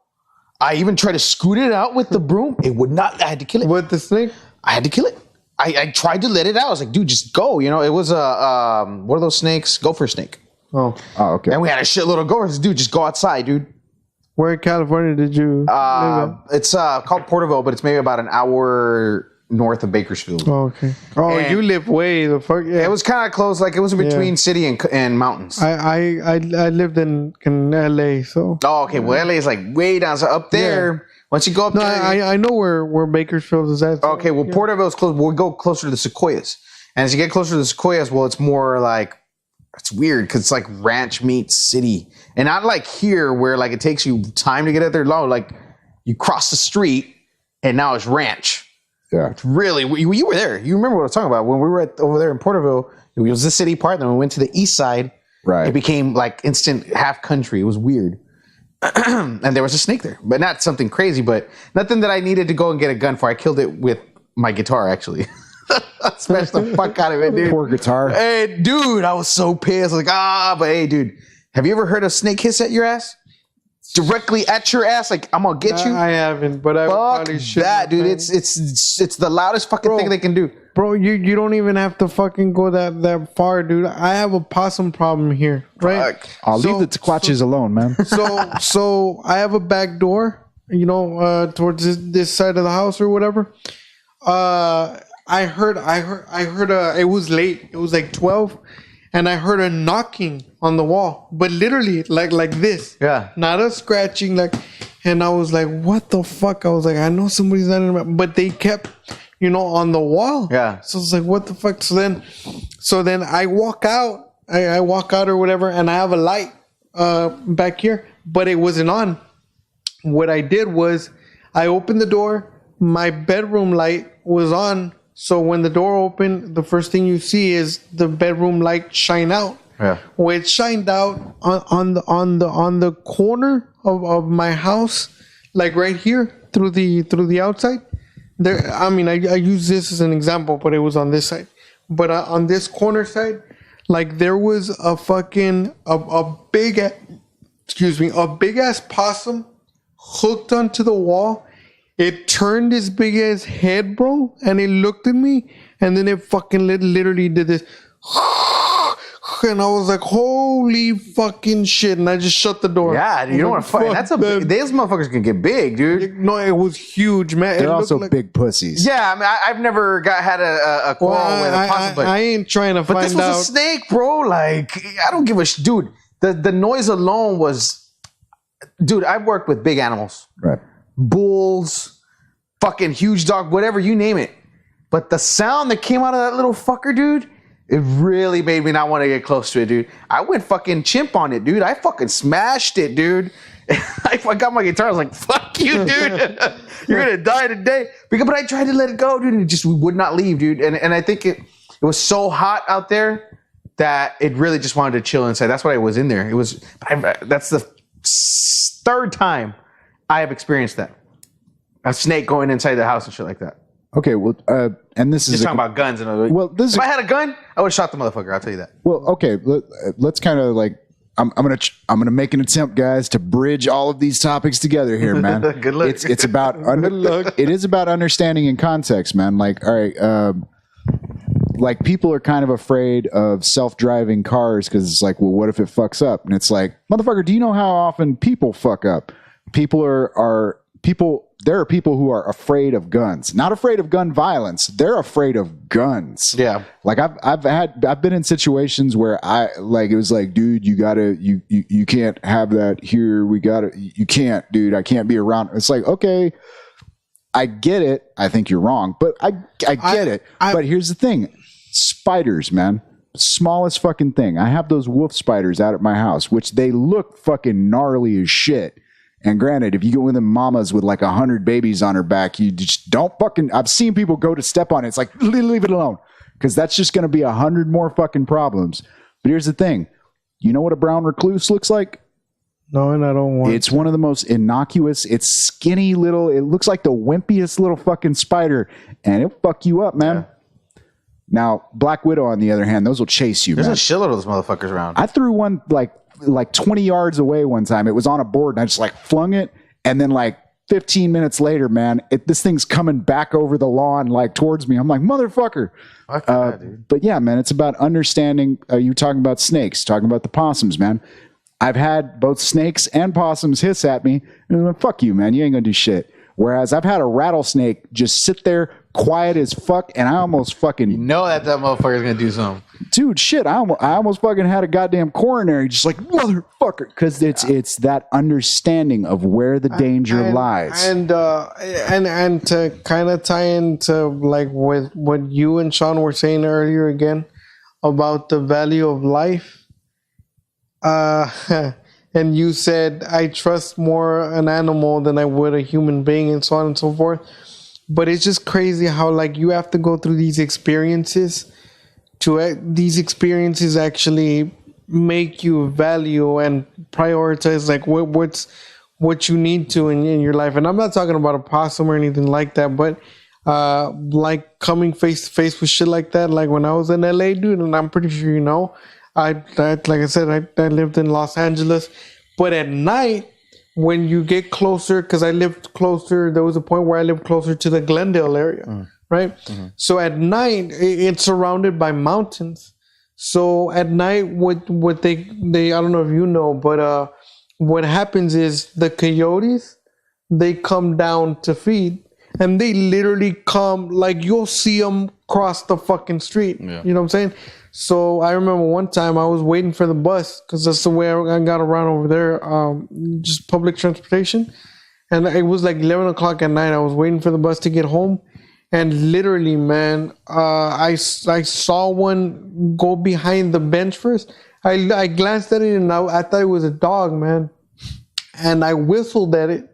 Speaker 3: I even tried to scoot it out with the broom. It would not. I had to kill it.
Speaker 1: With the snake?
Speaker 3: I had to kill it. I tried to let it out. I was like, dude, just go. You know, it was a what are those snakes? Gopher snake.
Speaker 1: Oh,
Speaker 2: okay.
Speaker 3: And we had a shitload of gophers. Dude, just go outside, dude.
Speaker 1: Where in California did you live at?
Speaker 3: It's called Porterville, but it's maybe about an hour north of Bakersfield.
Speaker 1: Oh, okay. Oh, and you live way the fuck. Yeah.
Speaker 3: It was kind of close, like it was in between city and mountains.
Speaker 1: I lived in LA, so.
Speaker 3: Oh, okay. Well, LA is like way down, so up there. Yeah. Once you go up there,
Speaker 1: I know where Bakersfield is at. So,
Speaker 3: okay, well, Porterville is close. We'll go closer to the Sequoias, and as you get closer to the Sequoias, well, it's more like. It's weird because it's like ranch meets city, and not like here where like it takes you time to get out there. Like you cross the street and now it's ranch.
Speaker 2: Yeah,
Speaker 3: it's really. You were there. You remember what I was talking about when we were over there in Porterville. It was the city part. Then we went to the east side.
Speaker 2: Right.
Speaker 3: It became like instant half country. It was weird, and there was a snake there, but not something crazy. But nothing that I needed to go and get a gun for. I killed it with my guitar actually. Smashed the fuck out of it, dude.
Speaker 2: Poor guitar.
Speaker 3: Hey, dude, I was so pissed. Like, but hey, dude, have you ever heard a snake hiss at your ass? Directly at your ass? Like, I'm gonna get you?
Speaker 1: I haven't, but I probably should.
Speaker 3: That, dude, it's the loudest fucking thing they can do.
Speaker 1: Bro, you don't even have to fucking go that far, dude. I have a possum problem here, right?
Speaker 2: I'll leave the Tequaches alone, man.
Speaker 1: So I have a back door, you know, towards this side of the house or whatever. I heard it was late. It was like 12 and I heard a knocking on the wall, but literally like this.
Speaker 3: Yeah.
Speaker 1: Not a scratching and I was like, what the fuck? I was like, I know somebody's not in my, but they kept, you know, on the wall.
Speaker 3: Yeah.
Speaker 1: So it's like, what the fuck? So then I walk out, I walk out or whatever, and I have a light back here, but it wasn't on. What I did was I opened the door, my bedroom light was on. So when the door opened, the first thing you see is the bedroom light shine out.
Speaker 3: Yeah.
Speaker 1: Well, it shined out on the corner of my house, like right here through the outside. There, I mean, I use this as an example, but it was on this side. But on this corner side, like there was a fucking a big ass possum hooked onto the wall. It turned its big ass head, bro, and it looked at me, and then it fucking literally did this, and I was like, "Holy fucking shit!" And I just shut the door.
Speaker 3: Yeah, you don't want to fight. That's these motherfuckers can get big, dude.
Speaker 1: No, it was huge, man.
Speaker 2: They're also like, big pussies.
Speaker 3: Yeah, I mean, I've never had a quarrel with a possum, but
Speaker 1: I ain't trying to find out.
Speaker 3: But this was a snake, bro. Like, I don't give a dude. The noise alone was, dude. I've worked with big animals,
Speaker 2: right?
Speaker 3: Bulls, fucking huge dog, whatever, you name it. But the sound that came out of that little fucker, dude, It really made me not want to get close to it, dude. I went fucking chimp on it, dude. I fucking smashed it, dude. I got my guitar. I was like, fuck you, dude. You're going to die today. But I tried to let it go, dude. And we would not leave, dude. And I think it was so hot out there that it really just wanted to chill inside. That's why I was in there. That's the third time I have experienced that. A snake going inside the house and shit like that.
Speaker 2: Okay, well, and this is
Speaker 3: just talking about guns. If I had a gun, I would have shot the motherfucker. I'll tell you that.
Speaker 2: Well, okay, let's kind of like I'm gonna make an attempt, guys, to bridge all of these topics together here, man.
Speaker 3: Good luck.
Speaker 2: It's about it is about understanding in context, man. Like, all right, like people are kind of afraid of self-driving cars because it's like, well, what if it fucks up? And it's like, motherfucker, do you know how often people fuck up? There are people who are afraid of guns, not afraid of gun violence. They're afraid of guns.
Speaker 3: Yeah.
Speaker 2: Like I've been in situations where it was like, dude, you can't have that here. You can't, dude. I can't be around. It's like, okay, I get it. I think you're wrong, but I get it. But here's the thing. Spiders, man. Smallest fucking thing. I have those wolf spiders out at my house, which they look fucking gnarly as shit. And granted, if you go with them mamas with like 100 babies on her back, you just don't fucking... I've seen people go to step on it. It's like, leave it alone. Because that's just going to be 100 more fucking problems. But here's the thing. You know what a brown recluse looks like?
Speaker 1: No, and I don't want...
Speaker 2: It's one of the most innocuous... It's skinny little... It looks like the wimpiest little fucking spider. And it'll fuck you up, man. Yeah. Now, Black Widow, on the other hand, those will chase you,
Speaker 3: There's
Speaker 2: man.
Speaker 3: a shitload of those motherfuckers around.
Speaker 2: I threw one like 20 yards away one time. It was on a board and I just like flung it. And then like 15 minutes later, man, this thing's coming back over the lawn, like towards me. I'm like, motherfucker.
Speaker 3: Fuck that, dude.
Speaker 2: But yeah, man, it's about understanding. You talking about snakes, talking about the possums, man. I've had both snakes and possums hiss at me. And I'm like, fuck you, man. You ain't gonna do shit. Whereas I've had a rattlesnake just sit there quiet as fuck, and I almost fucking...
Speaker 3: You know that motherfucker's gonna do something.
Speaker 2: Dude, shit, I almost fucking had a goddamn coronary, just like, motherfucker, because it's that understanding of where the danger lies.
Speaker 1: And to kind of tie into like with what you and Sean were saying earlier again about the value of life. And you said, I trust more an animal than I would a human being, and so on and so forth. But it's just crazy how like you have to go through these experiences these experiences actually make you value and prioritize like what you need to in your life. And I'm not talking about a possum or anything like that, but like coming face to face with shit like that. Like when I was in LA, dude, and I'm pretty sure you know, I like I said, I lived in Los Angeles, but at night when you get closer, because I lived closer, there was a point where I lived closer to the Glendale area. Right. Mm-hmm. So at night it's surrounded by mountains. So at night, what they I don't know if you know, but what happens is the coyotes, they come down to feed, and they literally come, like you'll see them cross the fucking street. Yeah. You know what I'm saying? So I remember one time I was waiting for the bus because that's the way I got around over there, just public transportation. And it was like 11 o'clock at night. I was waiting for the bus to get home. And literally, man, I saw one go behind the bench first. I glanced at it and I thought it was a dog, man. And I whistled at it.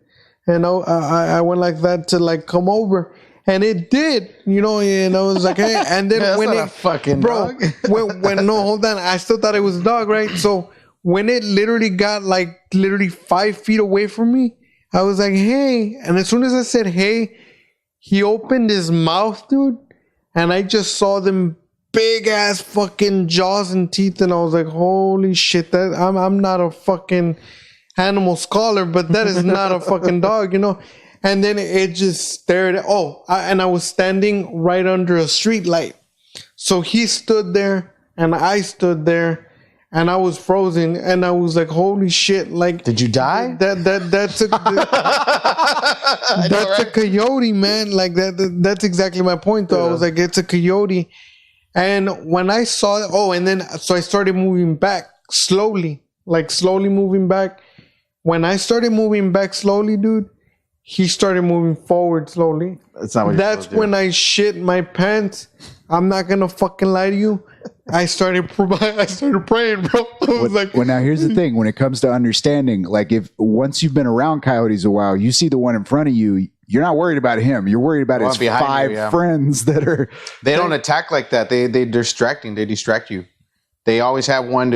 Speaker 1: And I went like that to like come over. And it did, and I was like, hey. And then
Speaker 3: when it, fucking dog.
Speaker 1: when no, hold on. I still thought it was a dog, right? So when it literally got like 5 feet away from me, I was like, hey. And as soon as I said, hey, he opened his mouth, dude, and I just saw them big ass fucking jaws and teeth, and I was like, holy shit, that I'm not a fucking animal scholar, but that is not a fucking dog, And then it just stared at, and I was standing right under a street light. So he stood there and I stood there and I was frozen and I was like, holy shit, like,
Speaker 3: did you die?
Speaker 1: That's a coyote, man. Like that's exactly my point though. Yeah. I was like, it's a coyote. And when I saw it, so I started moving back slowly moving back. When I started moving back slowly, dude, he started moving forward slowly.
Speaker 3: That's not what
Speaker 1: That's when I shit my pants. I'm not gonna fucking lie to you. I started praying, bro. I was like,
Speaker 2: well, now here's the thing. When it comes to understanding, like if once you've been around coyotes a while, you see the one in front of you, you're not worried about him. You're worried about his five friends that are.
Speaker 3: They don't attack like that. They're distracting. They distract you. They always have one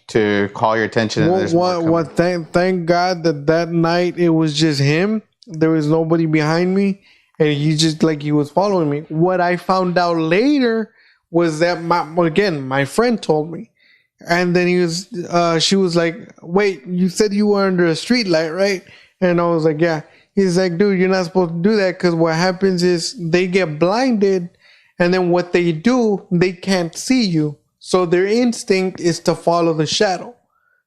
Speaker 3: to call your attention.
Speaker 1: Thank God that night it was just him. There was nobody behind me, and he was following me. What I found out later was that my friend told me, and then she was like, "Wait, you said you were under a street light, right?" And I was like, "Yeah." He's like, "Dude, you're not supposed to do that because what happens is they get blinded, and then what they do, they can't see you. So their instinct is to follow the shadow.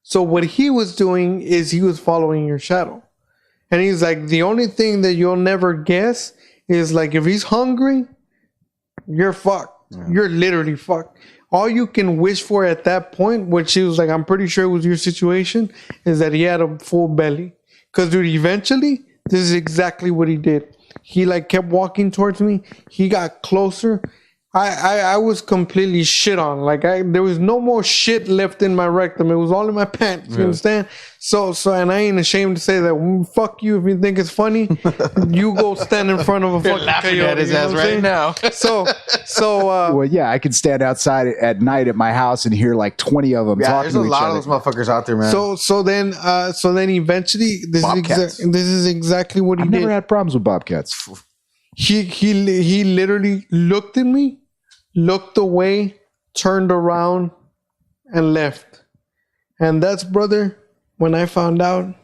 Speaker 1: So what he was doing is he was following your shadow." And he's like, "The only thing that you'll never guess is like if he's hungry, you're fucked. Yeah. You're literally fucked. All you can wish for at that point," which he was like, "I'm pretty sure it was your situation," is that he had a full belly. Because, dude, eventually, this is exactly what he did. He kept walking towards me. He got closer. I was completely shit on. There was no more shit left in my rectum. It was all in my pants. You understand? So, and I ain't ashamed to say that. Fuck you if you think it's funny. You go stand in front of a fucking coyote.
Speaker 3: At his ass right now.
Speaker 2: Well, yeah, I can stand outside at night at my house and hear 20 of them talking to each other.
Speaker 3: There's a lot of those motherfuckers out there, man.
Speaker 1: So then eventually, this is exactly what he did.
Speaker 2: I've never had problems with bobcats.
Speaker 1: He literally looked at me, looked away, turned around, and left. And that's, brother, when I found out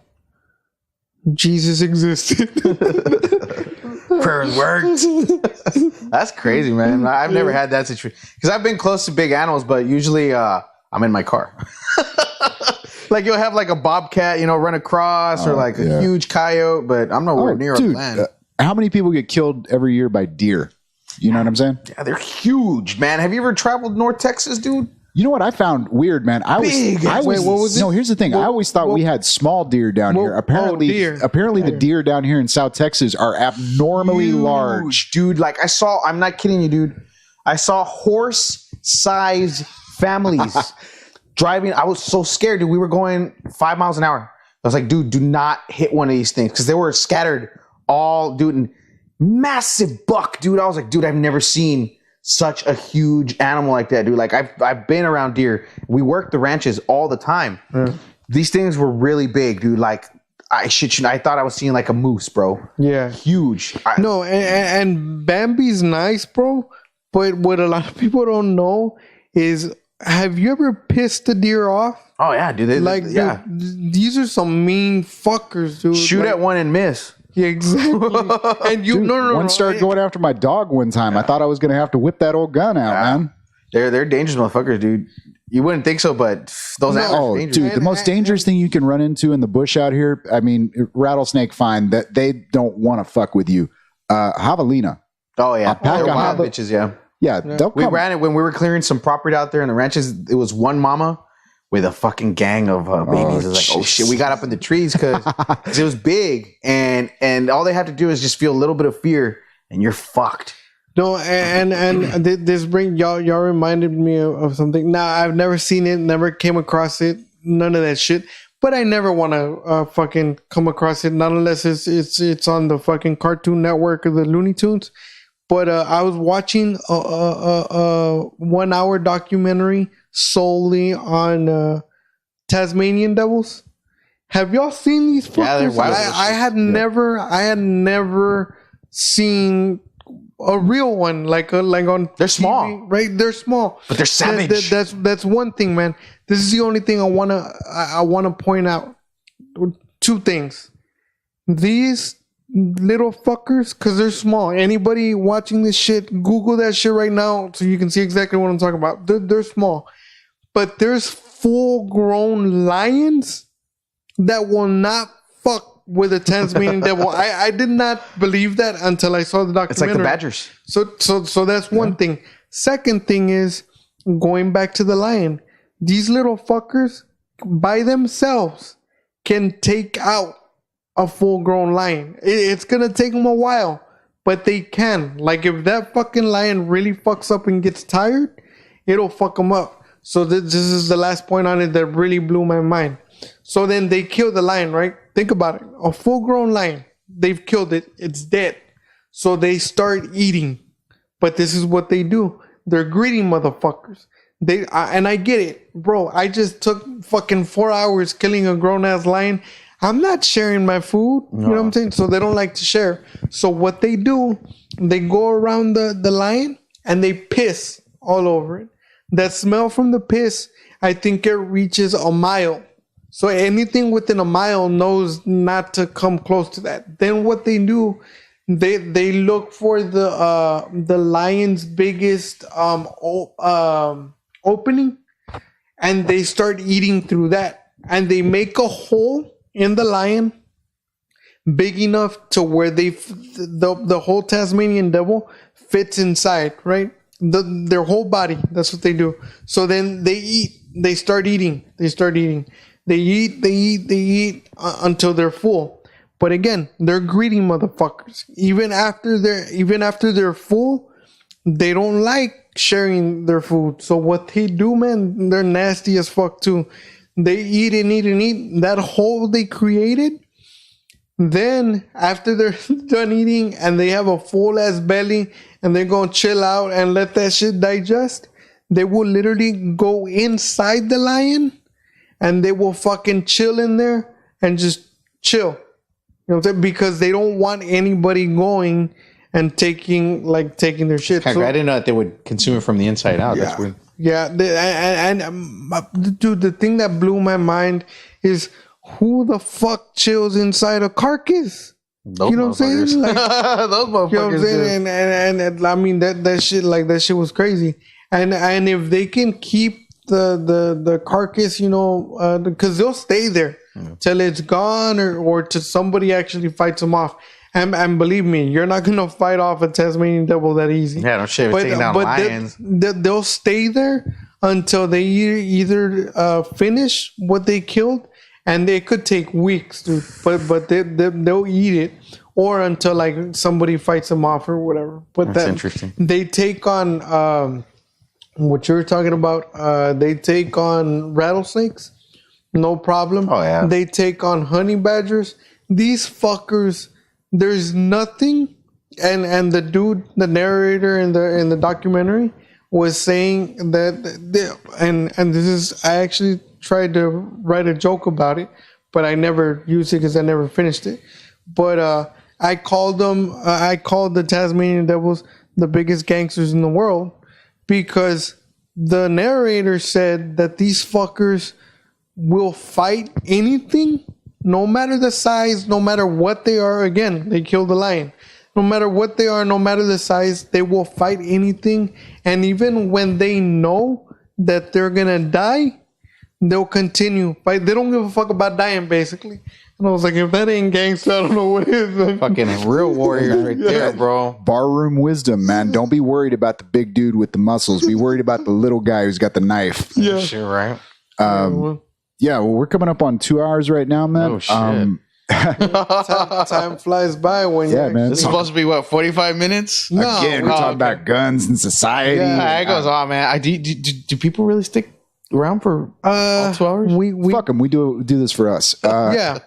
Speaker 1: Jesus existed.
Speaker 3: Prayers worked. That's crazy, man. I've never had that situation. Because I've been close to big animals, but usually I'm in my car. You'll have a bobcat, run across, or a huge coyote, but I'm nowhere near a land.
Speaker 2: How many people get killed every year by deer? You know what I'm saying?
Speaker 3: Yeah, they're huge, man. Have you ever traveled North Texas, dude?
Speaker 2: You know what I found weird, man? Here's the thing. I always thought we had small deer down here. Apparently the deer down here in South Texas are abnormally large.
Speaker 3: Dude, I'm not kidding you, dude. I saw horse-sized families driving. I was so scared, dude. We were going 5 miles an hour. I was like, dude, do not hit one of these things. Because they were scattered all, dude. Massive buck, dude. I was like, dude, I've never seen such a huge animal like that, dude. I've been around deer. We work the ranches all the time. These things were really big, dude. I thought I was seeing a moose, bro.
Speaker 1: Yeah,
Speaker 3: huge.
Speaker 1: And Bambi's nice, bro. But what a lot of people don't know is, have you ever pissed a deer off?
Speaker 3: Oh yeah, dude.
Speaker 1: These are some mean fuckers, dude.
Speaker 3: Shoot at one and miss.
Speaker 1: Yeah, exactly. And
Speaker 2: one started going after my dog one time. I thought I was going to have to whip that old gun out, man.
Speaker 3: They're dangerous motherfuckers, dude. You wouldn't think so, but those animals are dangerous.
Speaker 2: Dude, the most dangerous thing you can run into in the bush out here, I mean, rattlesnake fine, that they don't want to fuck with you. Javelina.
Speaker 3: Oh yeah, they're wild bitches.
Speaker 2: Yeah.
Speaker 3: We ran it when we were clearing some property out there in the ranches. It was one mama with a fucking gang of babies. It was oh shit, we got up in the trees because it was big, and all they have to do is just feel a little bit of fear, and you're fucked.
Speaker 1: No, and this y'all reminded me of something. Now, I've never seen it, never came across it, none of that shit. But I never want to fucking come across it, not unless it's on the fucking Cartoon Network or the Looney Tunes. But I was watching a 1 hour documentary solely on Tasmanian devils. Have y'all seen these fuckers?
Speaker 3: Yeah, they're wild.
Speaker 1: I had never seen a real one like on.
Speaker 3: They're
Speaker 1: TV,
Speaker 3: small,
Speaker 1: right? They're small,
Speaker 3: but they're savage.
Speaker 1: That's one thing, man. This is the only thing I wanna point out. Two things. These little fuckers, because they're small. Anybody watching this shit, Google that shit right now so you can see exactly what I'm talking about. They're small. But there's full-grown lions that will not fuck with a Tasmanian devil. I did not believe that until I saw the documentary.
Speaker 3: It's like the badgers.
Speaker 1: So that's one thing. Second thing is, going back to the lion, these little fuckers by themselves can take out a full-grown lion. It's gonna take them a while, but they can. Like, if that fucking lion really fucks up and gets tired, it'll fuck them up. So this is the last point on it that really blew my mind. So then they kill the lion, right? Think about it. A full-grown lion. They've killed it. It's dead. So they start eating. But this is what they do. They're greedy motherfuckers. And I get it. Bro, I just took fucking 4 hours killing a grown-ass lion. I'm not sharing my food. No. You know what I'm saying? So they don't like to share. So what they do, they go around the lion and they piss all over it. That smell from the piss, I think it reaches a mile. So anything within a mile knows not to come close to that. Then what they do, they look for the lion's biggest opening, and they start eating through that. And they make a hole in the lion big enough to where the whole Tasmanian devil fits inside, right? Their whole body. That's what they do. So then they eat. They start eating. They eat until they're full. But again, they're greedy motherfuckers. Even after they're full, they don't like sharing their food. So what they do, man, they're nasty as fuck too. They eat and eat and eat. That hole they created. Then after they're done eating and they have a full ass belly and they're gonna chill out and let that shit digest, they will literally go inside the lion and they will fucking chill in there and just chill. You know what I'm saying? Because they don't want anybody going and taking their shit.
Speaker 3: So, I didn't know that they would consume it from the inside out.
Speaker 1: Yeah,
Speaker 3: that's weird.
Speaker 1: Yeah, dude, the thing that blew my mind is who the fuck chills inside a carcass?
Speaker 3: Those
Speaker 1: you know what I'm saying? Like,
Speaker 3: those motherfuckers.
Speaker 1: You know what I'm saying? And I mean that shit, like, that shit was crazy. And if they can keep the carcass, you know, because they'll stay there till it's gone or till somebody actually fights them off. And believe me, you're not gonna fight off a Tasmanian devil that easy.
Speaker 3: Yeah, no shit. We're taking down lions.
Speaker 1: They'll stay there until they either finish what they killed, and they could take weeks, dude. But they'll eat it, or until like somebody fights them off or whatever. But
Speaker 3: that's interesting.
Speaker 1: They take on what you're talking about. They take on rattlesnakes, no problem.
Speaker 3: Oh yeah.
Speaker 1: They take on honey badgers. These fuckers. There's nothing, and the dude, the narrator in the documentary, was saying that and this is, I actually tried to write a joke about it, but I never used it because I never finished it. But I called the Tasmanian devils the biggest gangsters in the world, because the narrator said that these fuckers will fight anything. No matter the size, no matter what they are, again, they killed the lion. No matter what they are, no matter the size, they will fight anything. And even when they know that they're going to die, they'll continue fight. They don't give a fuck about dying, basically. And I was like, if that ain't gangster, I don't know what is.
Speaker 3: Fucking real warriors right there, bro.
Speaker 2: Barroom wisdom, man. Don't be worried about the big dude with the muscles. Be worried about the little guy who's got the knife.
Speaker 1: Yeah.
Speaker 3: Sure, right?
Speaker 2: Yeah, well, we're coming up on 2 hours right now, man.
Speaker 3: Oh, shit.
Speaker 1: Time flies by when
Speaker 2: yeah, man.
Speaker 4: This is supposed to be, what, 45 minutes?
Speaker 1: No.
Speaker 2: Again, we're talking about guns and society.
Speaker 3: Yeah, it goes on, man. Do people really stick around for all 2 hours?
Speaker 2: We fuck them. We do this for us.
Speaker 1: Yeah.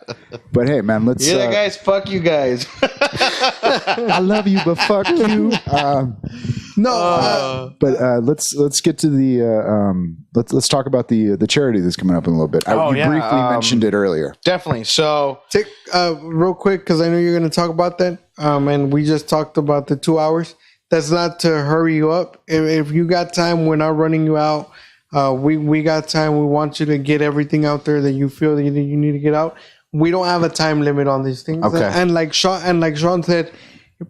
Speaker 2: But hey, man, let's.
Speaker 4: Yeah, guys, fuck you guys.
Speaker 2: I love you, but fuck you. But let's get to the let's talk about the charity that's coming up in a little bit. You briefly mentioned it earlier.
Speaker 3: Definitely. So
Speaker 1: take real quick, because I know you're going to talk about that. And we just talked about the 2 hours. That's not to hurry you up. If you got time, we're not running you out. We got time. We want you to get everything out there that you feel that you need to get out. We don't have a time limit on these things.
Speaker 3: Okay.
Speaker 1: And like Sean said,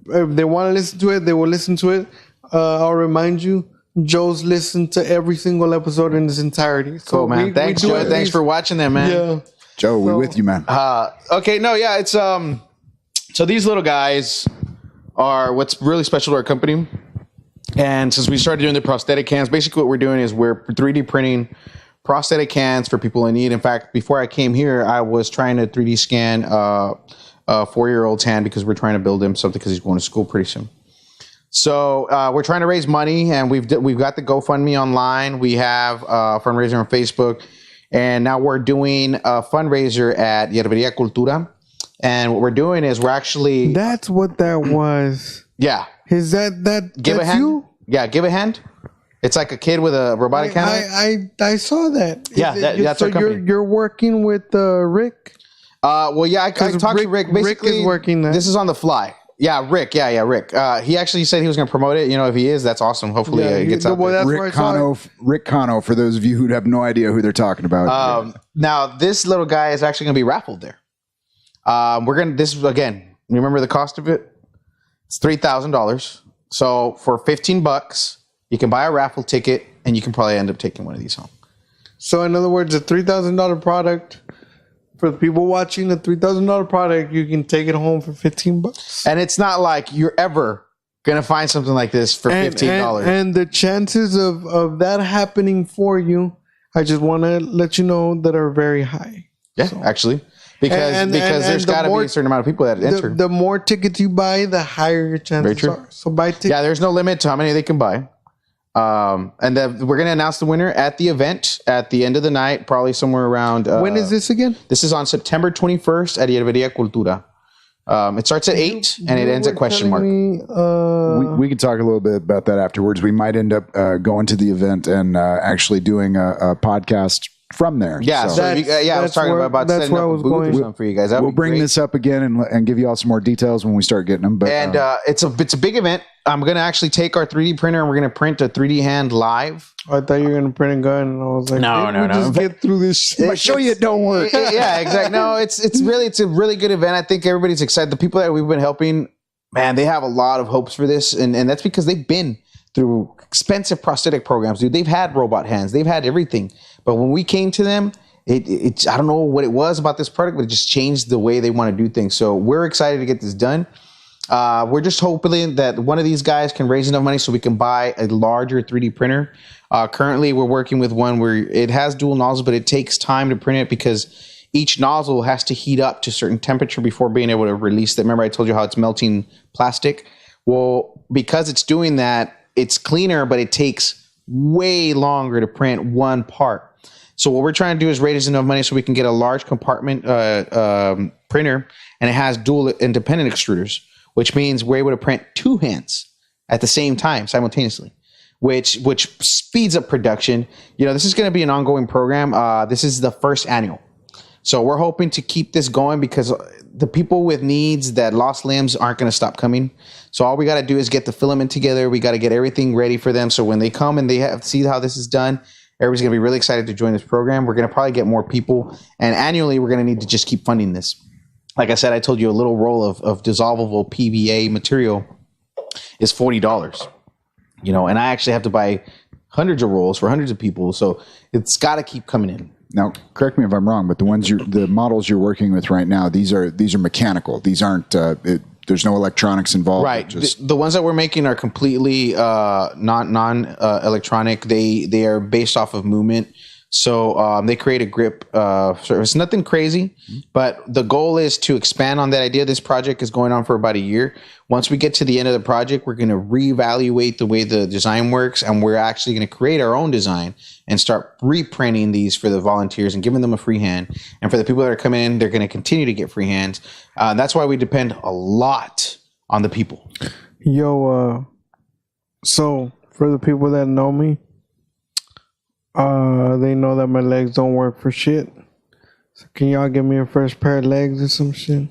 Speaker 1: if they want to listen to it, they will listen to it. I'll remind you, Joe's listened to every single episode in its entirety. So
Speaker 3: cool, man. Thanks, Joe. Thanks for watching that, man.
Speaker 1: Yeah.
Speaker 2: Joe, we're with you, man.
Speaker 3: Okay, no, yeah, it's so these little guys are what's really special to our company. And since we started doing the prosthetic cans, basically what we're doing is we're 3D printing prosthetic cans for people in need. In fact, before I came here, I was trying to 3D scan a 4-year-old's hand because we're trying to build him something because he's going to school pretty soon. So we're trying to raise money, and we've got the GoFundMe online. We have a fundraiser on Facebook, and now we're doing a fundraiser at Yerberia Cultura. And what we're doing is we're actually...
Speaker 1: That's what that was.
Speaker 3: Yeah.
Speaker 1: Is that
Speaker 3: Give a hand?
Speaker 1: you?
Speaker 3: Yeah, give a hand. It's like a kid with a robotic hand.
Speaker 1: I saw that.
Speaker 3: Yeah, that's our company.
Speaker 1: You're working with Rick?
Speaker 3: Well, yeah, I talked to Rick. Basically,
Speaker 1: Rick is working that.
Speaker 3: This is on the fly. Yeah, Rick. Yeah, Rick. He actually said he was going to promote it. If he is, that's awesome. Hopefully it gets out there.
Speaker 2: Rick Cano, for those of you who have no idea who they're talking about.
Speaker 3: Now, this little guy is actually going to be raffled there. This is, again, remember the cost of it? It's $3,000. So for $15, you can buy a raffle ticket, and you can probably end up taking one of these home.
Speaker 1: So in other words, a $3,000 product, for the people watching, a $3,000 product, you can take it home for $15.
Speaker 3: And it's not like you're ever going to find something like this for $15.
Speaker 1: And the chances of that happening for you, I just want to let you know, that are very high.
Speaker 3: Yeah, so. Actually. Because there's got to be a certain amount of people that enter.
Speaker 1: The more tickets you buy, the higher your chances are. So buy tickets.
Speaker 3: Yeah, there's no limit to how many they can buy. And then we're going to announce the winner at the event at the end of the night, probably somewhere around...
Speaker 1: when is this again?
Speaker 3: This is on September 21st at Yerberia Cultura. It starts at 8 and it ends at question mark.
Speaker 2: We could talk a little bit about that afterwards. We might end up going to the event and actually doing a podcast from there.
Speaker 3: Yeah, I was talking about setting up a booth or something for you guys.
Speaker 2: We'll bring this up again and give you all some more details when we start getting them. But
Speaker 3: it's a big event. I'm going to actually take our 3D printer and we're going to print a 3D hand live.
Speaker 1: I thought you were going to print a gun, and I was like,
Speaker 3: no.
Speaker 1: Just get through this shit.
Speaker 2: I'll show you it don't work.
Speaker 3: Yeah, exactly. No, it's a really good event. I think everybody's excited. The people that we've been helping, man, they have a lot of hopes for this, and that's because they've been through expensive prosthetic programs, dude. They've had robot hands, they've had everything, but when we came to them, it I don't know what it was about this product, but it just changed the way they want to do things. So we're excited to get this done. We're just hoping that one of these guys can raise enough money so we can buy a larger 3D printer. Currently, we're working with one where it has dual nozzles, but it takes time to print it because each nozzle has to heat up to a certain temperature before being able to release that. Remember I told you how it's melting plastic? Well, because it's doing that, it's cleaner, but it takes way longer to print one part. So what we're trying to do is raise enough money so we can get a large compartment printer, and it has dual independent extruders, which means we're able to print two hands at the same time simultaneously, which speeds up production. This is going to be an ongoing program. This is the first annual. So we're hoping to keep this going because the people with needs that lost limbs aren't going to stop coming. So all we got to do is get the filament together. We got to get everything ready for them. So when they come and they see how this is done, everybody's going to be really excited to join this program. We're going to probably get more people. And annually, we're going to need to just keep funding this. Like I said, I told you a little roll of dissolvable PVA material is $40. And I actually have to buy hundreds of rolls for hundreds of people. So it's got to keep coming in.
Speaker 2: Now, correct me if I'm wrong, but the models you're working with right now, these are mechanical. These aren't. There's no electronics involved.
Speaker 3: Right. The ones that we're making are completely non electronic. They are based off of movement. So they create a grip surface. Nothing crazy, but the goal is to expand on that idea. This project is going on for about a year. Once we get to the end of the project, we're going to reevaluate the way the design works, and we're actually going to create our own design and start reprinting these for the volunteers and giving them a free hand. And for the people that are coming in, they're going to continue to get free hands. That's why we depend a lot on the people.
Speaker 1: Yo, so for the people that know me, they know that my legs don't work for shit. So can y'all give me a fresh pair of legs or some shit?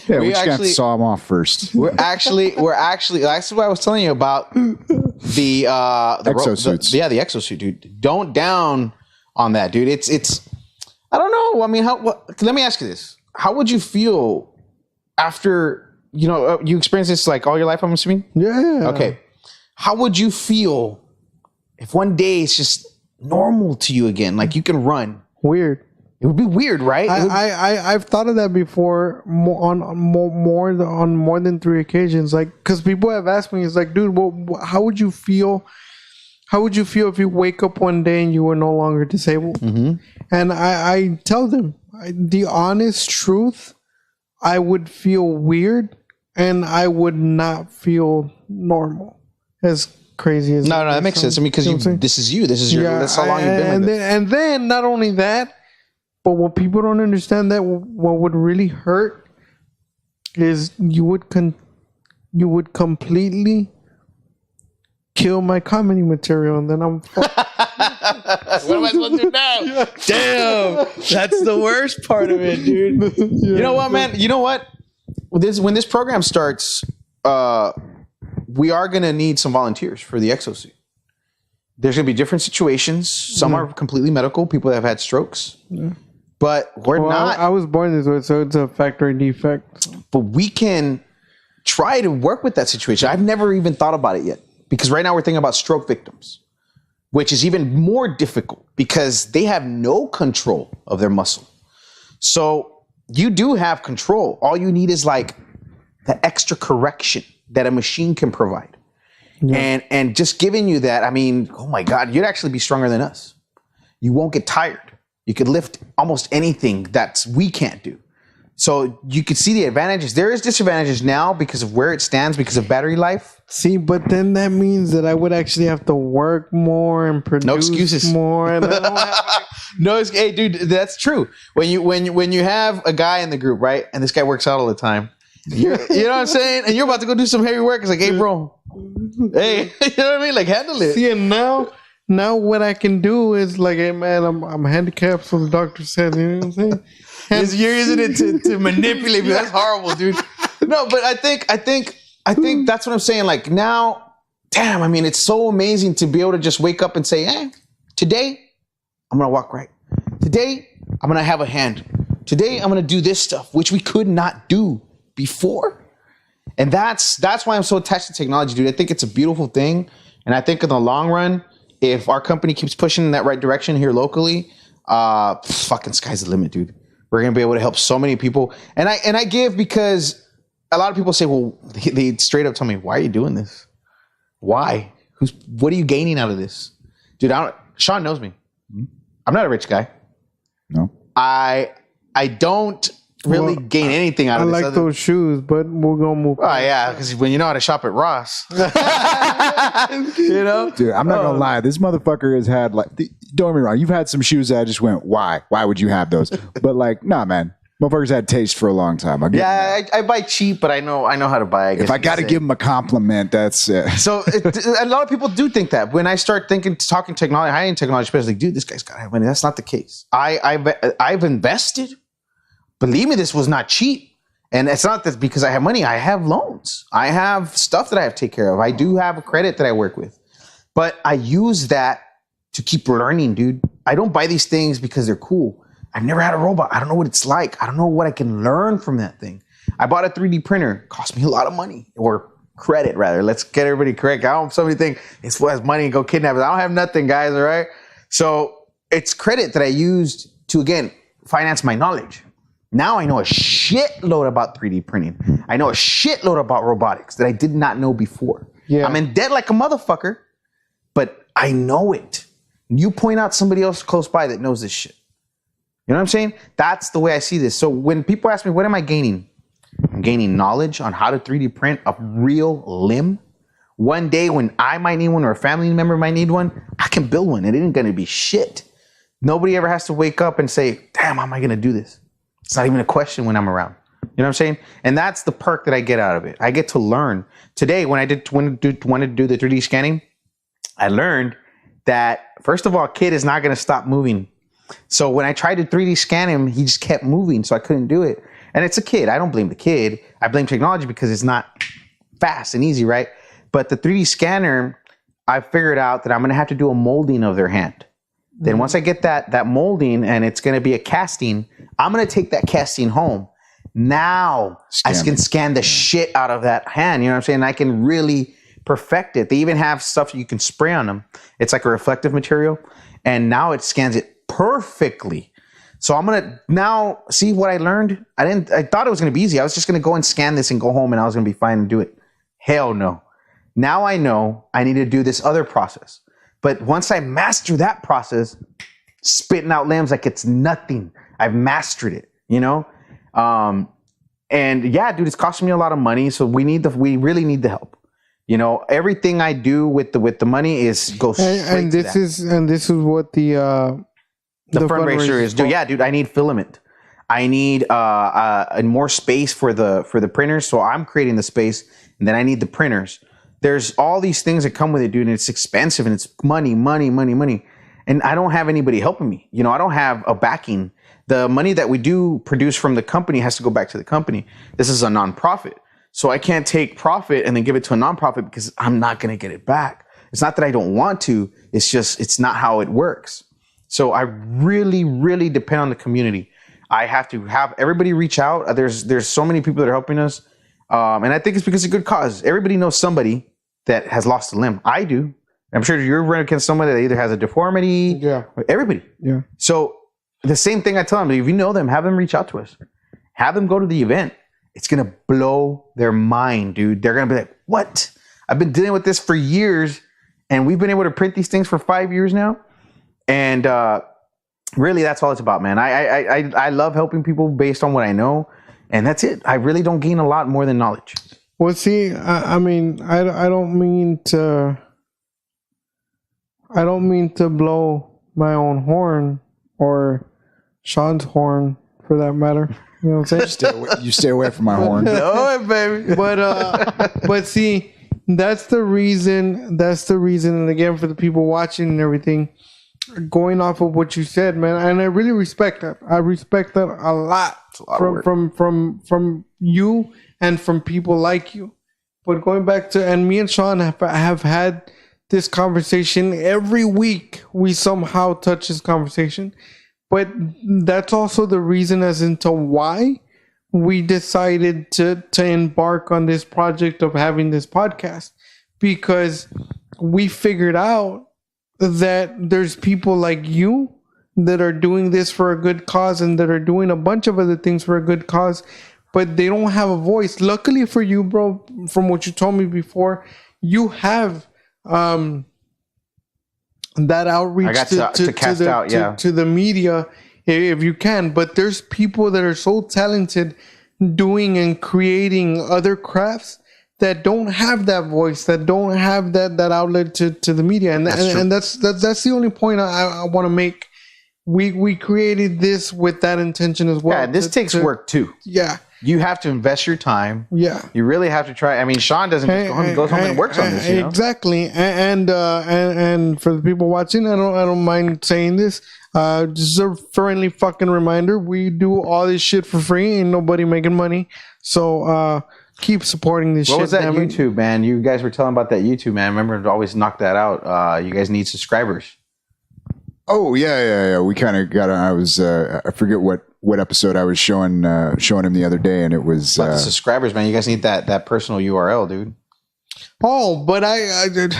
Speaker 2: Yeah, we just got to saw them off first.
Speaker 3: We're actually. That's what I was telling you about the
Speaker 2: exosuits.
Speaker 3: The exosuit, dude. Don't down on that, dude. It's. I don't know. I mean, let me ask you this: how would you feel after you experienced this like all your life? I'm assuming.
Speaker 1: Yeah.
Speaker 3: Okay. How would you feel if one day it's just normal to you again, like you can run?
Speaker 1: Weird.
Speaker 3: It would be weird, right?
Speaker 1: I've thought of that before on more than 3 occasions. Like, because people have asked me, it's like, dude, how would you feel? How would you feel if you wake up one day and you were no longer disabled? Mm-hmm. And I tell them the honest truth. I would feel weird and I would not feel normal. As crazy as
Speaker 3: no, that makes sense. I mean, because this is you. This is your. That's how long you've been with it.
Speaker 1: And then not only that, but what people don't understand that what would really hurt is you would completely kill my comedy material, and then I'm.
Speaker 4: What am I supposed to do now? Damn, that's the worst part of it, dude.
Speaker 3: You know what, man? You know what? When this program starts, we are going to need some volunteers for the exosuit. There's going to be different situations. Some are completely medical, people that have had strokes. Yeah. But we're not.
Speaker 1: I was born this way, so it's a factory defect.
Speaker 3: But we can try to work with that situation. I've never even thought about it yet. Because right now we're thinking about stroke victims, which is even more difficult because they have no control of their muscle. So you do have control. All you need is like the extra correction that a machine can provide. Yeah. And just giving you that, I mean, oh my God, you'd actually be stronger than us. You won't get tired. You could lift almost anything that we can't do. So you could see the advantages. There is disadvantages now because of where it stands, because of battery life.
Speaker 1: See, but then that means that I would actually have to work more and produce
Speaker 3: no excuses.
Speaker 1: More. And I don't have
Speaker 3: hey, dude, that's true. When you have a guy in the group, right, and this guy works out all the time, you know what I'm saying, and you're about to go do some heavy work. It's like, hey, bro, hey, you know what I mean? Like, handle it.
Speaker 1: See, and now what I can do is like, hey, man, I'm handicapped, so the doctor said, you know what I'm saying.
Speaker 3: You're using it to manipulate me. That's horrible, dude. No, but I think that's what I'm saying. Like now, damn, I mean, it's so amazing to be able to just wake up and say, hey, today I'm going to walk right. Today I'm going to have a hand. Today I'm going to do this stuff, which we could not do before. And that's why I'm so attached to technology, dude. I think it's a beautiful thing. And I think in the long run, if our company keeps pushing in that right direction here locally, fucking sky's the limit, dude. We're going to be able to help so many people. And I give because a lot of people say, well, they straight up tell me, why are you doing this? Why? What are you gaining out of this? Dude, Sean knows me. I'm not a rich guy.
Speaker 2: No.
Speaker 3: I don't really gain anything out of this.
Speaker 1: I like those shoes, but we're going to move.
Speaker 3: Oh, yeah, because when you know how to shop at Ross. You know?
Speaker 2: Dude, I'm not going to lie. This motherfucker has had, like, don't get me wrong. You've had some shoes that I just went, why? Why would you have those? But, like, nah, man. Motherfuckers had taste for a long time.
Speaker 3: I buy cheap, but I know how to buy.
Speaker 2: If I got to give them a compliment, that's it.
Speaker 3: So a lot of people do think that. When I start talking technology, high-end technology, especially, like, dude, this guy's got to have money. That's not the case. I've invested. Believe me, this was not cheap. And it's not that because I have money. I have loans. I have stuff that I have to take care of. I do have a credit that I work with. But I use that to keep learning, dude. I don't buy these things because they're cool. I've never had a robot. I don't know what it's like. I don't know what I can learn from that thing. I bought a 3D printer. It cost me a lot of money. Or credit, rather. Let's get everybody correct. I don't have somebody think it's what has money and go kidnap it. I don't have nothing, guys, all right? So it's credit that I used to, again, finance my knowledge. Now I know a shitload about 3D printing. I know a shitload about robotics that I did not know before. Yeah. I'm in debt like a motherfucker, but I know it. You point out somebody else close by that knows this shit. You know what I'm saying? That's the way I see this. So when people ask me, what am I gaining? I'm gaining knowledge on how to 3D print a real limb. One day when I might need one or a family member might need one, I can build one. It isn't going to be shit. Nobody ever has to wake up and say, damn, how am I going to do this? It's not even a question when I'm around. You know what I'm saying? And that's the perk that I get out of it. I get to learn. Today, when I wanted to do the 3D scanning, I learned that, first of all, a kid is not going to stop moving. So when I tried to 3D scan him, he just kept moving, so I couldn't do it. And it's a kid. I don't blame the kid. I blame technology because it's not fast and easy, right? But the 3D scanner, I figured out that I'm going to have to do a molding of their hand. Then once I get that molding and it's going to be a casting, I'm going to take that casting home. Now I can scan the shit out of that hand. You know what I'm saying? I can really perfect it. They even have stuff you can spray on them. It's like a reflective material. And now it scans it perfectly. So I'm going to now see what I learned. I thought it was going to be easy. I was just going to go and scan this and go home and I was going to be fine and do it. Hell no. Now I know I need to do this other process. But once I master that process, spitting out limbs like it's nothing. I've mastered it, you know? And yeah, dude, it's costing me a lot of money. So we really need the help. You know, everything I do with the money goes straight
Speaker 1: and
Speaker 3: to
Speaker 1: this
Speaker 3: that.
Speaker 1: is what the
Speaker 3: fundraiser is. Dude, yeah, dude, I need filament. I need more space for the printers. So I'm creating the space, and then I need the printers. There's all these things that come with it, dude, and it's expensive, and it's money. And I don't have anybody helping me. You know, I don't have a backing. The money that we do produce from the company has to go back to the company. This is a nonprofit. So I can't take profit and then give it to a nonprofit because I'm not going to get it back. It's not that I don't want to. It's just, it's not how it works. So I really, really depend on the community. I have to have everybody reach out. There's so many people that are helping us. And I think it's because of a good cause. Everybody knows somebody that has lost a limb. I do. I'm sure you're running against somebody that either has a deformity.
Speaker 1: Yeah.
Speaker 3: Everybody.
Speaker 1: Yeah.
Speaker 3: So the same thing I tell them, if you know them, have them reach out to us. Have them go to the event. It's going to blow their mind, dude. They're going to be like, what? I've been dealing with this for years, and we've been able to print these things for 5 years now. And really, that's all it's about, man. I love helping people based on what I know, and that's it. I really don't gain a lot more than knowledge.
Speaker 1: Well, see, I mean, I don't mean to blow my own horn or Sean's horn for that matter. You know what I'm saying?
Speaker 2: You stay away from my horn.
Speaker 3: No, baby.
Speaker 1: But see, that's the reason. And again, for the people watching and everything, going off of what you said, man, and I really respect that. I respect that a lot from you and from people like you. But going back to, and me and Sean have had this conversation every week. We somehow touch this conversation. But that's also the reason as into why we decided to embark on this project of having this podcast, because we figured out that there's people like you that are doing this for a good cause and that are doing a bunch of other things for a good cause, but they don't have a voice. Luckily for you, bro, from what you told me before, you have that outreach to the media if you can. But there's people that are so talented doing and creating other crafts that don't have that voice, that don't have that outlet to the media. And that's the only point I want to make. We created this with that intention as well.
Speaker 3: Yeah, this takes work too.
Speaker 1: Yeah.
Speaker 3: You have to invest your time.
Speaker 1: Yeah.
Speaker 3: You really have to try. I mean, Sean doesn't just go home, he goes home and works on this, you know?
Speaker 1: Exactly. And for the people watching, I don't mind saying this. Just a friendly fucking reminder. We do all this shit for free. Ain't nobody making money. So keep supporting this shit.
Speaker 3: What was that YouTube, man? You guys were telling about that YouTube, man. Remember to always knock that out. You guys need subscribers.
Speaker 2: Oh yeah. We kind of got. I was. I forget what episode I was showing him the other day, and it was
Speaker 3: about the subscribers, man. You guys need that personal URL, dude.
Speaker 1: Oh, but I did.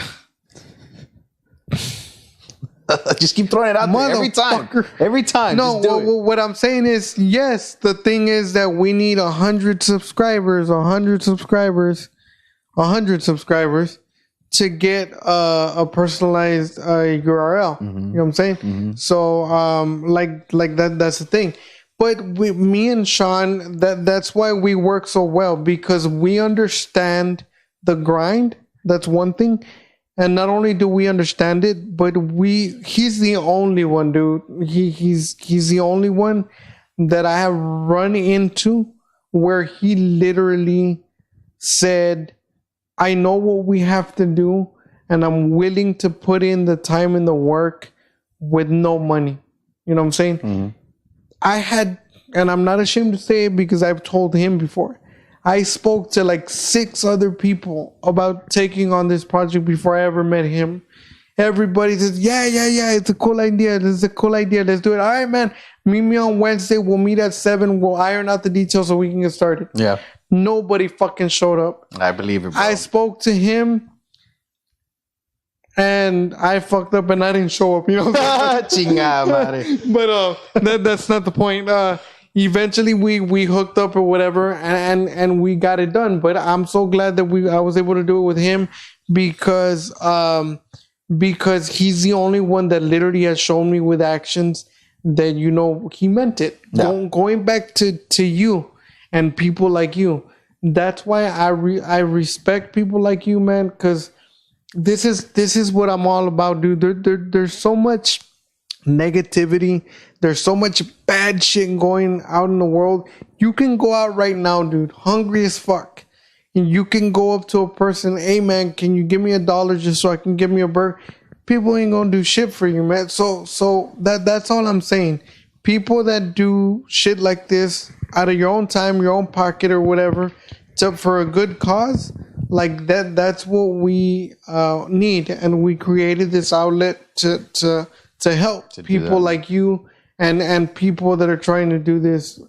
Speaker 3: Just keep throwing it out there every time.
Speaker 1: No, what I'm saying is, yes. The thing is that we need 100 subscribers. 100 subscribers to get a personalized URL. You know what I'm saying? Mm-hmm. So like that's the thing. But with me and Sean, that's why we work so well, because we understand the grind. That's one thing. And not only do we understand it, but he's the only one, dude. He's the only one that I have run into where he literally said, I know what we have to do, and I'm willing to put in the time and the work with no money. You know what I'm saying? Mm-hmm. I had, and I'm not ashamed to say it because I've told him before, I spoke to like 6 other people about taking on this project before I ever met him. Everybody says, yeah, it's a cool idea. Let's do it. All right, man. Meet me on Wednesday. We'll meet at 7. We'll iron out the details so we can get started.
Speaker 3: Yeah.
Speaker 1: Nobody fucking showed up.
Speaker 3: I believe it, bro.
Speaker 1: I spoke to him and I fucked up and I didn't show up, you know. But that's not the point. Eventually we hooked up or whatever, and we got it done. But I'm so glad that I was able to do it with him because he's the only one that literally has shown me with actions that, you know, he meant it. Yeah. Going back to you and people like you. That's why I respect people like you, man, because this is what I'm all about, dude. There's so much negativity. There's so much bad shit going out in the world. You can go out right now, dude, hungry as fuck, and you can go up to a person, hey man, can you give me $1 just so I can give me a burger? People ain't gonna do shit for you, man. So that's all I'm saying. People that do shit like this out of your own time, your own pocket or whatever, for a good cause, like that's what we need, and we created this outlet to help people like you and people that are trying to do this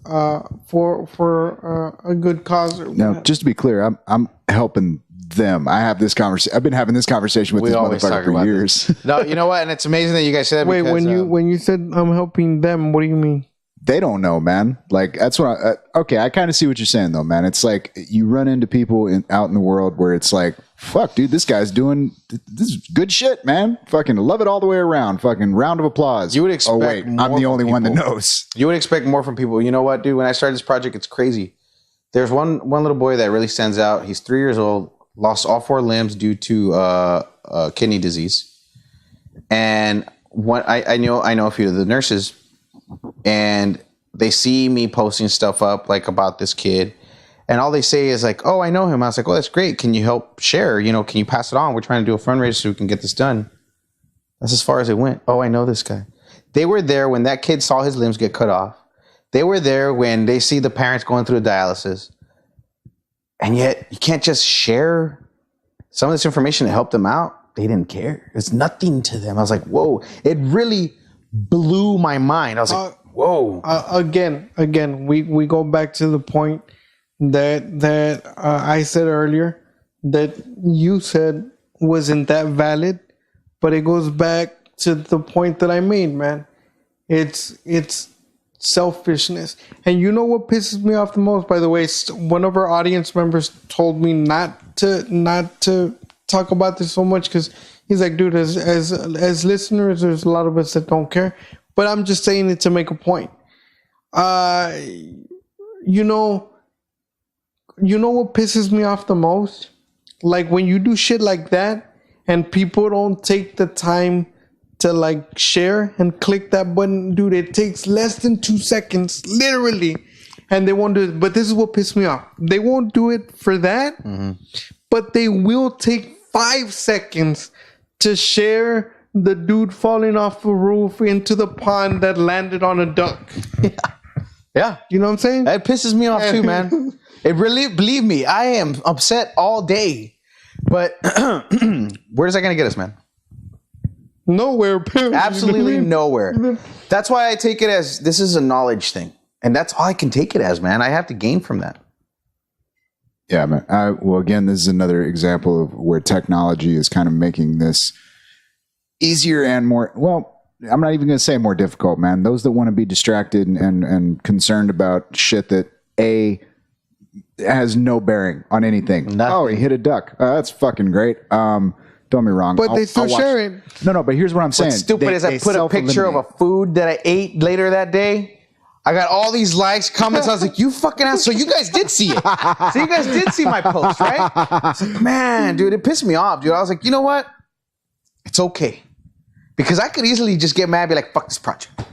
Speaker 1: for a good cause.
Speaker 2: Now, just to be clear, I'm helping them. I've been having this conversation with this motherfucker for years.
Speaker 3: No, you know what? And it's amazing that you guys said that.
Speaker 1: Wait,
Speaker 3: because,
Speaker 1: when you said I'm helping them, what do you mean?
Speaker 2: They don't know, man. Like, that's what okay, I kind of see what you're saying, though, man. It's like you run into people out in the world where it's like, fuck, dude, this guy's doing this is good shit, man. Fucking love it all the way around. Fucking round of applause.
Speaker 3: You would expect.
Speaker 2: Oh, wait, I'm the only one that knows.
Speaker 3: You would expect more from people. You know what, dude? When I started this project, it's crazy. There's one little boy that really stands out. He's 3 years old, lost all 4 limbs due to kidney disease. And what I know a few of the nurses, and they see me posting stuff up like about this kid, and all they say is like, oh, I know him. I was like, oh, that's great. Can you help share? You know, can you pass it on? We're trying to do a fundraiser so we can get this done. That's as far as it went. Oh, I know this guy. They were there when that kid saw his limbs get cut off. They were there when they see the parents going through a dialysis. And yet you can't just share some of this information to help them out. They didn't care. It's nothing to them. I was like, whoa. It really blew my mind. I was like, whoa.
Speaker 1: Again, we go back to the point that I said earlier that you said wasn't that valid, but it goes back to the point that I made, man. It's selfishness. And you know what pisses me off the most, by the way? One of our audience members told me not to talk about this so much, because he's like, dude, as listeners, there's a lot of us that don't care, but I'm just saying it to make a point. You know what pisses me off the most? Like when you do shit like that and people don't take the time to like share and click that button, dude, it takes less than 2 seconds, literally, and they won't do it. But this is what pissed me off. They won't do it for that, but they will take 5 seconds to share the dude falling off the roof into the pond that landed on a duck.
Speaker 3: Yeah.
Speaker 1: You know what I'm saying?
Speaker 3: That pisses me off too, man. It really, believe me, I am upset all day. But where's that going to get us, man?
Speaker 1: Nowhere.
Speaker 3: Absolutely nowhere. That's why I take it as this is a knowledge thing. And that's all I can take it as, man. I have to gain from that.
Speaker 2: Yeah, man. Well, again, this is another example of where technology is kind of making this easier and more, well, I'm not even going to say more difficult, man. Those that want to be distracted and concerned about shit that has no bearing on anything. Nothing. Oh, he hit a duck. That's fucking great. Don't be wrong.
Speaker 1: But they still share it.
Speaker 2: No, but here's what I'm saying.
Speaker 3: What's stupid is I put a picture of a food that I ate later that day. I got all these likes, comments. I was like, you fucking ass. So you guys did see it. So you guys did see my post, right? I was like, man, dude, it pissed me off, dude. I was like, you know what? It's okay. Because I could easily just get mad and be like, fuck this project.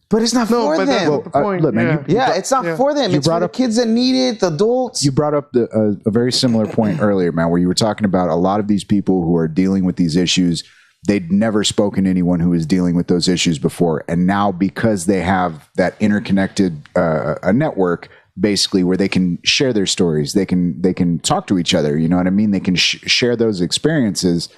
Speaker 3: But it's not for them.
Speaker 1: That's the point.
Speaker 2: Look, man,
Speaker 3: it's not for them. It's for the kids that need it, the adults.
Speaker 2: You brought up a very similar point earlier, man, where you were talking about a lot of these people who are dealing with these issues. They'd never spoken to anyone who was dealing with those issues before. And now because they have that interconnected a network, basically, where they can share their stories, they can talk to each other. You know what I mean? They can share those experiences.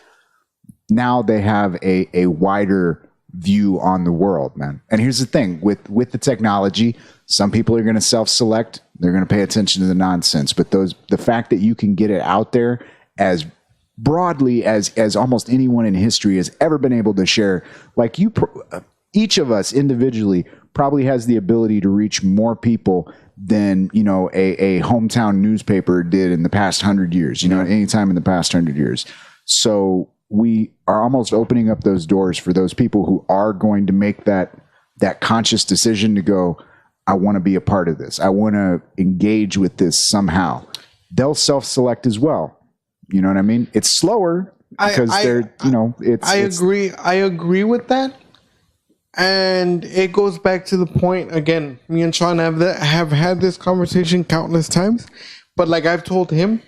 Speaker 2: Now they have a wider view on the world, man. And here's the thing with the technology, some people are going to self-select. They're going to pay attention to the nonsense. But the fact that you can get it out there as broadly as almost anyone in history has ever been able to share, like each of us individually probably has the ability to reach more people than, you know, a hometown newspaper did in the past 100 years, you know, at any time in the past 100 years. So we are almost opening up those doors for those people who are going to make that conscious decision to go, I want to be a part of this. I want to engage with this somehow. They'll self-select as well. You know what I mean? It's slower because they're, you know, it's.
Speaker 1: I agree with that. And it goes back to the point again. Me and Sean have had this conversation countless times, but like I've told him,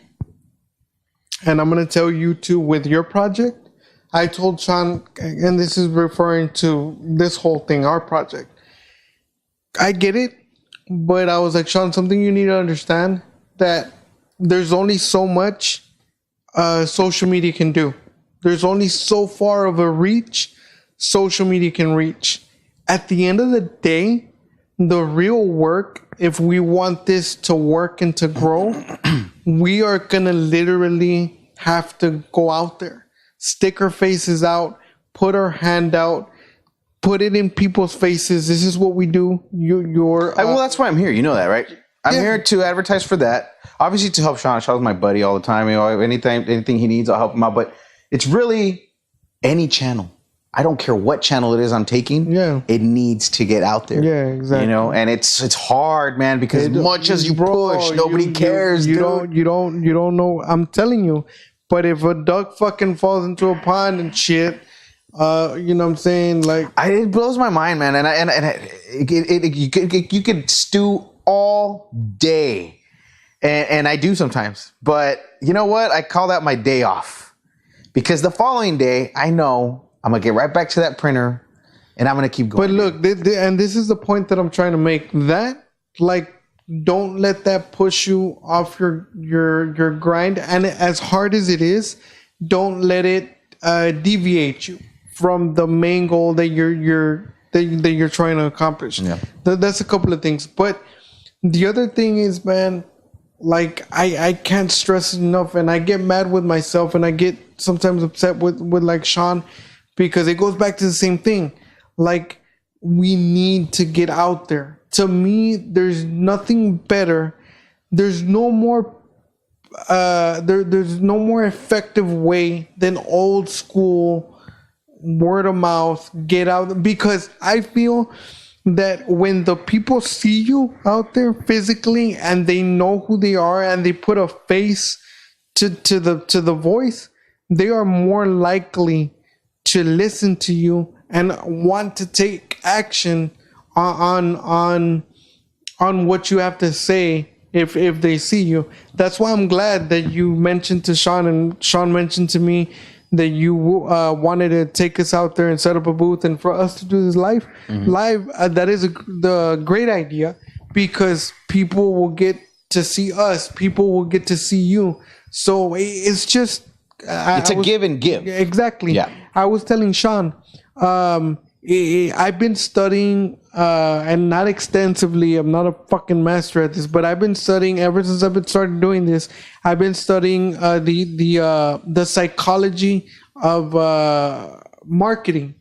Speaker 1: and I'm gonna tell you too with your project. I told Sean, and this is referring to this whole thing, our project. I get it, but I was like, Sean, something you need to understand that there's only so much social media can do. There's only so far of a reach social media can reach. At the end of the day, the real work, if we want this to work and to grow, we are going to literally have to go out there, stick our faces out, put our hand out, put it in people's faces. This is what we do.
Speaker 3: Well, that's why I'm here. You know that, right? I'm here to advertise for that. Obviously, to help Sean. Sean's my buddy all the time. You know, anything he needs, I'll help him out. But it's really any channel. I don't care what channel it is I'm taking. Yeah, it needs to get out there.
Speaker 1: Yeah, exactly.
Speaker 3: You know, and it's hard, man, because as much as you push, nobody cares.
Speaker 1: You don't know. I'm telling you. But if a duck fucking falls into a pond and shit, you know what I'm saying? Like,
Speaker 3: it blows my mind, man. And you could stew all day, and I do sometimes. But you know what? I call that my day off, because the following day, I know I'm gonna get right back to that printer, and I'm gonna keep going.
Speaker 1: But look, and this is the point that I'm trying to make. That, like, don't let that push you off your grind. And as hard as it is, don't let it deviate you from the main goal that you're trying to accomplish. Yeah. That's a couple of things. But the other thing is, man, like I can't stress enough, and I get mad with myself, and I get sometimes upset with like Sean, because it goes back to the same thing. Like, we need to get out there. To me, there's nothing better. There's no more there's no more effective way than old school word of mouth, get out. Because I feel that when the people see you out there physically and they know who they are and they put a face to the voice, they are more likely to listen to you and want to take action on what you have to say if they see you. That's why I'm glad that you mentioned to Sean, and Sean mentioned to me that you wanted to take us out there and set up a booth and for us to do this live. That is the great idea, because people will get to see us, people will get to see you. So it's just
Speaker 3: it's a give and give.
Speaker 1: Exactly. Yeah. I was telling Sean, I've been studying, and not extensively. I'm not a fucking master at this, but I've been studying ever since I've been started doing this. I've been studying the psychology of marketing,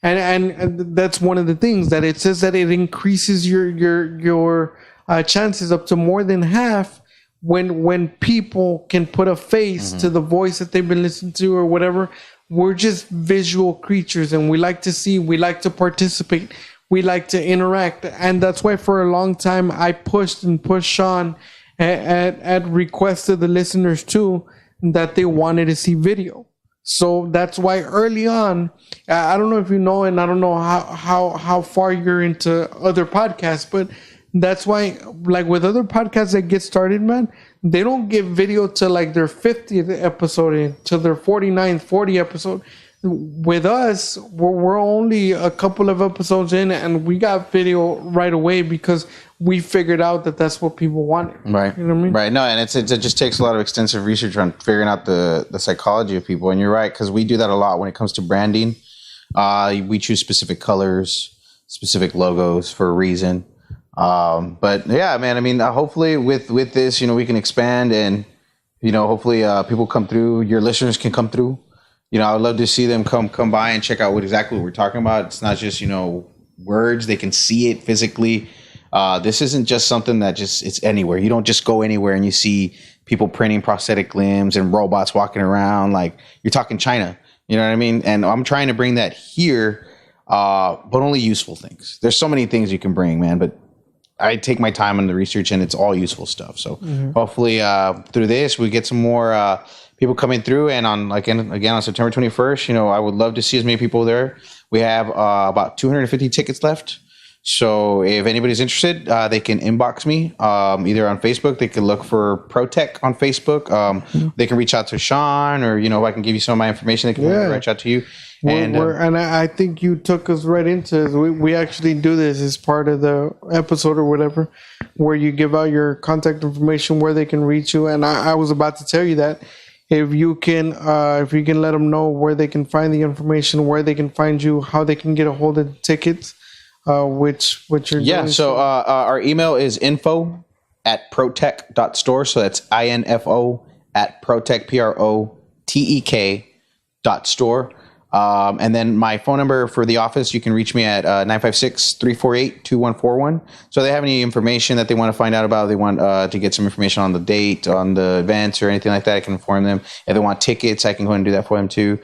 Speaker 1: and that's one of the things that it says that it increases your chances up to more than half when people can put a face to the voice that they've been listening to or whatever. We're just visual creatures, and we like to see, we like to participate, we like to interact. And that's why for a long time I pushed Sean at request of the listeners too, that they wanted to see video. So that's why early on, I don't know if you know, and I don't know how far you're into other podcasts, but that's why, like with other podcasts that get started, man, they don't get video to like their 50th episode, to their 49th, 40th episode. With us, we're only a couple of episodes in, and we got video right away because we figured out that that's what people wanted.
Speaker 3: Right.
Speaker 1: You know what I mean?
Speaker 3: Right. No, and it just takes a lot of extensive research on figuring out the psychology of people. And you're right, because we do that a lot when it comes to branding. We choose specific colors, specific logos for a reason. But yeah, man, I mean, hopefully with this, we can expand, and, hopefully, people come through, your listeners can come through. I would love to see them come by and check out exactly what we're talking about. It's not just, words, they can see it physically. This isn't just something that it's anywhere. You don't just go anywhere and you see people printing prosthetic limbs and robots walking around. Like, you're talking China, you know what I mean? And I'm trying to bring that here, but only useful things. There's so many things you can bring, man, but I take my time on the research, and it's all useful stuff. So hopefully through this, we get some more people coming through. And on again on September 21st, I would love to see as many people there. We have about 250 tickets left. So if anybody's interested, they can inbox me either on Facebook. They can look for Pro Tek on Facebook. They can reach out to Sean, or if I can give you some of my information, they can reach out to you. And
Speaker 1: I think you took us right into it. We actually do this as part of the episode or whatever, where you give out your contact information, where they can reach you. And I was about to tell you that if you can let them know where they can find the information, where they can find you, how they can get a hold of the tickets. Which you're doing.
Speaker 3: So our email is info@protek.store. So that's info at protek protek.store. And then my phone number for the office, you can reach me at 956-348-2141. So if they have any information that they want to find out about, they want to get some information on the date, on the events, or anything like that, I can inform them. If they want tickets, I can go ahead and do that for them too.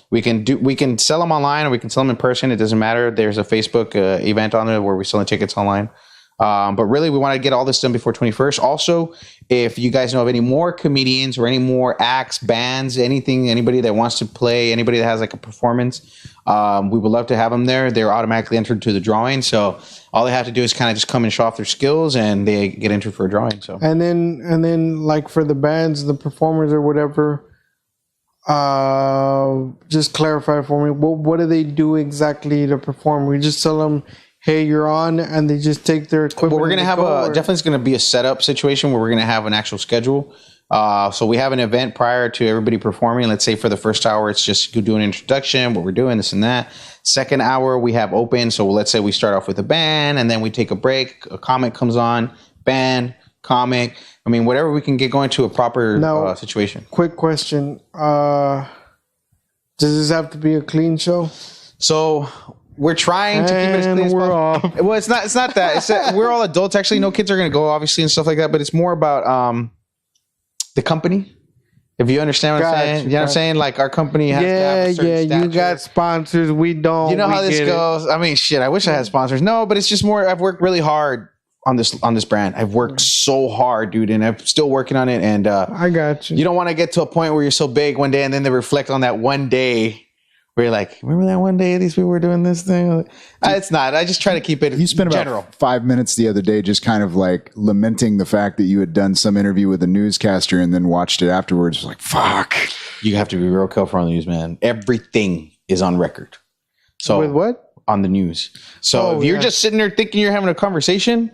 Speaker 3: We can sell them online, or we can sell them in person. It doesn't matter. There's a Facebook event on there where we're selling tickets online. But really, we want to get all this done before 21st. Also, if you guys know of any more comedians or any more acts, bands, anybody that wants to play, anybody that has like a performance, we would love to have them there. They're automatically entered to the drawing. So all they have to do is kind of just come and show off their skills, and they get entered for a drawing. So
Speaker 1: and then like for the bands, the performers or whatever. Just clarify for me. What do they do exactly to perform? We just tell them, "Hey, you're on," and they just take their equipment.
Speaker 3: Well, we're gonna have definitely it's gonna be a setup situation where we're gonna have an actual schedule. So we have an event prior to everybody performing. Let's say for the first hour, it's just do an introduction, what we're doing, this and that. Second hour, we have open. So let's say we start off with a band, and then we take a break. A comic comes on, band, comic. I mean, whatever we can get going to a proper situation.
Speaker 1: Quick question. Does this have to be a clean show?
Speaker 3: So we're trying to keep it as clean as possible. Well, it's not that. It's that we're all adults. Actually, no kids are going to go, obviously, and stuff like that. But it's more about the company. If you understand what I'm saying. You know what I'm saying? Like, our company has to have a certain stature.
Speaker 1: You got sponsors. We don't.
Speaker 3: You know how this goes. I mean, shit, I wish I had sponsors. No, but it's just more, I've worked really hard on this brand. I've worked so hard, dude, and I'm still working on it. And
Speaker 1: I got you.
Speaker 3: You don't want to get to a point where you're so big one day, and then they reflect on that one day where you're like, remember that one day these people were doing this thing? It's not. I just try to keep it
Speaker 2: You spent about 5 minutes the other day just kind of like lamenting the fact that you had done some interview with a newscaster and then watched it afterwards. It was like, fuck.
Speaker 3: You have to be real careful on the news, man. Everything is on record. So
Speaker 1: with what?
Speaker 3: On the news. So if you're just sitting there thinking you're having a conversation,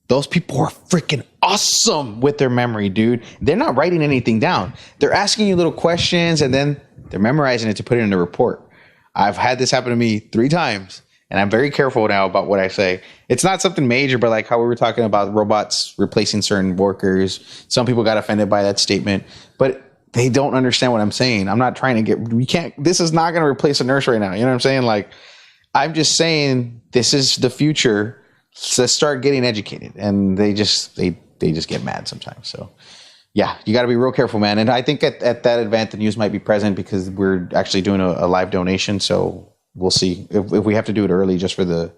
Speaker 3: those people are freaking awesome with their memory, dude. They're not writing anything down. They're asking you little questions, and then they're memorizing it to put it in a report. I've had this happen to me 3 times, and I'm very careful now about what I say. It's not something major, but like how we were talking about robots replacing certain workers. Some people got offended by that statement, but they don't understand what I'm saying. I'm not trying to this is not going to replace a nurse right now. You know what I'm saying? Like, I'm just saying this is the future. So let's start getting educated, and they just get mad sometimes. So yeah, you got to be real careful, man. And I think at that event, the news might be present because we're actually doing a live donation. So we'll see if we have to do it early just for the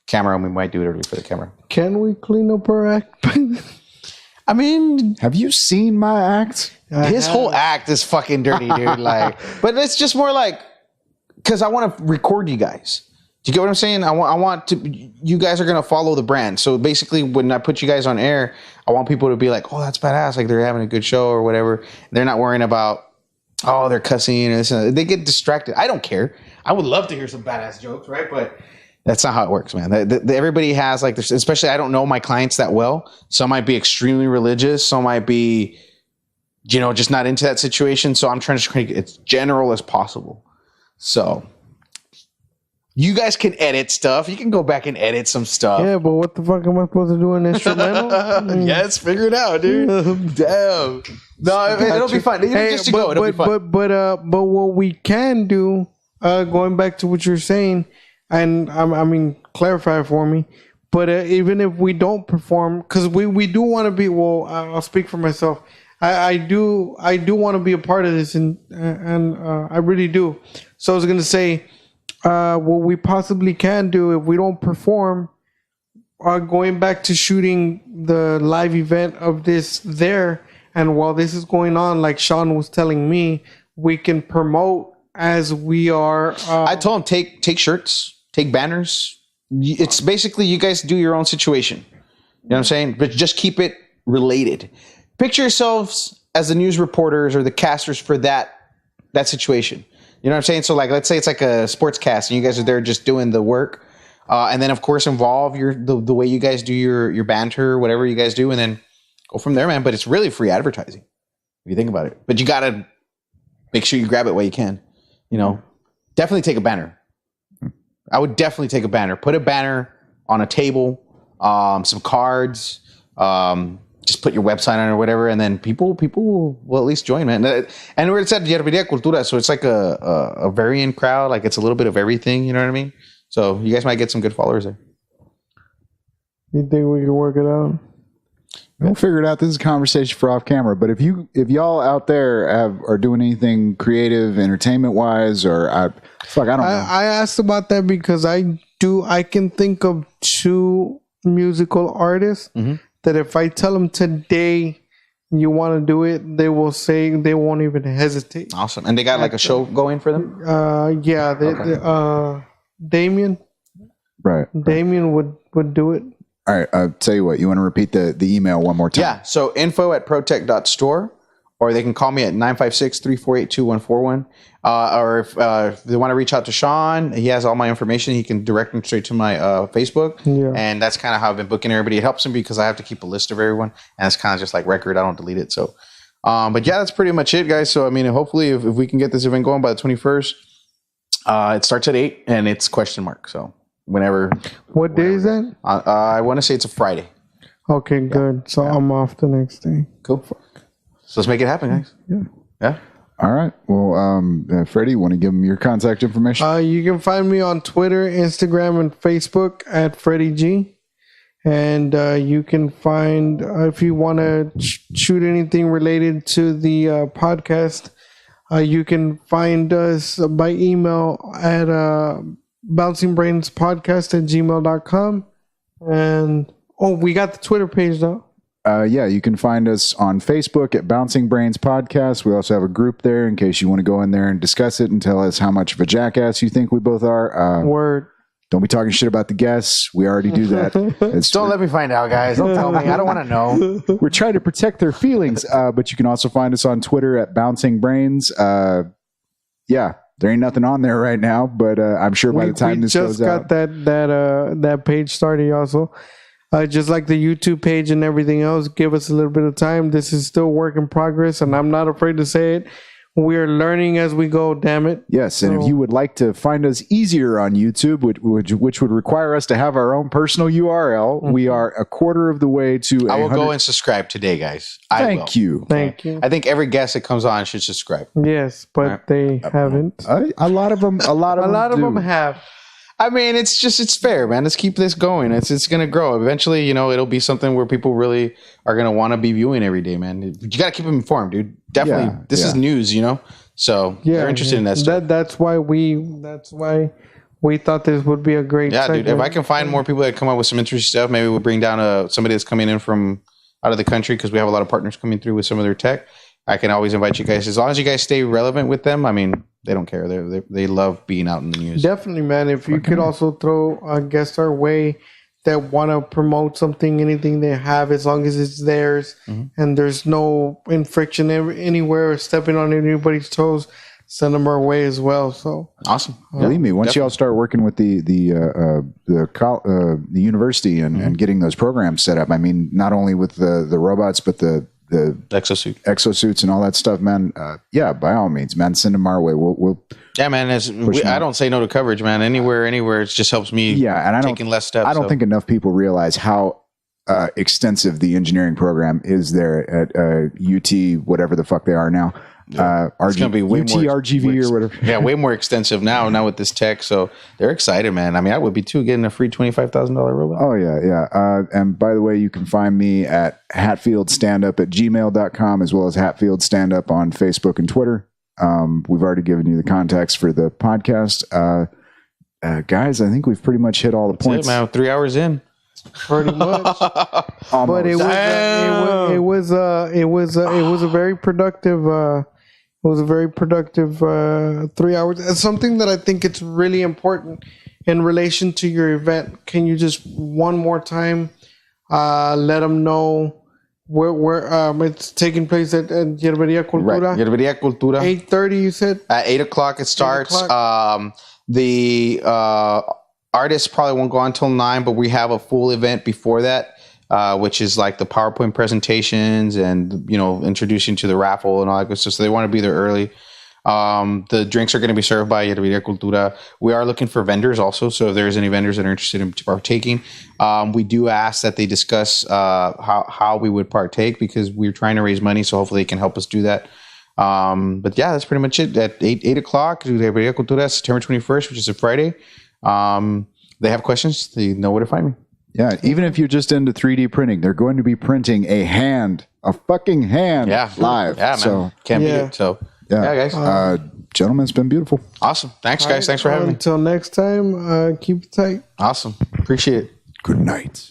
Speaker 3: camera, and we might do it early for the camera.
Speaker 1: Can we clean up our act?
Speaker 3: I mean,
Speaker 2: have you seen my act?
Speaker 3: His whole act is fucking dirty, dude. Like, but it's just more like, because I want to record you guys. Do you get what I'm saying? I want to. You guys are gonna follow the brand. So basically, when I put you guys on air, I want people to be like, "Oh, that's badass!" Like they're having a good show or whatever. They're not worrying about, "Oh, they're cussing." And this and that. They get distracted. I don't care. I would love to hear some badass jokes, right? But that's not how it works, man. Everybody has like this. Especially, I don't know my clients that well. Some might be extremely religious. Some might be, just not into that situation. So I'm trying to make it as general as possible. So. You guys can edit stuff. You can go back and edit some stuff.
Speaker 1: Yeah, but what the fuck am I supposed to do? An instrumental?
Speaker 3: Yes, figure it out, dude. Damn. No, it'll be fun. It'll be fun.
Speaker 1: But what we can do, going back to what you're saying, and I mean, clarify for me. But even if we don't perform, because we do want to be. Well, I'll speak for myself. I do want to be a part of this, and I really do. So I was gonna say. What we possibly can do if we don't perform, going back to shooting the live event of this there, and while this is going on, like Sean was telling me, we can promote as we are.
Speaker 3: I told him take shirts, take banners. It's basically you guys do your own situation. You know what I'm saying? But just keep it related. Picture yourselves as the news reporters or the casters for that situation. You know what I'm saying? So like, let's say it's like a sports cast and you guys are there just doing the work. And then of course involve the way you guys do your banter, whatever you guys do, and then go from there, man. But it's really free advertising if you think about it. But you got to make sure you grab it while you can. You know, definitely take a banner. I would definitely take a banner. Put a banner on a table, some cards, just put your website on or whatever, and then people will at least join, man. And we're at Yerberia Cultura, so it's like a varying crowd. Like it's a little bit of everything, you know what I mean? So you guys might get some good followers there.
Speaker 1: You think we can work it out?
Speaker 2: We'll figure it out. This is a conversation for off camera. But if y'all out there are doing anything creative, entertainment wise, or I don't know.
Speaker 1: I asked about that because I can think of 2 musical artists that if I tell them today you want to do it, they will say they won't even hesitate.
Speaker 3: Awesome. And they got like a show going for them?
Speaker 1: Damien.
Speaker 2: Right.
Speaker 1: Damien would do it.
Speaker 2: All right. I'll tell you what. You want to repeat the email one more time?
Speaker 3: Yeah. So info@protek.store, or they can call me at 956-348-2141. Or if they want to reach out to Sean, he has all my information. He can direct them straight to my Facebook. Yeah. And that's kind of how I've been booking everybody. It helps him because I have to keep a list of everyone. And it's kind of just like record. I don't delete it. So, but yeah, that's pretty much it, guys. So, I mean, hopefully if we can get this event going by the 21st, it starts at 8 and it's question mark. So whenever.
Speaker 1: What day is that?
Speaker 3: I want to say it's a Friday.
Speaker 1: Okay, good. So I'm off the next day.
Speaker 3: Cool. So let's make it happen, guys. Yeah.
Speaker 2: All right. Well, Freddy, you want to give them your contact information?
Speaker 1: You can find me on Twitter, Instagram, and Facebook at Freddy G. And you can find, if you want to shoot anything related to the podcast, you can find us by email at bouncingbrainspodcast@gmail.com. And, we got the Twitter page, though.
Speaker 2: Yeah, you can find us on Facebook at Bouncing Brains Podcast. We also have a group there in case you want to go in there and discuss it and tell us how much of a jackass you think we both are.
Speaker 1: Word.
Speaker 2: Don't be talking shit about the guests. We already do that.
Speaker 3: Don't let me find out, guys. Don't tell me. I don't want to know.
Speaker 2: We're trying to protect their feelings. But you can also find us on Twitter at Bouncing Brains. Yeah, there ain't nothing on there right now, but I'm sure by the time this goes out.
Speaker 1: We just got that page started also. Just like the YouTube page and everything else, give us a little bit of time. This is still work in progress, and I'm not afraid to say it. We're learning as we go, damn it.
Speaker 2: Yes, and if you would like to find us easier on YouTube, which would require us to have our own personal URL, we are a quarter of the way to
Speaker 3: I will go and subscribe today, guys.
Speaker 2: Thank you.
Speaker 1: Thank you.
Speaker 3: I think every guest that comes on should subscribe.
Speaker 1: Yes, but they haven't.
Speaker 2: A lot of them
Speaker 1: have.
Speaker 3: I mean, it's fair, man. Let's keep this going. It's going to grow. Eventually, it'll be something where people really are going to want to be viewing every day, man. You got to keep them informed, dude. Definitely. Yeah, this is news, So they're interested in that stuff.
Speaker 1: That's why we thought this would be a great segment.
Speaker 3: Dude. If I can find more people that come up with some interesting stuff, maybe we'll bring down somebody that's coming in from out of the country because we have a lot of partners coming through with some of their tech. I can always invite you guys. As long as you guys stay relevant with them, I mean, they don't care. They love being out in the news.
Speaker 1: Definitely, man. If you could also throw a guest our way that want to promote something, anything they have, as long as it's theirs and there's no infriction anywhere or stepping on anybody's toes, send them our way as well. So
Speaker 3: awesome.
Speaker 2: Believe me, once y'all start working with the university and getting those programs set up, I mean, not only with the robots, but the exosuits and all that stuff, man. By all means, man, send them our way. We'll
Speaker 3: man. I don't say no to coverage, man. Anywhere, it just helps me.
Speaker 2: Yeah, and
Speaker 3: taking less steps.
Speaker 2: I don't think enough people realize how extensive the engineering program is there at UT, whatever the fuck they are now.
Speaker 3: It's going to be way more
Speaker 2: RGV or whatever.
Speaker 3: Yeah, way more extensive now with this tech. So they're excited, man. I mean, I would be too, getting a free $25,000 robot.
Speaker 2: Oh yeah. And by the way, you can find me at hatfieldstandup@gmail.com as well as Hatfield Standup on Facebook and Twitter. We've already given you the contacts for the podcast. Guys, I think we've pretty much hit all the points.
Speaker 3: That's it, man. 3 hours in.
Speaker 1: pretty much. But it was a very productive. It was a very productive 3 hours. It's something that I think it's really important in relation to your event. Can you just one more time let them know where it's taking place at Yerberia Cultura?
Speaker 3: Right. Yerberia Cultura.
Speaker 1: 8:30, you said?
Speaker 3: At 8 o'clock it starts. The artists probably won't go on until 9, but we have a full event before that, which is like the PowerPoint presentations and, introducing to the raffle and all that good stuff. So they want to be there early. The drinks are going to be served by Yerberia Cultura. We are looking for vendors also. So if there's any vendors that are interested in partaking, we do ask that they discuss how we would partake, because we're trying to raise money. So hopefully they can help us do that. But yeah, that's pretty much it. At 8 o'clock, Yerberia Cultura, September 21st, which is a Friday. They have questions, they know where to find me.
Speaker 2: Yeah, even if you're just into 3D printing, they're going to be printing a fucking hand live.
Speaker 3: Yeah, man.
Speaker 2: So,
Speaker 3: can't beat it. So, yeah guys.
Speaker 2: Gentlemen, it's been beautiful.
Speaker 3: Awesome. Thanks, guys. Thanks for having me.
Speaker 1: Until next time, keep it tight.
Speaker 3: Awesome. Appreciate it.
Speaker 2: Good night.